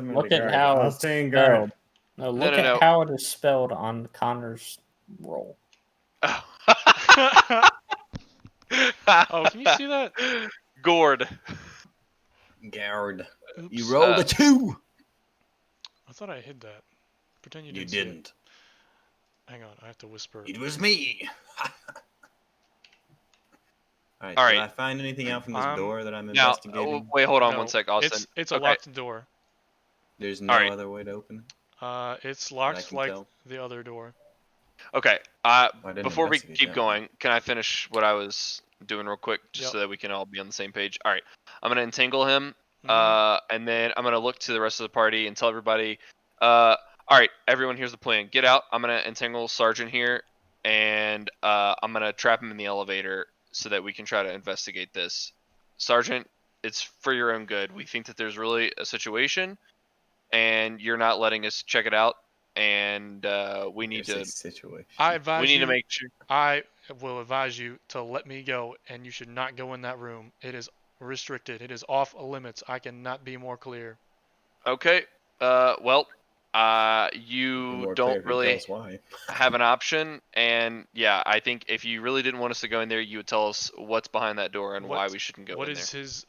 know. Look at how I'll it's stay in guard. spelled. No, look at No. how it is spelled on Connor's roll. Oh, can you see that? Gourd. Guard. Oops. You rolled a 2. I thought I hid that. Pretend you You didn't. See it. didn't. Hang on, I have to whisper. It was me. All All right. Did I find anything out from this door that I'm Now, investigating? wait, hold on No, one sec, Austin. It's a Okay. locked door. There's no Alright. other way to open it. It's that I locked can like tell? the other door. Okay. I didn't Before we investigate keep that. going, can I finish what I was doing real quick, just Yep. so that we can all be on the same page? All right. I'm gonna entangle him, Mhm. and then I'm gonna look to the rest of the party and tell everybody. All right, everyone. Here's the plan. Get out. I'm gonna entangle Sergeant here, and I'm gonna trap him in the elevator so that we can try to investigate this. Sergeant, it's for your own good. We think that there's really a situation, and you're not letting us check it out, and we need There's to. a situation. I advise We need you. to make sure. I will advise you to let me go, and you should not go in that room. It is restricted. It is off limits. I cannot be more clear. Okay. Well, Be you more clear don't if you really tell us why. have an option, and yeah, I think if you really didn't want us to go in there, you would tell us what's behind that door and why What- we shouldn't go What in is there. his?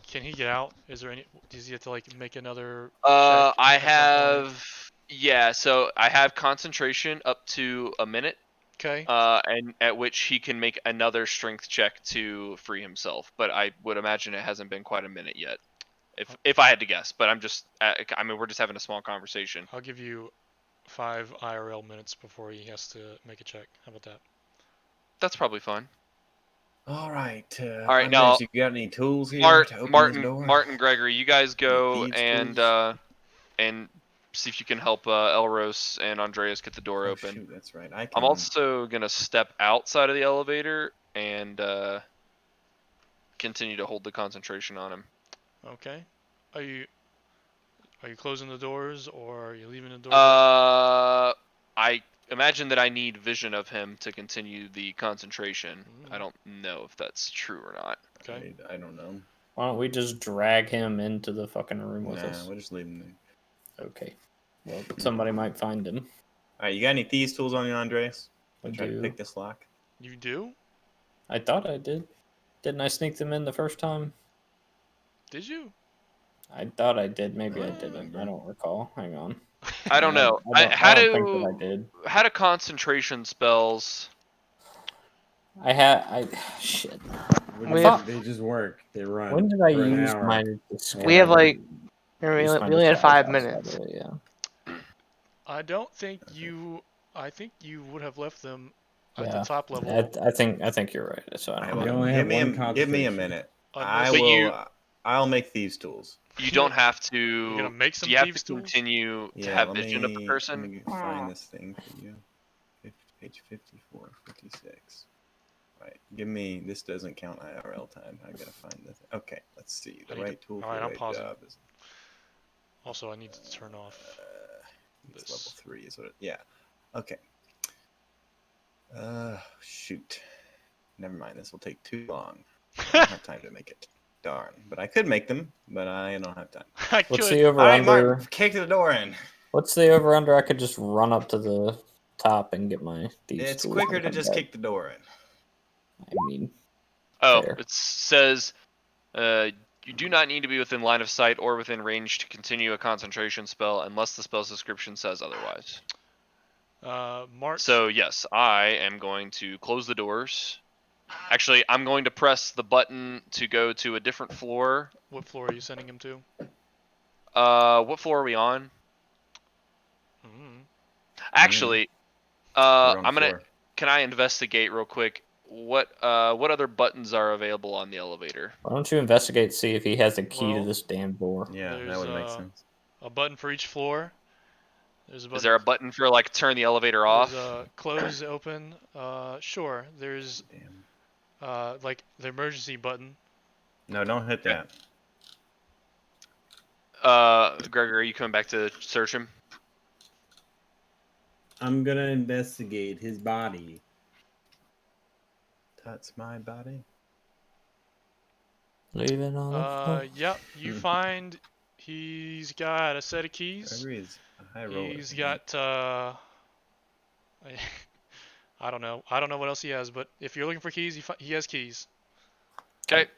Can he get out? Is there any? Does he have to like make another? I check at some point? have. Yeah, so I have concentration up to a minute, Okay. and at which he can make another strength check to free himself. But I would imagine it hasn't been quite a minute yet, if I had to guess. But I'm just. I mean, we're just having a small conversation. I'll give you 5 IRL minutes before he has to make a check. How about that? That's probably fine. All right. All right, now- Andres, you got any tools here to open this door? Martin, Gregory, you guys go thieves' and tools? and see if you can help Elros and Andreas get the door Oh, open. shoot, that's right. I can. I'm also gonna step outside of the elevator and continue to hold the concentration on him. Okay. Are you closing the doors or are you leaving the doors? I imagine that I need vision of him to continue the concentration. I Mm. don't know if that's true or not. Okay. I don't know. Why don't we just drag him into the fucking room with Nah, us? we'll just leave him there. Okay. Well, somebody might find him. All right, you got any thieves tools on you, Andres? I Try to do. pick this lock. You do? I thought I did. Didn't I sneak them in the first time? Did you? I thought I did. Maybe I didn't. I don't recall. Hang on. I don't know. I How don't think that do I did. how do concentration spells? Shit. We have- They just work. They run. When did I for an use hour. my We disguise? have like we Use only, my we only had disguise 5 house, minutes. by the way, yeah. I don't think you. I think you would have left them at Yeah. the top level. I think you're right. So I I don't We will- know. only give have me one give me a concentration. minute. Unless I But will. you- I'll make thieves' tools. You don't have to. You're gonna make some Do you have thieves' to tools? continue to Yeah, have let vision of the me- person? Let me find this thing for you. Page 54, 56. Right. Give me. This doesn't count IRL time. I gotta find this. Okay. Let's see. The I need to- right tool for alright, the I'm right pausing. job is. Also, I need to turn off. It's this. level 3 is what it, yeah. Okay. Shoot. Never mind. This will take too long. I don't have time to make it. Darn. But I could make them, but I don't have time. I What's could. the over All right, under? Mark, kick the door in. What's the over under? I could just run up to the top and get my thieves' It's tools quicker and to come just back. kick the door in. I mean, Oh, Fair. it says you do not need to be within line of sight or within range to continue a concentration spell unless the spell's description says otherwise. Mark. So yes, I am going to close the doors. Actually, I'm going to press the button to go to a different floor. What floor are you sending him to? What floor are we on? Mm. Actually, We're on I'm gonna. floor. Can I investigate real quick? What other buttons are available on the elevator? why don't you investigate, see if he has a key Well, to this damn door? Yeah, There's, that would make sense. A button for each floor. There's a button. Is there a button for like turn the elevator off? There's close, open. Sure. There's Damn. like the emergency button. No, don't hit that. Gregor, are you coming back to search him? I'm gonna investigate his body. Touch my body. Leave it on the floor. Yep. You find he's got a set of keys. Gregory is a high roller. He's got I don't know. I don't know what else he has, but if you're looking for keys, he has keys. Okay.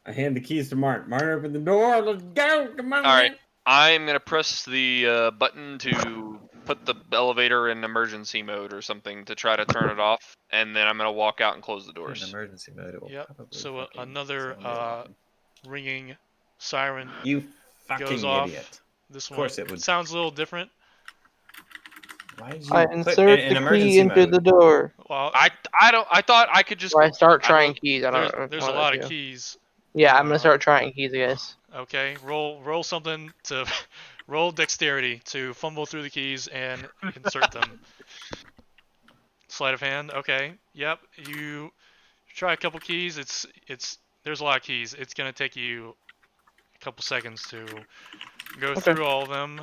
I hand the keys to Mark. Mark, open the door. Let's go. Come on. All right. man. I'm gonna press the button to put the elevator in emergency mode or something to try to turn it off, and then I'm gonna walk out and close the in doors. emergency mode. It will Yep, probably so, fucking another, sound the alarm. Ringing siren. You fucking goes off. idiot! This Of course one it would. sounds a little different. Why did you I put insert in the emergency key into mode? the door. Well, I thought I could just. Or I start I trying don't- keys. I don't know. there's what a I lot do. of keys. Yeah, I'm gonna start trying keys, I guess. Okay, roll something to roll dexterity to fumble through the keys and insert them. Sleight of hand. Okay. Yep. You try a couple keys. It's there's a lot of keys. It's gonna take you a couple seconds to go Okay. through all of them.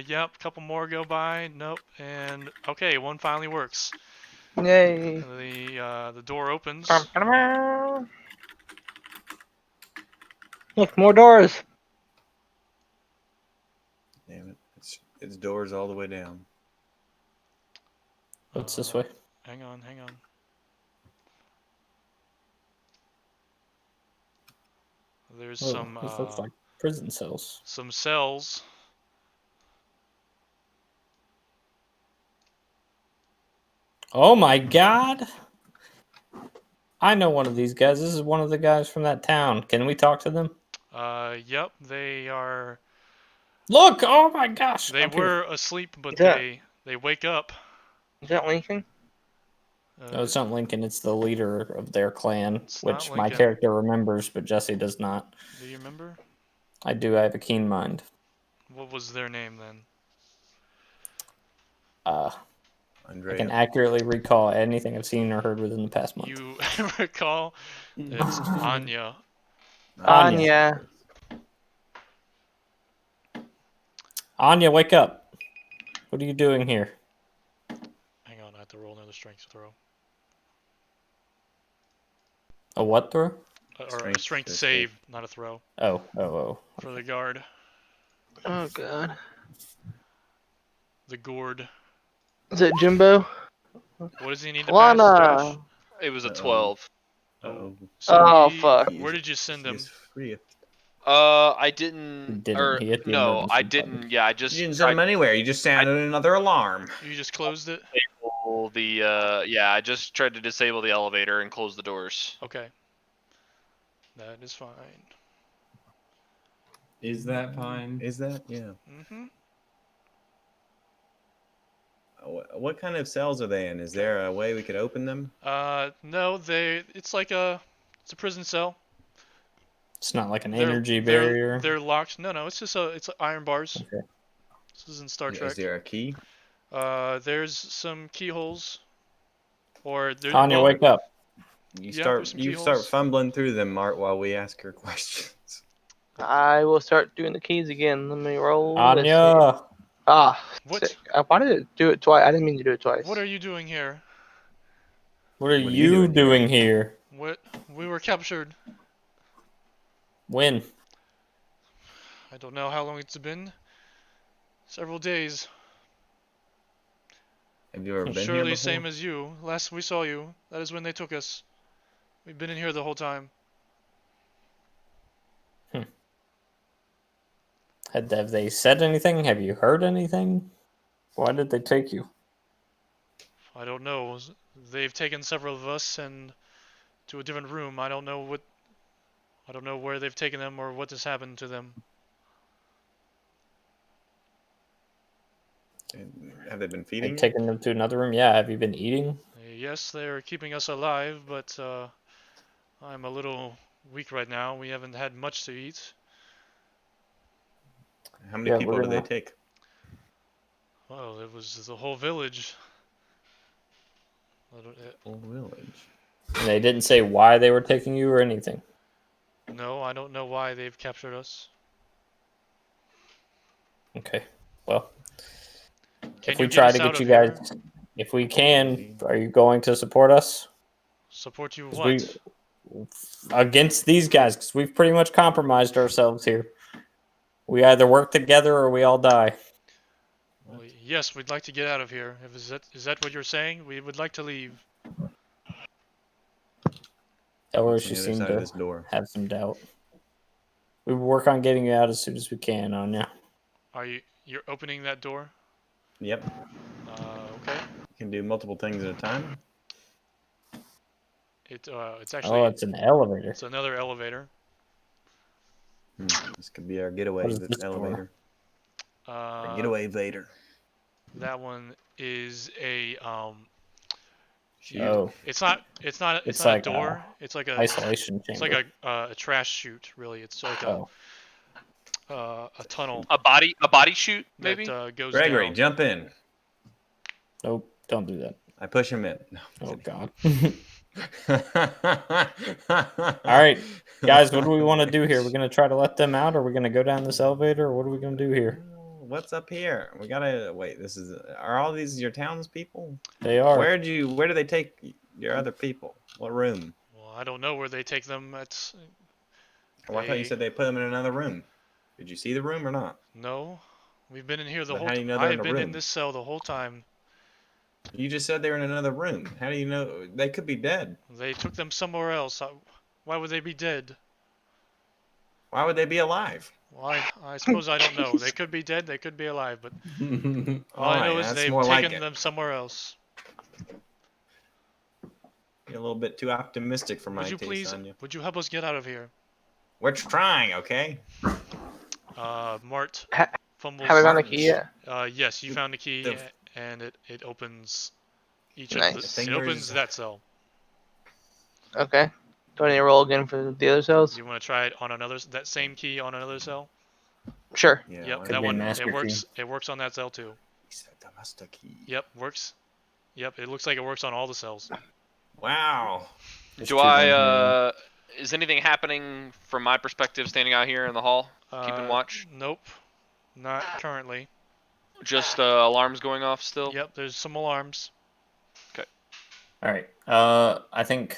Yep. A couple more go by. Nope. And okay, one finally works. Yay. The door opens. Look, more doors. Damn it! It's doors all the way down. What's this way? Hang on. There's Oh, some this looks like prison cells. some cells. Oh my god! I know one of these guys. This is one of the guys from that town. Can we talk to them? Yep, they are. Look! Oh my gosh! They up here. were asleep, but Yeah. they wake up. Is that Lincoln? No, it's not Lincoln. It's the leader of their clan, It's not which my Lincoln. character remembers, but Jesse does not. Do you remember? I do. I have a keen mind. What was their name then? I Andrea. can accurately recall anything I've seen or heard within the past month. You recall? It's Anya. Anya. Anya, wake up! What are you doing here? Hang on, I have to roll another strength throw. A what throw? Or a Strength strength to save, not a throw, Oh. for the guard. Oh god. The gourd. Is it Jimbo? What does he need to pass, Josh? Lana. It was a Uh-oh. 12. Oh, So Oh, he- fuck. Where did you send him? I He didn't. didn't. Or He hit the no, I emergency button. didn't. Yeah, I you just didn't tried send him anywhere. You just sounded another alarm. You just closed it? to disable the. Yeah, I just tried to disable the elevator and close the doors. Okay. That is fine. Is that fine? Is that? Yeah. Mm-hmm. What kind of cells are they in? Is there a way we could open them? No, it's a prison cell. It's not like an They're- energy they're- barrier. They're locked. No, it's iron bars. Okay. This is in Star Is Trek. there a key? There's some keyholes. Or there's Anya, wake up. You Yeah, start there's some you keyholes. start fumbling through them, Mart, while we ask her questions. I will start doing the keys again. Let me roll. this Anya. thing. Ah, What? sick. I wanted to do it twice. I didn't mean to do it twice. What are you doing here? What are What are you you doing here? What? We were captured. When? I don't know how long it's been. Several days. Have you ever been here Surely before? same as you. Last we saw you, that is when they took us. We've been in here the whole time. Have they said anything? Have you heard anything? Why did they take you? I don't know. They've taken several of us and to a different room. I don't know where they've taken them or what has happened to them. Have they been Have feeding you you? taken them to another room? Yeah. Have you been eating? Yes, they're keeping us alive, but I'm a little weak right now. We haven't had much to eat. How many Yeah, people we're do they gonna- take? Well, it was the whole village. Whole village. And they didn't say why they were taking you or anything. No, I don't know why they've captured us. Okay. Well, Can if we you try us to out get you of here? guys, if we can, are you going to support us? Support you 'Cause what? Against these guys, because we've pretty much compromised ourselves here. We either work together or we all die. Well, yes, we'd like to get out of here. Is that what you're saying? We would like to leave. Or What's she on the other seemed side of to this door? have some doubt. We will work on getting you out as soon as we can, Anya. You're opening that door? Yep. Okay. You can do multiple things at a time. It's actually Oh, it's an elevator. it's another elevator. This could be our getaway What is this door? elevator. Our Uh, getaway Vader. that one is a Oh, It's not It's not like a door. It's like a isolation chamber. it's like a trash chute. Really, it's like Oh, a tunnel A body chute, maybe? that goes Gregory, down. jump in. nope, don't do that. I push him in. No, Oh God. All All right, guys, what do we want to do here? We're gonna try to let them out, or we're gonna go down this elevator, or what are we gonna do here? What's up here? We gotta wait. Are all these your townspeople? They are. Where do they take your other people? What room? Well, I don't know where they take them. Well, I thought you They- said they put them in another room. Did you see the room or not? No, we've been in here the But whole. how do you know they're in I've a been in room? this cell the whole time. You just said they were in another room. How do you know? They could be dead. They took them somewhere else. Why would they be dead? Why would they be alive? Well, I suppose I don't know. They could be dead. They could be alive. But all I know Alright, is that's they've more like taken it. them somewhere else. You're a little bit too optimistic for my Would you taste, please? Sonia. Would you help us get out of here? We're trying, okay? Mart Ha- fumbles. Have I found the key yet? Yes, you found the key, The- and it opens each Nice. of The the. thing It where opens is- that cell. Okay. Do I need to roll again for the other cells? You want to try it on that same key on another cell? Sure. Yeah. Yep, why Could that be a one. master It key. works. It works on that cell too. He said the master key. Yep, works. Yep, it looks like it works on all the cells. Wow. There's Do two I, of them is anything happening from my perspective standing out here in the hall? Keeping watch? Nope, not currently. Just alarms going off still? Yep, there's some alarms. All right. I think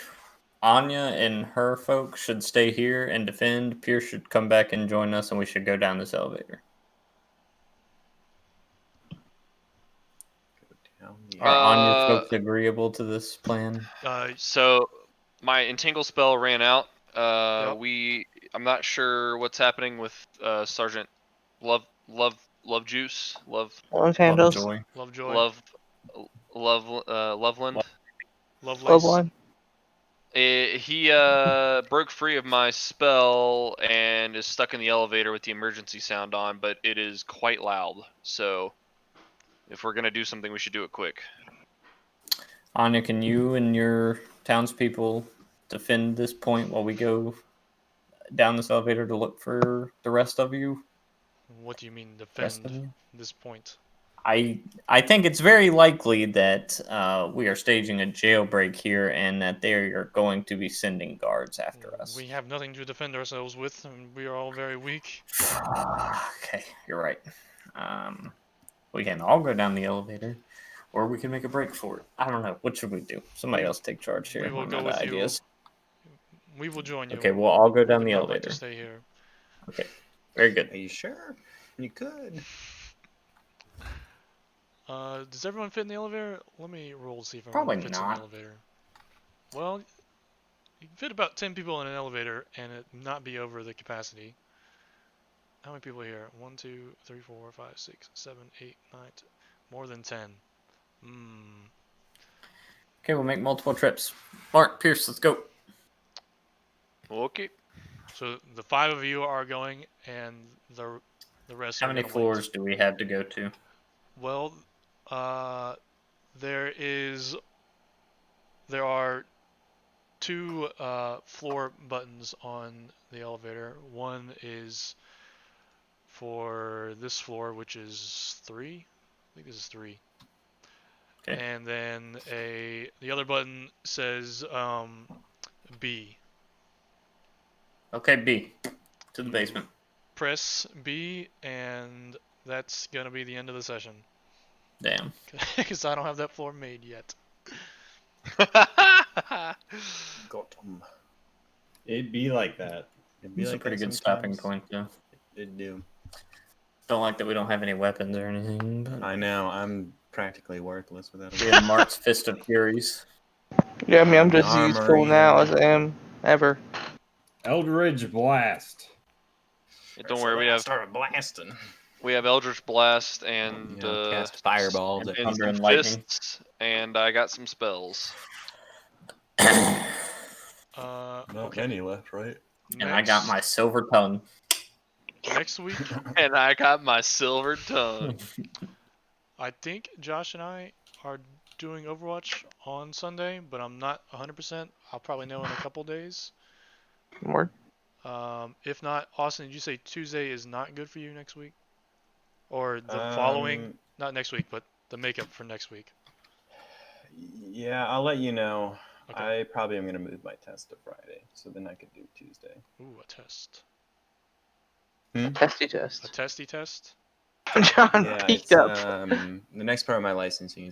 Anya and her folks should stay here and defend. Pierce should come back and join us, and we should go down this elevator. Are Anya folks agreeable to this plan? So my entangle spell ran out. Yep. I'm not sure what's happening with Sergeant Lovejuice, Orange handles. Lovejoy. Lovejoy. Loveland. Love line. He broke free of my spell and is stuck in the elevator with the emergency sound on, but it is quite loud. So if we're gonna do something, we should do it quick. Anya, can you and your townspeople defend this point while we go down this elevator to look for the rest of you? What do you mean Rest of defend you? this point? I think it's very likely that we are staging a jailbreak here, and that they are going to be sending guards after us. We have nothing to defend ourselves with, and we are all very weak. Okay, you're right. We can all go down the elevator, or we can make a break for it. I don't know. What should we do? Somebody else take charge here. We will I'm go out of with you. ideas. We will join you. Okay, we'll all go down Would the not like elevator. to stay here. Okay, very good. Are you sure? You could. Does everyone fit in the elevator? Let me roll to see if everyone Probably fits in not. the elevator. Well, you can fit about 10 people in an elevator and it not be over the capacity. How many people are here? 1, 2, 3, 4, 5, 6, 7, 8, 9, 10. More than 10. Okay, we'll make multiple trips. Mark, Pierce, let's go. Okay. So the 5 of you are going, and the rest. How are many gonna floors wait. do we have to go to? Well, there are 2 floor buttons on the elevator. One is for this floor, which is 3. I think this is 3. Okay. And then the other button says B. Okay, B. To the basement. Press B, and that's gonna be the end of the session. Damn. Because I don't have that floor made yet. Got 'em. It'd be like that. It'd be It's a like pretty that good stopping sometimes. point, though. It'd do. Don't like that we don't have any weapons or anything, but I know. I'm practically worthless without we a have Mark's Fist of Furies. Yeah, I mean, I'm just Armor, useful now as I am ever. Eldridge Blast. Don't worry, we have started blasting. Eldritch Blast and Cast fireballs. and at thunder some and lightning. fists, and I got some spells. Not Okay. many left, right? And I got my silver tongue. Next week, And I got my silver tongue. I think Josh and I are doing Overwatch on Sunday, but I'm not 100%. I'll probably know in a couple days. More. If not, Austin, did you say Tuesday is not good for you next week? Or the following? Not next week, but the makeup for next week. Yeah, I'll let you know. Okay. I probably am going to move my test to Friday, so then I could do Tuesday. Ooh, a test. Testy A test. testy test? John Yeah, peeked it's, up. the next part of my licensing is